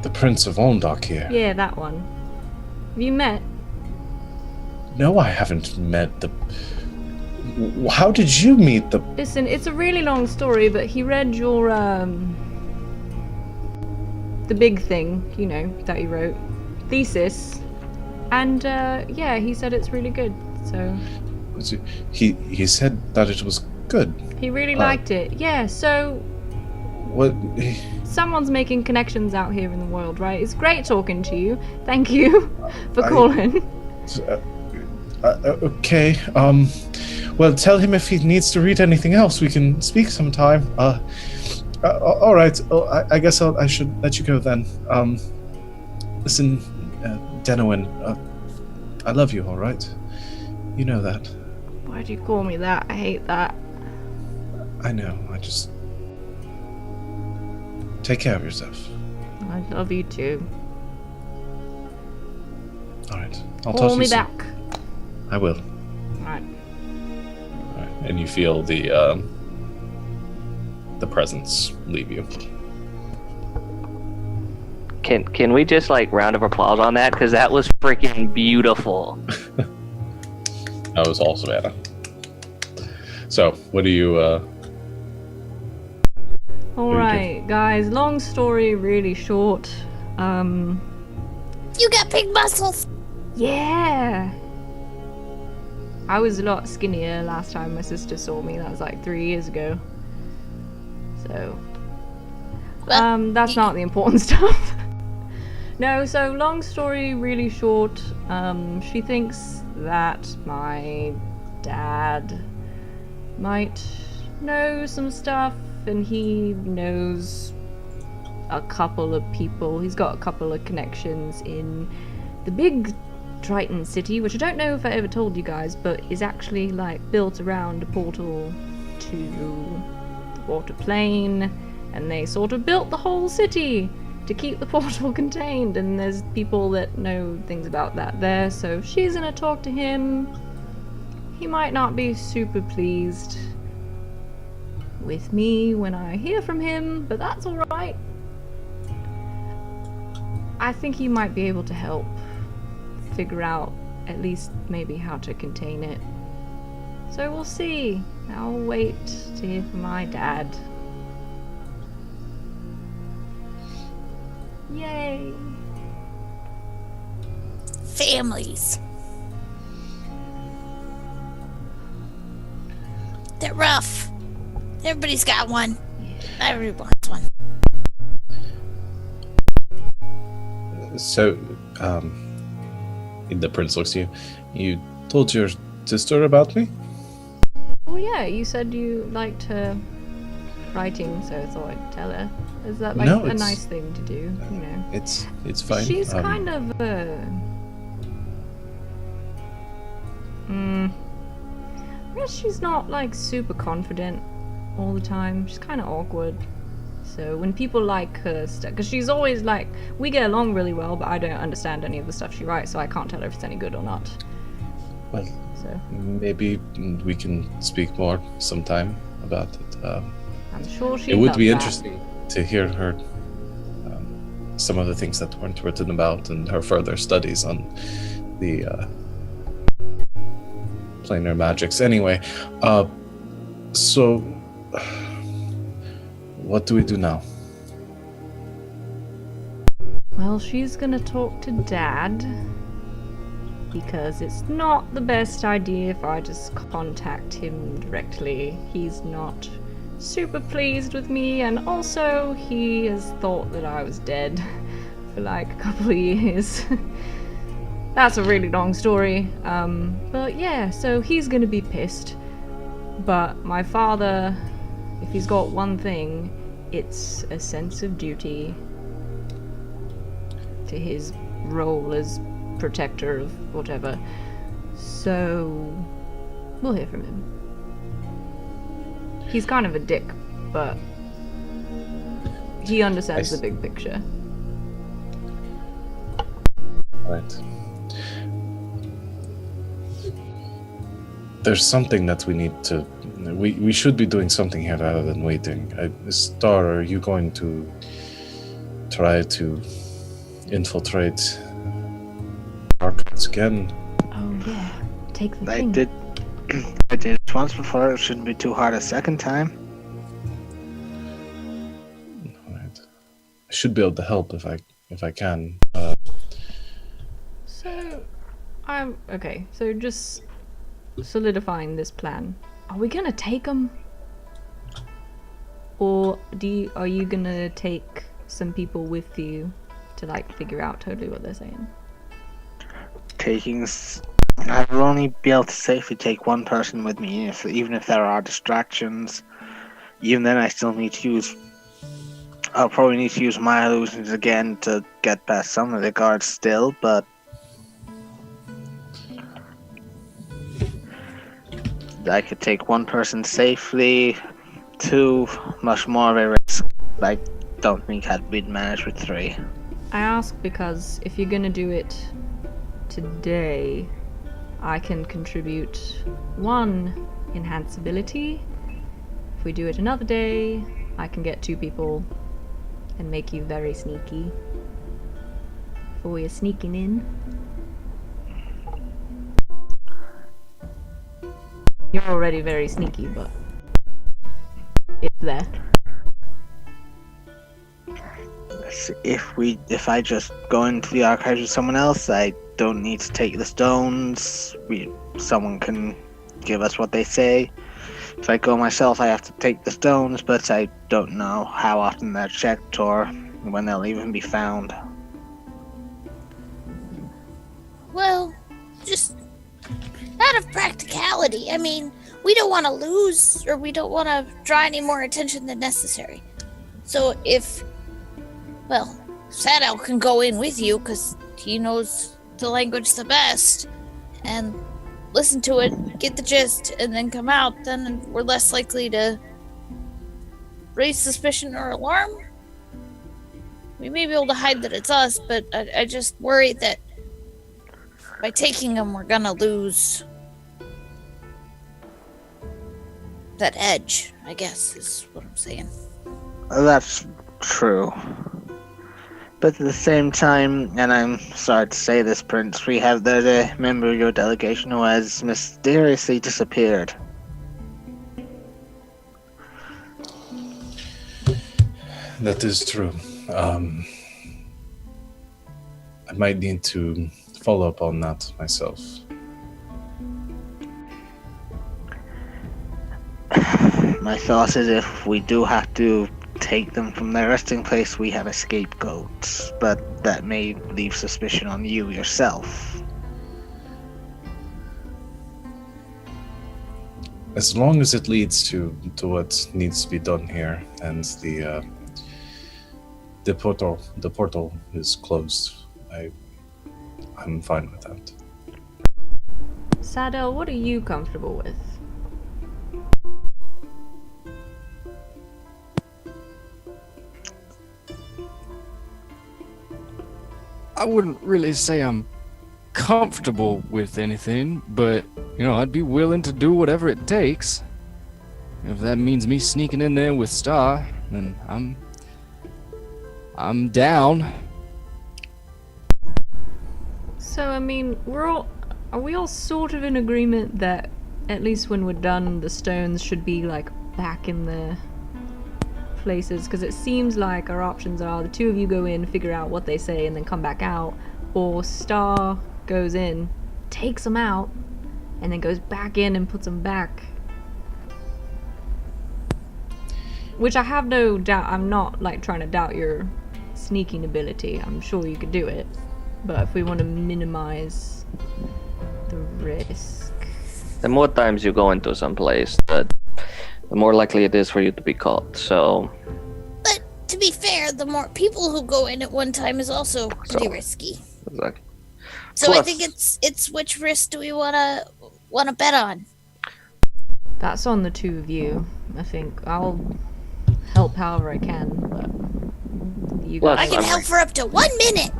The Prince of Ondok here. Yeah, that one. Have you met? No, I haven't met the... How did you meet the... Listen, it's a really long story, but he read your, the big thing, you know, that you wrote. Thesis. And, yeah, he said it's really good, so... He said that it was good. He really liked it. Yeah, so... What... Someone's making connections out here in the world, right? It's great talking to you. Thank you for calling. Okay, well, tell him if he needs to read anything else, we can speak sometime. All right. I guess I should let you go then. Listen, Denowin, I love you, all right? You know that. Why'd you call me that? I hate that. I know. I just... Take care of yourself. I love you too. All right. I'll talk to Call you me soon. back. I will. Alright. And you feel the presence leave you. Can we just like round of applause on that? Because that was freaking beautiful. That was all Savannah. So, what do you? Alright, guys. Long story, really short. You got big muscles. Yeah. I was a lot skinnier last time my sister saw me. That was like 3 years ago. So, that's not the important stuff. No, so long story really short. She thinks that my dad might know some stuff, and he knows a couple of people. He's got a couple of connections in the big Triton city, which I don't know if I ever told you guys, but is actually like built around a portal to the water plane, and they sort of built the whole city to keep the portal contained, and there's people that know things about that there, so she's gonna talk to him. He might not be super pleased with me when I hear from him, but that's alright. I think he might be able to help figure out at least maybe how to contain it. So we'll see. I'll wait to hear from my dad. Yay! families. They're rough. Everybody's got one. Everyone wants one. So, the prince looks at you. You told your sister about me? Oh yeah, you said you liked her writing, so I thought I'd tell her. Is that like No, a it's- nice thing to do? You know, It's fine. she's kind of I guess she's not like super confident all the time. She's kind of awkward. So when people like her stuff, because she's always like, we get along really well, but I don't understand any of the stuff she writes, so I can't tell her if it's any good or not. Well, So maybe we can speak more sometime about it. I'm sure she. It would be interesting to hear her some of the things that weren't written about and her further studies on the planar magics. Anyway, so what do we do now? Well, she's gonna talk to Dad. Because it's not the best idea if I just contact him directly. He's not super pleased with me, and also he has thought that I was dead for like a couple of years. That's a really long story. But yeah, so he's gonna be pissed. But my father, if he's got one thing, it's a sense of duty to his role as protector of whatever. So we'll hear from him. He's kind of a dick, but he understands the big picture. Right. There's something that we need to... We should be doing something here rather than waiting. Star, are you going to try to infiltrate archives again? Oh yeah, take the I thing. did it once before. It shouldn't be too hard a second time. Right. I should be able to help if I can. So, I'm okay. So just solidifying this plan. Are we gonna take them, or are you gonna take some people with you to like figure out totally what they're saying? I will only be able to safely take one person with me, even if there are distractions. Even then, I'll probably need to use my illusions again to get past some of the guards still, but I could take one person safely. Two, much more of a risk. I don't think we'd manage with three. I ask because if you're gonna do it today, I can contribute 1 enhance ability. If we do it another day, I can get 2 people and make you very sneaky for your sneaking in. You're already very sneaky, but it's there. If I just go into the archives with someone else, I don't need to take the stones. Someone can give us what they say. If I go myself, I have to take the stones, but I don't know how often they're checked or when they'll even be found. Well, just out of practicality. I mean, we don't want to lose, or we don't want to draw any more attention than necessary. So Sadao can go in with you, because he knows the language the best, and listen to it, get the gist, and then come out, then we're less likely to raise suspicion or alarm. We may be able to hide that it's us, but I just worry that by taking them, we're gonna lose that edge, I guess, is what I'm saying. That's true. But at the same time, and I'm sorry to say this, Prince, there's a member of your delegation who has mysteriously disappeared. That is true. I might need to follow up on that myself. My thought is if we do have to take them from their resting place, we have a scapegoat, but that may leave suspicion on you yourself. As long as it leads to what needs to be done here, and the portal is closed, I'm fine with that. Sadel, what are you comfortable with? I wouldn't really say I'm comfortable with anything, but, I'd be willing to do whatever it takes. If that means me sneaking in there with Star, then I'm down. So, I mean, are we all sort of in agreement that at least when we're done, the stones should be, like, back in their places? Because it seems like our options are the two of you go in, figure out what they say, and then come back out, or Star goes in, takes them out, and then goes back in and puts them back. Which I have no doubt, I'm not, like, trying to doubt your sneaking ability. I'm sure you could do it. But if we want to minimize the risk... The more times you go into some place, the more likely it is for you to be caught, so... But to be fair, the more people who go in at one time is also pretty risky. Exactly. So Plus, I think it's which risk do we wanna bet on? That's on the two of you. I think I'll help however I can, but you Plus, guys... I can help for up to 1 minute.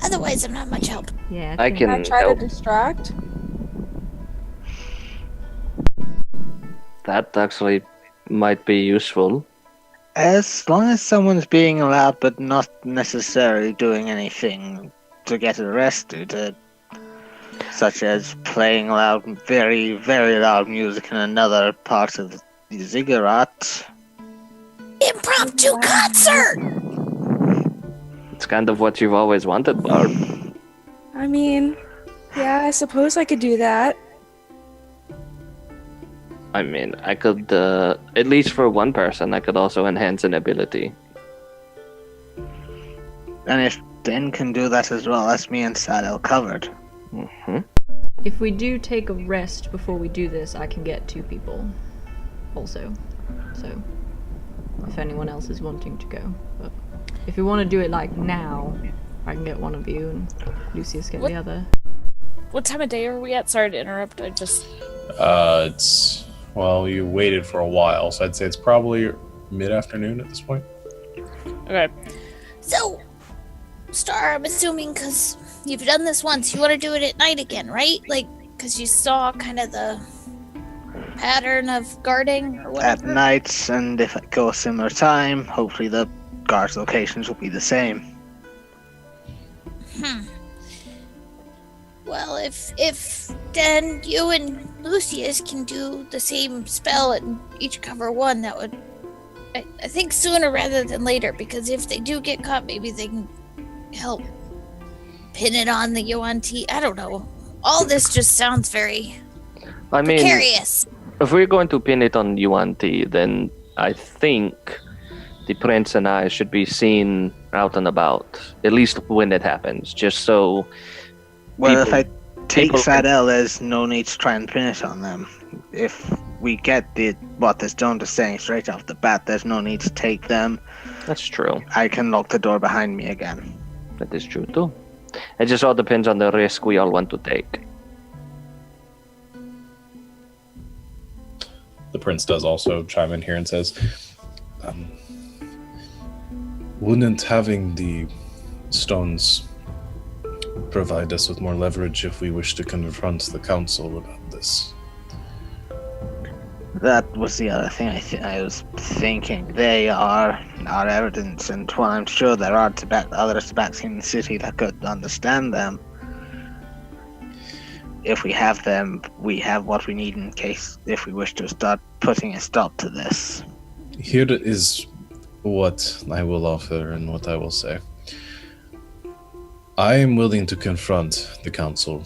Otherwise, I'm not much help. Yeah, I Can I can try help. to distract? That actually might be useful. As long as someone's being allowed but not necessarily doing anything to get arrested, such as playing loud, very, very loud music in another part of the ziggurat. Impromptu concert! It's kind of what you've always wanted, Barb. I mean, yeah, I suppose I could do that. I mean, I could, at least for one person, I could also enhance an ability. And if Den can do that as well, that's me and Sadel covered. Mm-hmm. If we do take a rest before we do this, I can get 2 people also. So, if anyone else is wanting to go. But if we want to do it like now, I can get one of you and Lucius get the other. What time of day are we at? Sorry to interrupt. I just... You waited for a while, so I'd say it's probably mid-afternoon at this point. Okay. So, Star, I'm assuming because you've done this once, you want to do it at night again, right? Like, because you saw kind of the pattern of guarding or whatever? At nights, and if it goes similar time, hopefully the guards' locations will be the same. Well, if then you and Lucius can do the same spell and each cover one, that would... I think sooner rather than later, because if they do get caught, maybe they can help pin it on the Yuan-Ti. I don't know. All this just sounds very precarious. If we're going to pin it on Yuan-Ti, then I think the prince and I should be seen out and about, at least when it happens, just so... Well, if I take Sadel, there's no need to try and finish on them. If we get what the stone is saying straight off the bat, there's no need to take them. That's true. I can lock the door behind me again. That is true too. It just all depends on the risk we all want to take. The prince does also chime in here and says, wouldn't having the stones provide us with more leverage if we wish to confront the council about this? That was the other thing I was thinking. They are our evidence, and while I'm sure there are other Tabaxi in the city that could understand them, if we have them, we have what we need in case if we wish to start putting a stop to this. Here is what I will offer and what I will say. I am willing to confront the council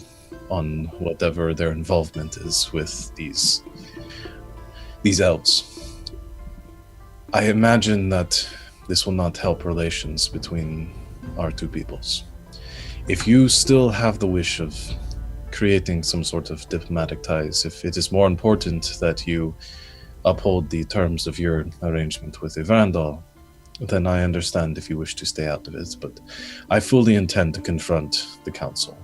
on whatever their involvement is with these elves. I imagine that this will not help relations between our two peoples. If you still have the wish of creating some sort of diplomatic ties, if it is more important that you uphold the terms of your arrangement with Evrandal, then I understand if you wish to stay out of it, but I fully intend to confront the council.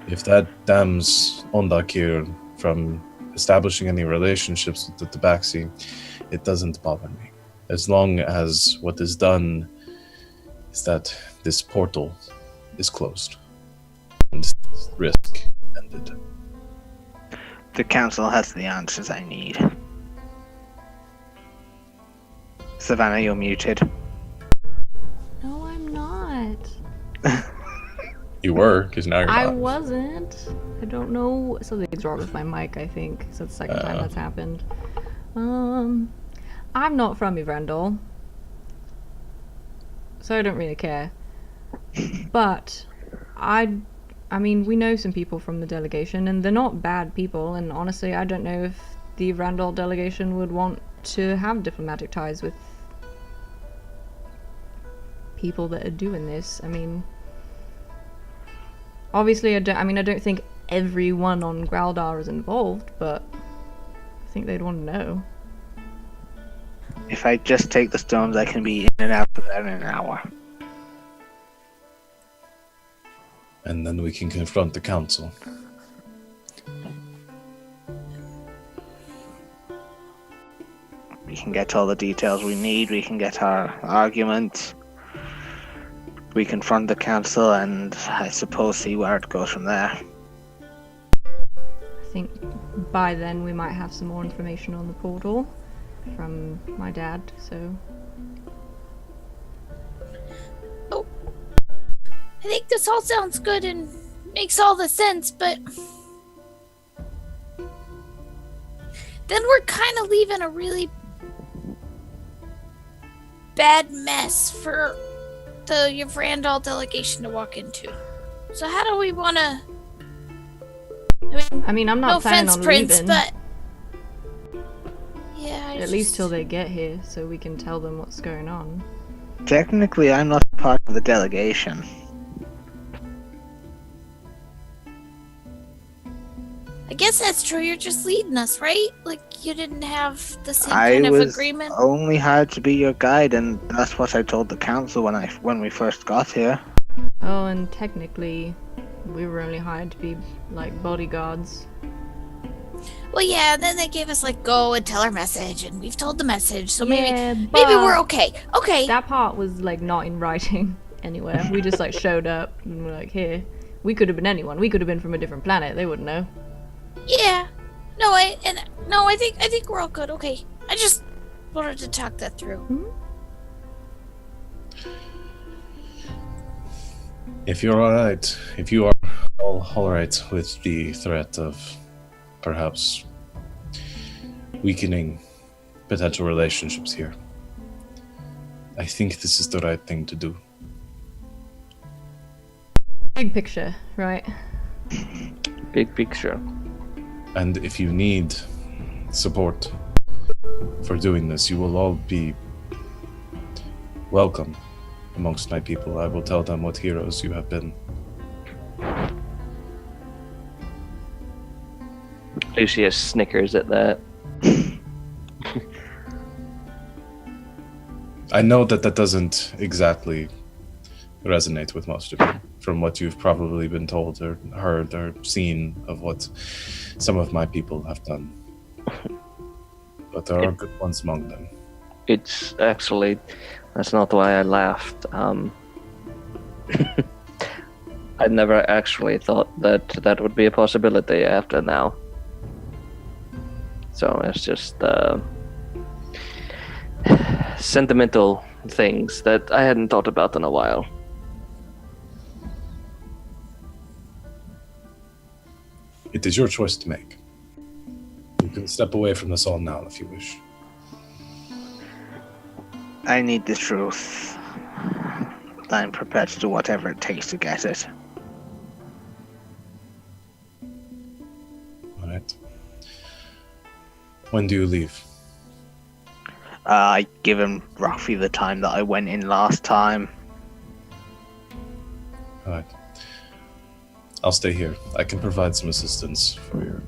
If that damns Ondakir from establishing any relationships with the Tabaxi, it doesn't bother me. As long as what is done is that this portal is closed and risk ended. The council has the answers I need. Savannah, you're muted. No, I'm not. You were, because now you're I not. wasn't. I don't know. Something's wrong with my mic, I think. So it's the second time that's happened. I'm not from Evrandal, so I don't really care. But I mean, we know some people from the delegation, and they're not bad people. And honestly, I don't know if the Evrandal delegation would want to have diplomatic ties with people that are doing this. I mean, obviously, I don't think everyone on Graldar is involved, but I think they'd want to know. If I just take the stones, I can be in and out of there in an hour. And then we can confront the council. We can get all the details we need, we can get our argument, we confront the council, and I suppose see where it goes from there. I think by then we might have some more information on the portal from my dad, so... Oh, I think this all sounds good and makes all the sense, but then we're kind of leaving a really bad mess for the Evrandal delegation to walk into. So how do we want to... I mean, I'm not no planning offense, on Prince, leaving. but... Yeah, At least till they get here, so we can tell them what's going on. Technically, I'm not part of the delegation. I guess that's true, you're just leading us, right? Like, you didn't have the same I kind of was agreement? only hired to be your guide, and that's what I told the council when we first got here. Oh, and technically, we were only hired to be, like, bodyguards. Well, yeah, then they gave us, like, go and tell our message, and we've told the message, so Yeah, maybe but we're okay. Okay. that part was, like, not in writing anywhere. We just, like, showed up and we're like, here. We could have been anyone. We could have been from a different planet. They wouldn't know. Yeah. I think we're all good. Okay. I just wanted to talk that through. Hmm? If you're alright, if you are all alright with the threat of perhaps weakening potential relationships here, I think this is the right thing to do. Big picture, right? Big picture. And if you need support for doing this, you will all be welcome amongst my people. I will tell them what heroes you have been. Lucius snickers at that. I know that doesn't exactly resonate with most of you, from what you've probably been told or heard or seen of what some of my people have done. But there are good ones among them. It's actually, that's not why I laughed. I never actually thought that would be a possibility after now. So it's just sentimental things that I hadn't thought about in a while. It is your choice to make. You can step away from this all now if you wish. I need the truth. I'm prepared to do whatever it takes to get it. All right. When do you leave? I give him roughly the time that I went in last time. All right. I'll stay here. I can provide some assistance for your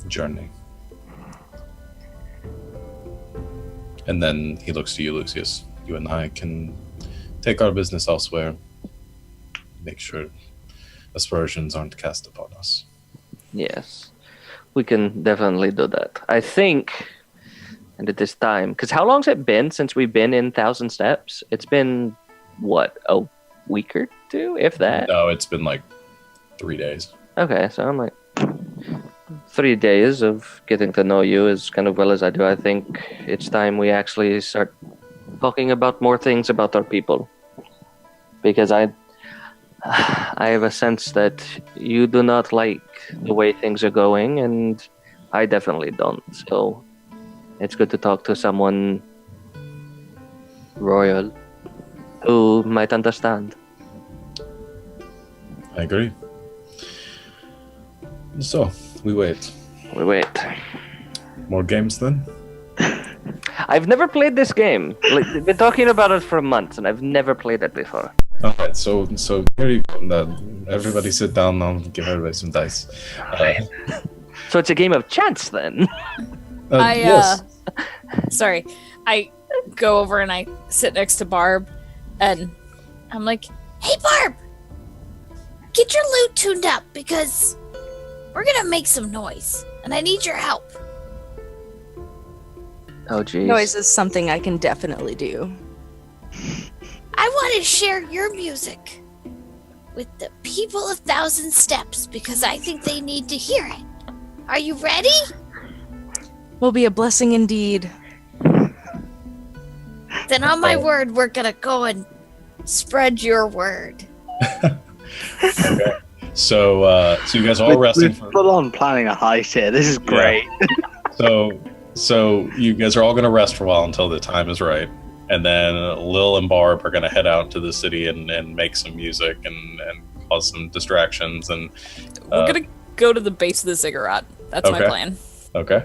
journey. And then he looks to you, Lucius. You and I can take our business elsewhere. Make sure aspersions aren't cast upon us. Yes, we can definitely do that. I think, and at this time, because how long's it been since we've been in 1,000 Steps? It's been, what, a week or two, if that? No, it's been like 3 days. Okay, so I'm like 3 days of getting to know you as kind of well as I do. I think it's time we actually start talking about more things about our people. Because I have a sense that you do not like the way things are going, and I definitely don't. So it's good to talk to someone royal who might understand. I agree. So, we wait. We wait. More games then? I've never played this game. Like, they've been talking about it for months, and I've never played it before. Alright, so here you go. Everybody sit down. I'll give everybody some dice. So it's a game of chance, then? Yes. Sorry. I go over and I sit next to Barb, and I'm like, Hey, Barb! Get your lute tuned up, because we're gonna make some noise, and I need your help. Oh, jeez. Noise is something I can definitely do. I want to share your music with the people of 1,000 Steps, because I think they need to hear it. Are you ready? Will be a blessing indeed. Then on my word, we're gonna go and spread your word. Okay. So you guys are all resting We're full on planning a heist here. This is great. So you guys are all going to rest for a while until the time is right, and then Lil and Barb are going to head out to the city and make some music and cause some distractions. And we're gonna go to the base of the ziggurat. That's my plan. Okay.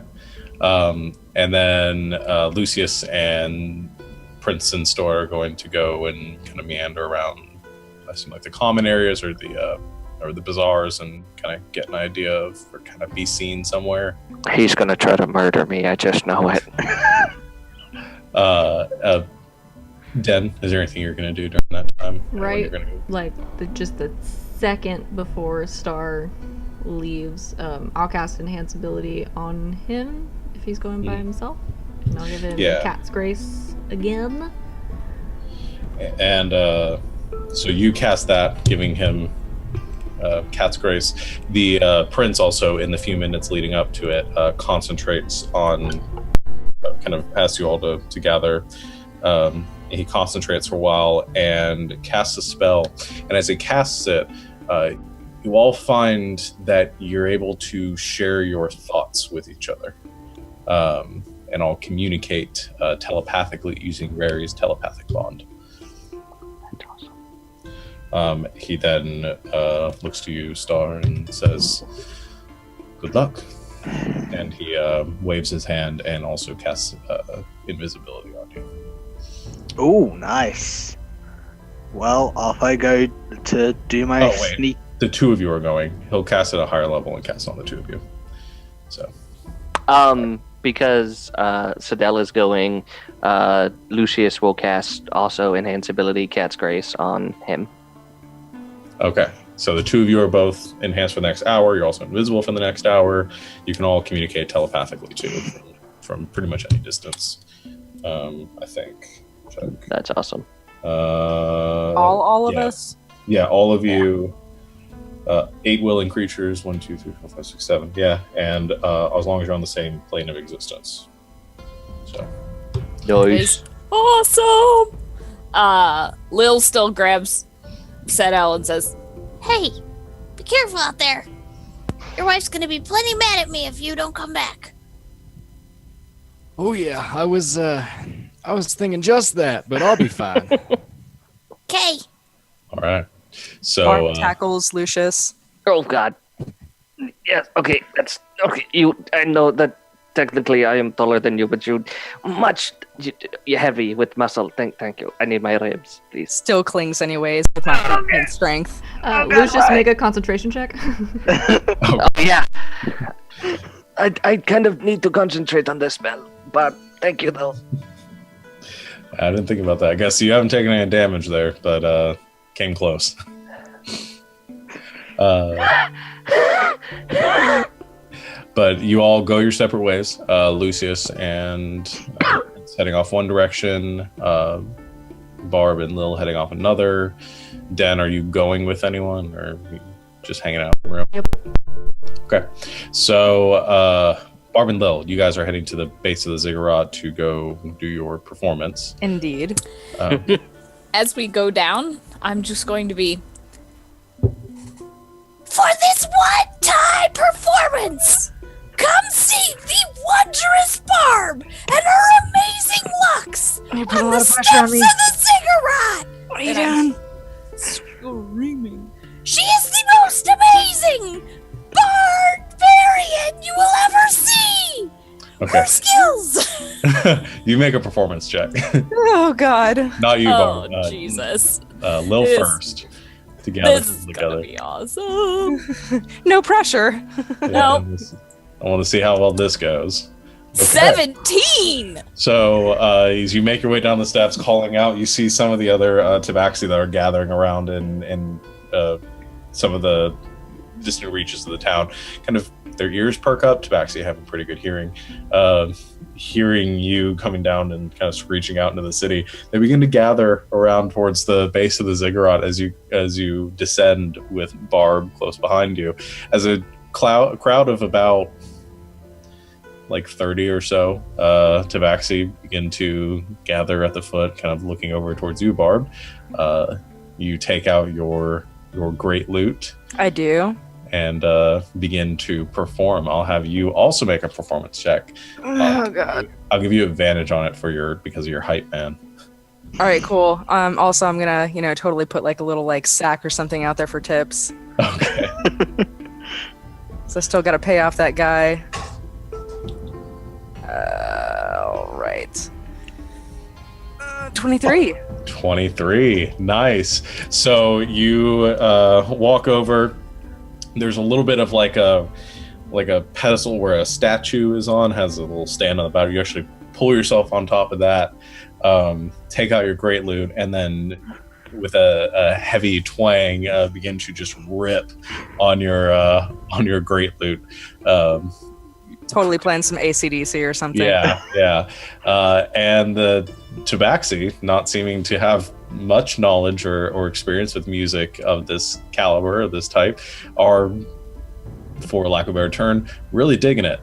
And then Lucius and Prince and Store are going to go and kind of meander around, I assume, like the common areas or the bazaars, and kind of get an idea of, or kind of be seen somewhere. He's gonna try to murder me, I just know it. Den, is there anything you're going to do during that time? Right, like just the second before Star leaves, I'll cast Enhance Ability on him if he's going by himself. And I'll give him Cat's Grace again. And so you cast that, giving him Cat's Grace. The prince also, in the few minutes leading up to it, concentrates on, kind of asks you all to gather. He concentrates for a while and casts a spell. And as he casts it, you all find that you're able to share your thoughts with each other. And all communicate telepathically using Rary's telepathic bond. He then looks to you, Star, and says, "Good luck." And he waves his hand and also casts invisibility on you. Oh, nice. Well, off I go to do my sneak. The two of you are going. He'll cast at a higher level and cast on the two of you. So. Because Sadell is going, Lucius will cast also Enhance Ability, Cat's Grace on him. Okay, so the two of you are both enhanced for the next hour. You're also invisible for the next hour. You can all communicate telepathically too, from pretty much any distance. I think. Check. That's awesome. All of us? Yeah, all of you. 8 willing creatures. 1, 2, 3, 4, 5, 6, 7. Yeah, and as long as you're on the same plane of existence. So. Nice. Awesome. Lil still grabs Sadell and says, Hey, be careful out there. Your wife's gonna be plenty mad at me if you don't come back. Oh yeah, I was I was thinking just that, but I'll be fine. Okay. All right. So Barb tackles Lucius. Oh God. Yes. Okay. That's okay. I know that technically I am taller than you, but you're heavy with muscle. Thank you. I need my ribs, please. Still clings anyways with my 18 strength. Lucius, make a concentration check. Oh yeah. I kind of need to concentrate on this spell, but thank you though. I didn't think about that. I guess you haven't taken any damage there, but came close. But you all go your separate ways. Lucius and it's heading off one direction. Barb and Lil heading off another. Den, are you going with anyone, or are you just hanging out in the room? Yep. Okay. So Barb and Lil, you guys are heading to the base of the ziggurat to go do your performance. Indeed. As we go down, I'm just going to be... For this one-time performance, come see the wondrous Barb and her amazing looks You put a on lot the of pressure on steps me. of the ziggurat. What are you doing? Screaming. She is the most amazing barbarian you will ever see. Okay. Her skills. You make a performance check. Oh God. Not you, Oh, Barb. Jesus. Lil This- first. Together. This is gonna be awesome. No pressure. Yeah, Nope. I want to see how well this goes. Okay. 17! So as you make your way down the steps, calling out, you see some of the other tabaxi that are gathering around in some of the distant reaches of the town. Kind of their ears perk up. Tabaxi having pretty good hearing. Hearing you coming down and kind of screeching out into the city, they begin to gather around towards the base of the ziggurat as you descend with Barb close behind you. As a crowd of about like 30 or so tabaxi begin to gather at the foot, kind of looking over towards you, Barb. You take out your great loot I do. and begin to perform. I'll have you also make a performance check. Oh God. I'll give you advantage on it because of your height, man. All right, cool. Also, I'm gonna, totally put like a little like sack or something out there for tips. Okay. So I still got to pay off that guy. All right. 23. 23. Nice. So you walk over. There's a little bit of like a pedestal where a statue is on, has a little stand on the bottom. You actually pull yourself on top of that, take out your great loot, and then with a heavy twang begin to just rip on your great loot. Totally playing some AC/DC or something. Yeah. And the tabaxi, not seeming to have much knowledge or experience with music of this caliber, of this type, are, for lack of a better term, really digging it.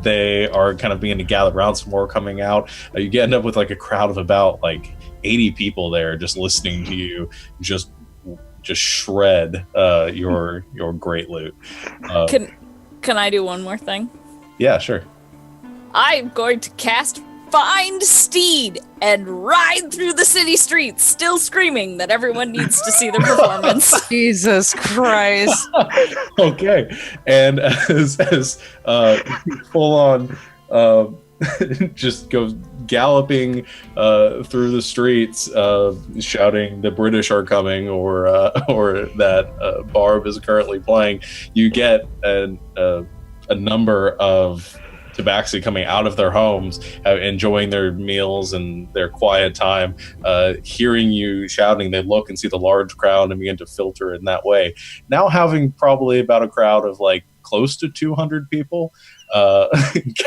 They are kind of beginning to gather around, some more coming out. You end up with like a crowd of about like 80 people there just listening to you just shred your great loot. Can I do one more thing? Yeah, sure. I'm going to cast Find Steed and ride through the city streets, still screaming that everyone needs to see the performance. Jesus Christ. Okay. And as full on just goes galloping through the streets, shouting the British are coming, or that Barb is currently playing, you get a number of tabaxi coming out of their homes, enjoying their meals and their quiet time, hearing you shouting. They look and see the large crowd and begin to filter in that way. Now having probably about a crowd of like close to 200 people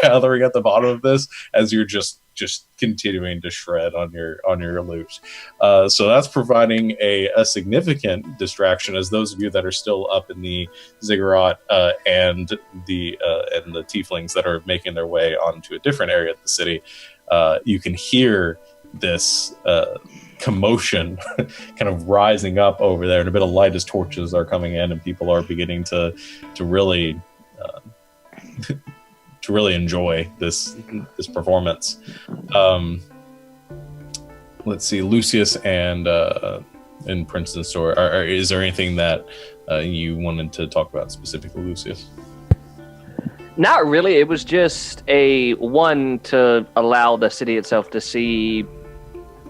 gathering at the bottom of this, as you're just continuing to shred on your loot. So that's providing a significant distraction, as those of you that are still up in the ziggurat and the tieflings that are making their way onto a different area of the city, you can hear this commotion kind of rising up over there, and a bit of light as torches are coming in, and people are beginning to really to really enjoy this performance. let's see, Lucius and Princeton's store. Is there anything that you wanted to talk about specifically, Lucius? Not really. It was just a one to allow the city itself to see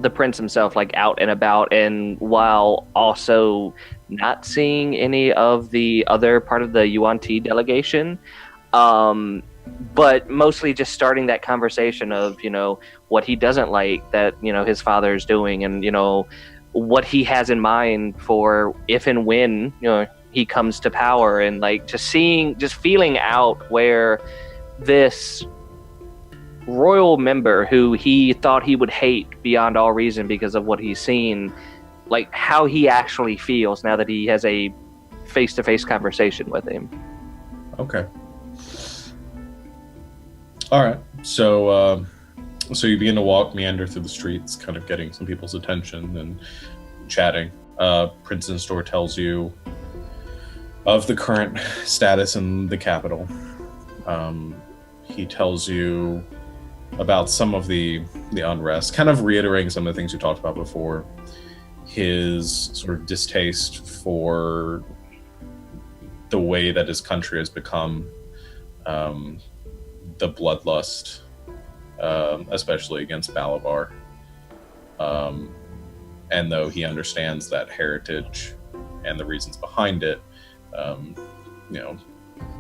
the prince himself like out and about, and while also not seeing any of the other part of the UNT delegation. But mostly just starting that conversation of, what he doesn't like that, his father's doing, and, what he has in mind for if and when, he comes to power, and like just feeling out where this royal member who he thought he would hate beyond all reason because of what he's seen, like how he actually feels now that he has a face-to-face conversation with him. Okay. All right, so you begin to meander through the streets, kind of getting some people's attention and chatting. Princeton's store tells you of the current status in the capital. He tells you about some of the unrest, kind of reiterating some of the things you talked about before. His sort of distaste for the way that his country has become. The bloodlust, especially against Balabar. And though he understands that heritage and the reasons behind it,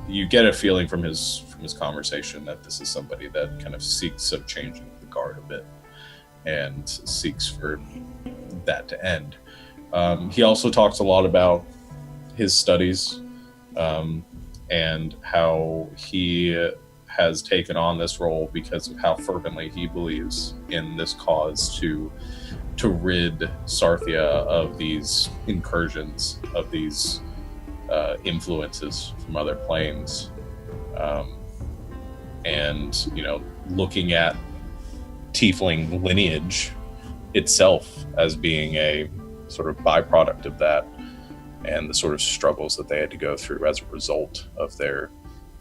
you get a feeling from his conversation that this is somebody that kind of seeks of changing the guard a bit and seeks for that to end. He also talks a lot about his studies and how he has taken on this role because of how fervently he believes in this cause to rid Sarthia of these incursions, of these influences from other planes, and looking at tiefling lineage itself as being a sort of byproduct of that, and the sort of struggles that they had to go through as a result of their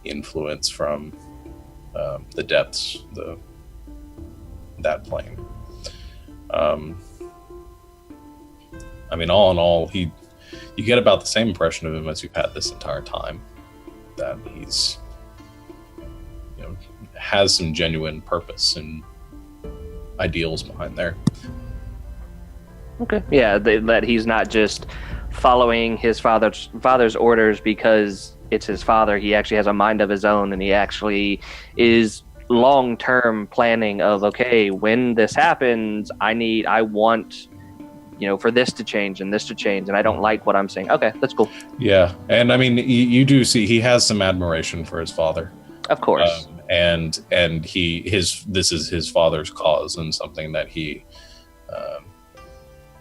influence from the depths, that plane. All in all, you get about the same impression of him as you've had this entire time. That he's, has some genuine purpose and ideals behind there. Okay. Yeah, that he's not just following his father's orders because it's his father. He actually has a mind of his own, and he actually is long-term planning of, okay, when this happens, I want, for this to change and this to change, and I don't like what I'm saying. Okay, that's cool. Yeah, and you do see he has some admiration for his father. Of course. And this is his father's cause, and something that he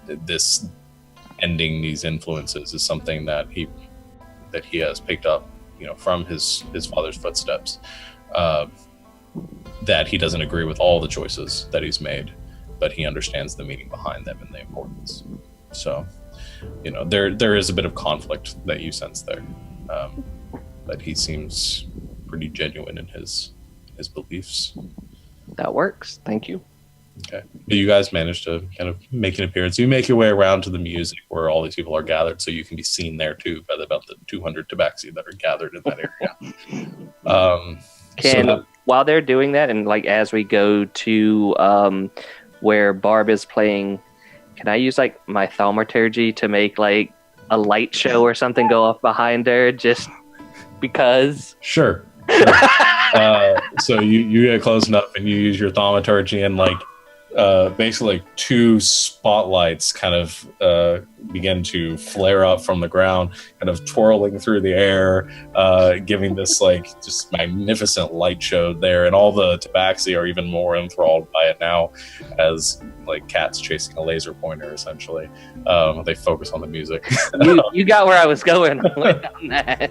this ending these influences is something that he has picked up, from his father's footsteps. That he doesn't agree with all the choices that he's made, but he understands the meaning behind them and the importance. So, there is a bit of conflict that you sense there, but he seems pretty genuine in his beliefs. That works. Thank you. Okay. You guys managed to kind of make an appearance. You make your way around to the music where all these people are gathered, so you can be seen there too by about the 200 tabaxi that are gathered in that area. While they're doing that, and like as we go to where Barb is playing, can I use like my thaumaturgy to make like a light show or something go off behind her just because? Sure. So you get close enough and you use your thaumaturgy, and like basically two spotlights kind of begin to flare up from the ground, kind of twirling through the air, giving this like just magnificent light show there, and all the tabaxi are even more enthralled by it now, as like cats chasing a laser pointer essentially. They focus on the music. you got where I was going on that.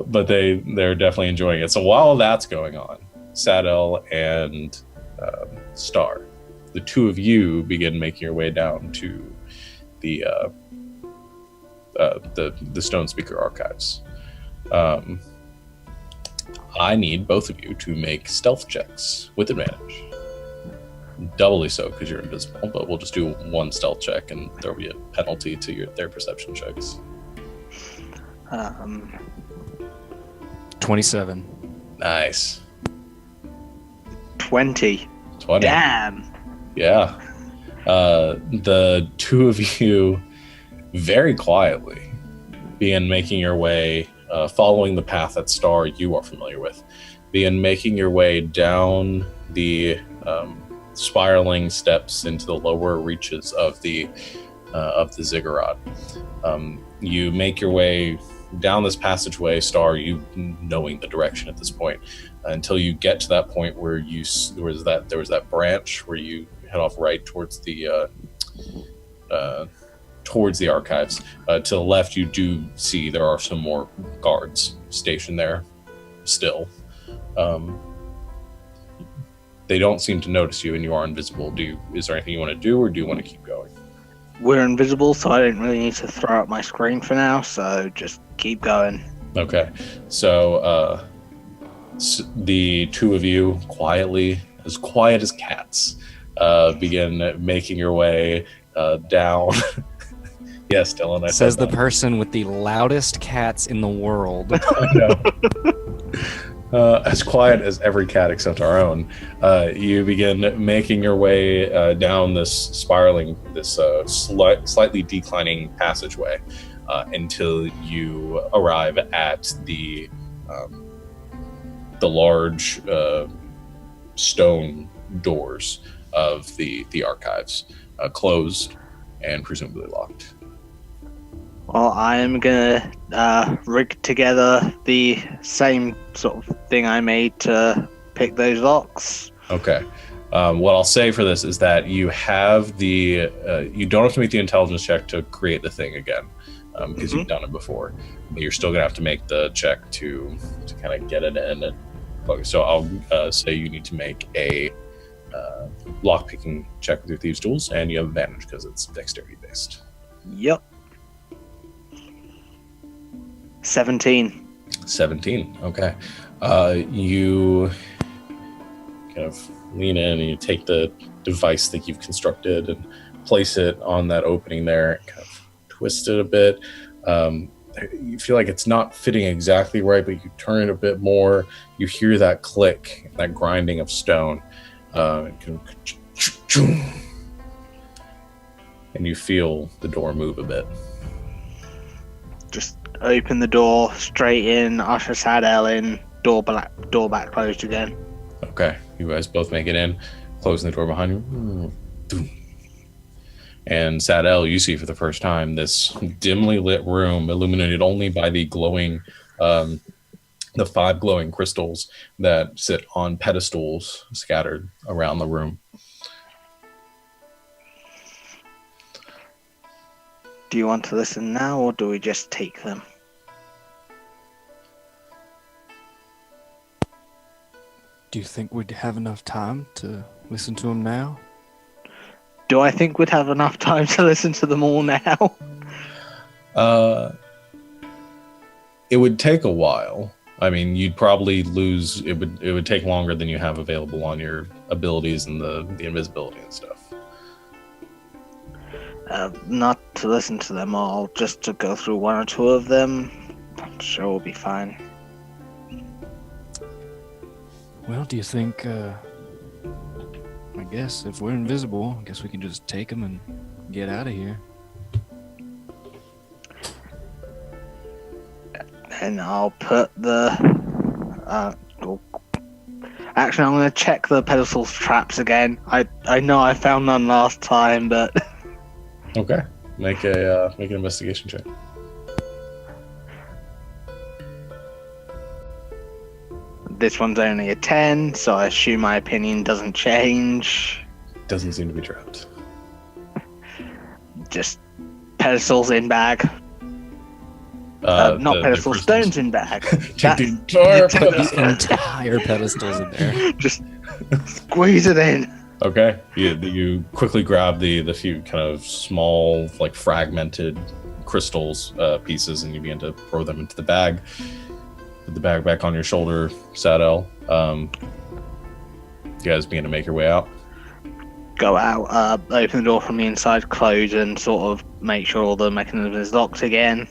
But they're definitely enjoying it. So while that's going on, Sadel and Star, the two of you begin making your way down to the Stone Speaker archives. I need both of you to make stealth checks with advantage. doubly so because you're invisible. But we'll just do one stealth check, and there'll be a penalty to their perception checks. 27. Nice. 20. 20. Damn. Yeah. The two of you very quietly begin making your way, following the path that Star you are familiar with, begin making your way down the spiraling steps into the lower reaches of the ziggurat. You make your way down this passageway, Star, you knowing the direction at this point, until you get to that point where there was that branch where you head off right towards the archives. To the left, you do see there are some more guards stationed there still. They don't seem to notice you, and you are invisible. Is there anything you want to do, or do you want to keep going? We're invisible, so I don't really need to throw up my screen for now, so just keep going. Okay. So the two of you, quietly, as quiet as cats, begin making your way down. Yes, Dylan, I Says said the person with the loudest cats in the world. I know. As quiet as every cat except our own. You begin making your way down this spiraling, this slightly declining passageway until you arrive at the large stone doors of the archives, closed and presumably locked. Well, I am gonna rig together the same sort of thing I made to pick those locks. Okay. What I'll say for this is that you have you don't have to make the intelligence check to create the thing again, because you've done it before. But you're still gonna have to make the check to kind of get it in. So I'll say you need to make a lock-picking check with your thieves' tools, and you have advantage because it's dexterity based. Yep. 17. 17. Okay. You kind of lean in and you take the device that you've constructed and place it on that opening there, kind of twist it a bit. You feel like it's not fitting exactly right, but you turn it a bit more. You hear that click, that grinding of stone. And you feel the door move a bit. Just open the door, straight in, usher Sadell in, door back closed again. Okay, you guys both make it in, closing the door behind you. And Sadell, you see for the first time this dimly lit room, illuminated only by the glowing, the 5 glowing crystals that sit on pedestals scattered around the room. Do you want to listen now, or do we just take them? Do you think we'd have enough time to listen to him now? Do I think we'd have enough time to listen to them all now? It would take a while. I mean, you'd probably lose. It would take longer than you have available on your abilities and the invisibility and stuff. Not to listen to them all, just to go through 1 or 2 of them. I'm sure we'll be fine. Well, do you think, I guess if we're invisible, I guess we can just take them and get out of here. And I'll put the... Actually, I'm going to check the pedestal's traps again. I know I found none last time, but... Okay. Make an investigation check. This one's only a 10, so I assume my opinion doesn't change. Doesn't seem to be trapped. Just pedestals in bag. Not pedestals, stones in bag. Take the entire pedestal. The entire pedestal's in there. Just squeeze it in. Okay. You quickly grab the few kind of small, like fragmented crystals pieces, and you begin to throw them into the bag. Put the bag back on your shoulder, Sadell. You guys begin to make your way out. go out, open the door from the inside, close, and sort of make sure all the mechanism is locked again.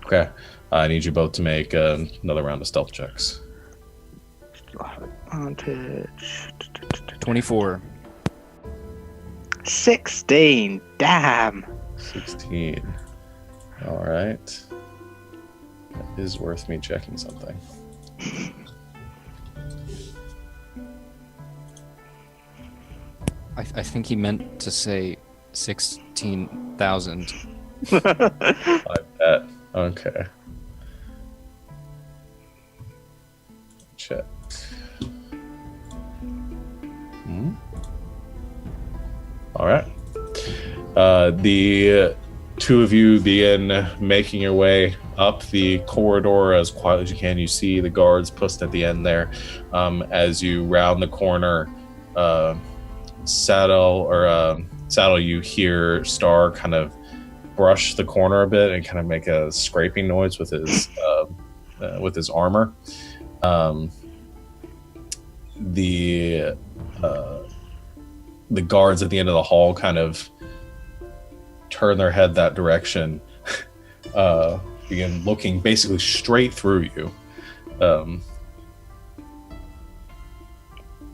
Okay. I need you both to make another round of stealth checks. Advantage. 24. 16. Damn. 16. All right. That is worth me checking something. I think he meant to say 16,000. I bet. Okay. Check. All right. The two of you begin making your way up the corridor as quietly as you can. You see the guards posted at the end there. As you round the corner, Saddle, you hear Star kind of brush the corner a bit and kind of make a scraping noise with his armor. The guards at the end of the hall kind of turn their head that direction, begin looking basically straight through you.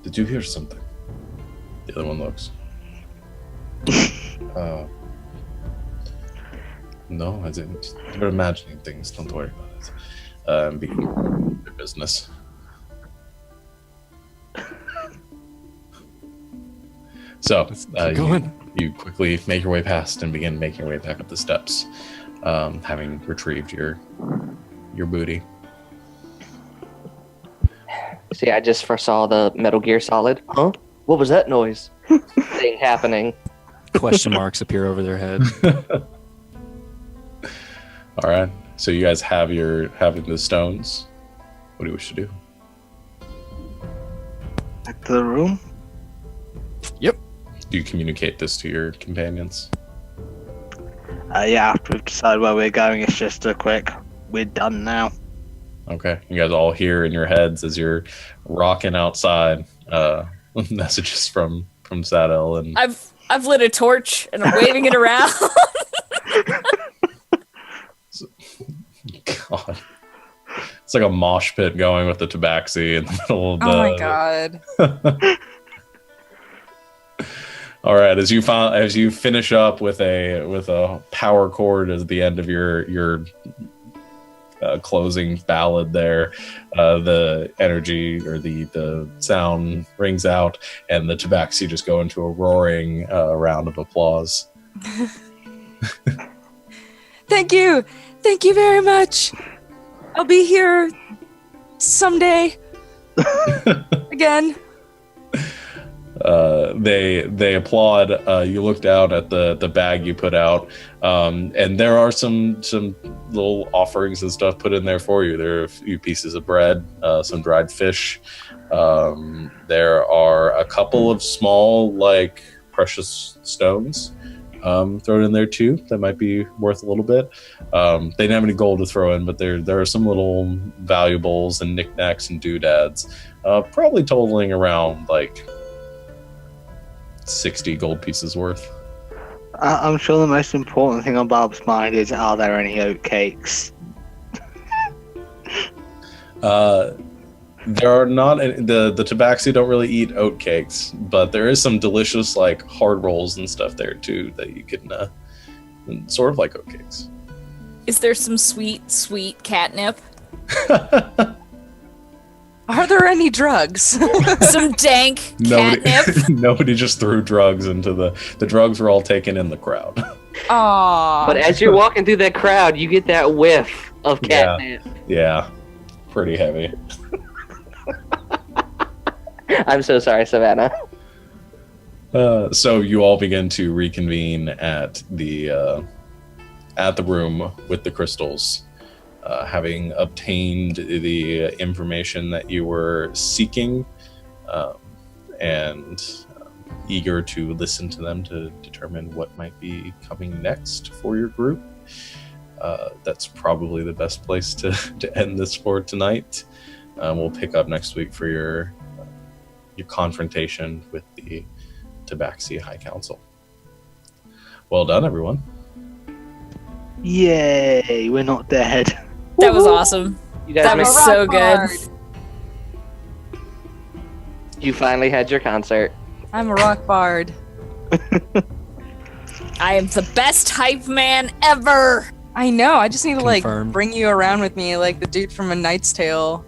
Did you hear something? The other one looks. No, I didn't. You're imagining things. Don't worry about it. Begin your business. So, you quickly make your way past and begin making your way back up the steps, having retrieved your booty. See, I just foresaw the Metal Gear Solid. Huh? What was that noise? Thing happening. Question marks appear over their head. All right. So you guys have the stones. What do you wish to do? Back to the room. Yep. Do you communicate this to your companions? Yeah, after we've decided where we're going, it's just a quick, we're done now. Okay. You guys all hear in your heads as you're rocking outside messages from Saddle and I've lit a torch and I'm waving it around. God. It's like a mosh pit going with the tabaxi in the middle of the... Oh my god. All right, as you finish up with a power chord at the end of your closing ballad there, the energy or the sound rings out, and the tabaxi just go into a roaring round of applause. Thank you very much. I'll be here someday again. They applaud. You look down at the bag you put out, and there are some little offerings and stuff put in there for you. There are a few pieces of bread, some dried fish. There are a couple of small, like, precious stones thrown in there too. That might be worth a little bit. They didn't have any gold to throw in, but there are some little valuables and knickknacks and doodads, probably totaling around like 60 gold pieces worth. I'm sure the most important thing on Barb's mind is, are there any oat cakes? There are not. The tabaxi don't really eat oat cakes, but there is some delicious like hard rolls and stuff there too that you can sort of like oat cakes. Is there some sweet catnip? Are there any drugs? Some dank catnip? Nobody just threw drugs into the drugs were all taken in the crowd. Aww. But as you're walking through that crowd, you get that whiff of catnip. Yeah, pretty heavy. I'm so sorry, Savannah. So you all begin to reconvene at the room with the crystals, having obtained the information that you were seeking, and eager to listen to them to determine what might be coming next for your group. That's probably the best place to end this for tonight. We'll pick up next week for your confrontation with the Tabaxi High Council. Well done, everyone. Yay, we're not dead. That was awesome. You guys That make- was so good. You finally had your concert. I'm a rock bard. I am the best hype man ever. I know. I just need to Confirmed. bring you around with me, like the dude from A Knight's Tale.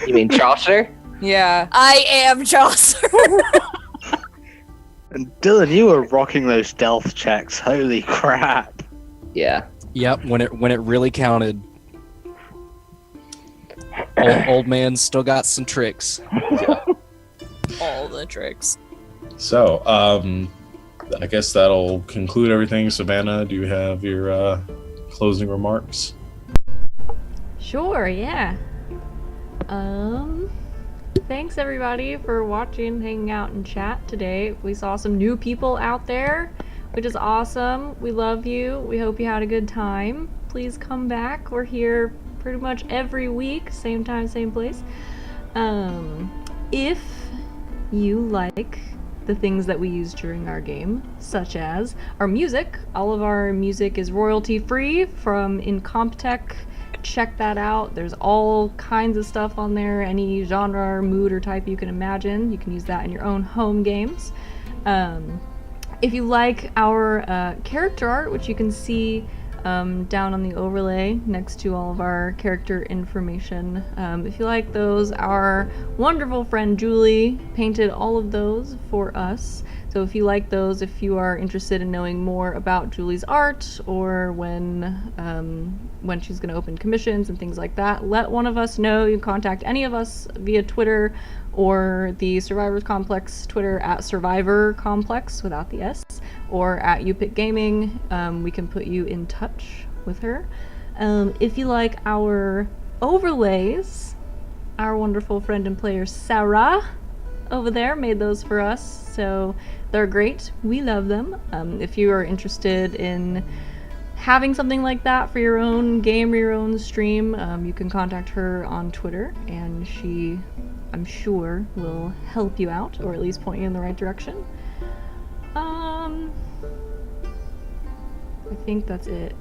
You mean Chaucer? Yeah. I am Chaucer. And Dylan, you were rocking those stealth checks. Holy crap. Yeah. Yep, when it really counted. Old man still got some tricks. All the tricks. So, I guess that'll conclude everything. Savannah, do you have your closing remarks? Sure, yeah. Thanks everybody for watching, hanging out, and chat today. We saw some new people out there, which is awesome. We love you. We hope you had a good time. Please come back. We're here pretty much every week, same time, same place. If you like the things that we use during our game, such as our music, all of our music is royalty free from Incomptech. Check that out. There's all kinds of stuff on there, any genre or mood or type you can imagine. You can use that in your own home games. If you like our character art, which you can see down on the overlay next to all of our character information, if you like those, our wonderful friend Julie painted all of those for us. So if you like those, if you are interested in knowing more about Julie's art, or when she's going to open commissions and things like that, let one of us know. You can contact any of us via Twitter or the Survivors Complex Twitter at Survivor Complex without the S, or at UPIC Gaming. We can put you in touch with her. If you like our overlays, our wonderful friend and player Sarah over there made those for us, so they're great. We love them. If you are interested in having something like that for your own game or your own stream, you can contact her on Twitter, and she, I'm sure, will help you out, or at least point you in the right direction. I think that's it.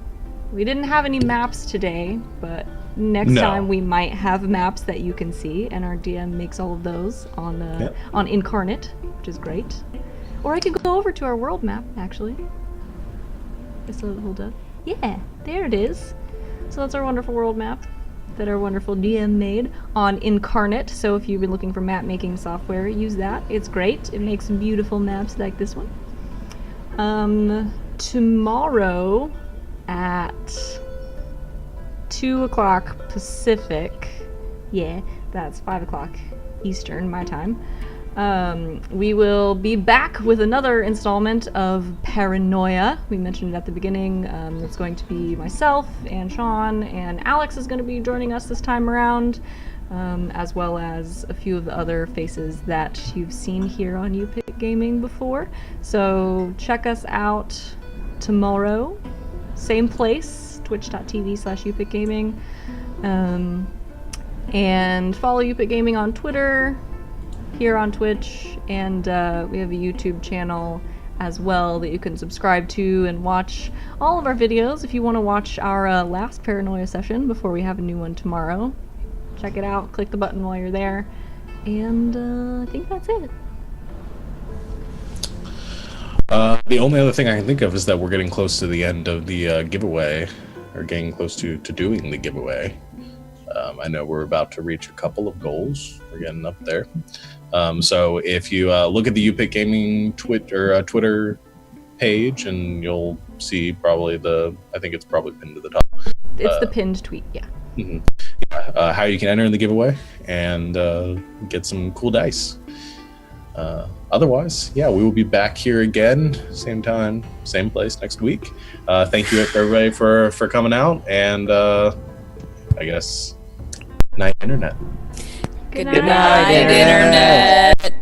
We didn't have any maps today, but next time we might have maps that you can see, and our DM makes all of those on Incarnate, which is great. Or I could go over to our world map, actually. Just hold up. Yeah, there it is. So that's our wonderful world map that our wonderful DM made on Incarnate. So if you've been looking for map making software, use that. It's great. It makes beautiful maps like this one. Tomorrow at 2 o'clock Pacific, yeah, that's 5 o'clock Eastern, my time, we will be back with another installment of Paranoia. We mentioned it at the beginning. It's going to be myself and Sean, and Alex is going to be joining us this time around, as well as a few of the other faces that you've seen here on UPIC Gaming before. So check us out tomorrow, same place, twitch.tv/UPIC Gaming, and follow UPIC Gaming on Twitter, here on Twitch, and we have a YouTube channel as well that you can subscribe to and watch all of our videos. If you want to watch our last Paranoia session before we have a new one tomorrow, check it out, click the button while you're there, and I think that's it. The only other thing I can think of is that we're getting close to the end of the giveaway, or getting close to doing the giveaway. I know we're about to reach a couple of goals. We're getting up there. So if you look at the UPIC Gaming Twitter page, and you'll see probably I think it's probably pinned to the top. It's the pinned tweet, yeah. Mm-hmm. How you can enter in the giveaway and get some cool dice. Otherwise, yeah, we will be back here again, same time, same place next week. Thank you everybody for coming out, and I guess night internet. Good Good night, Internet.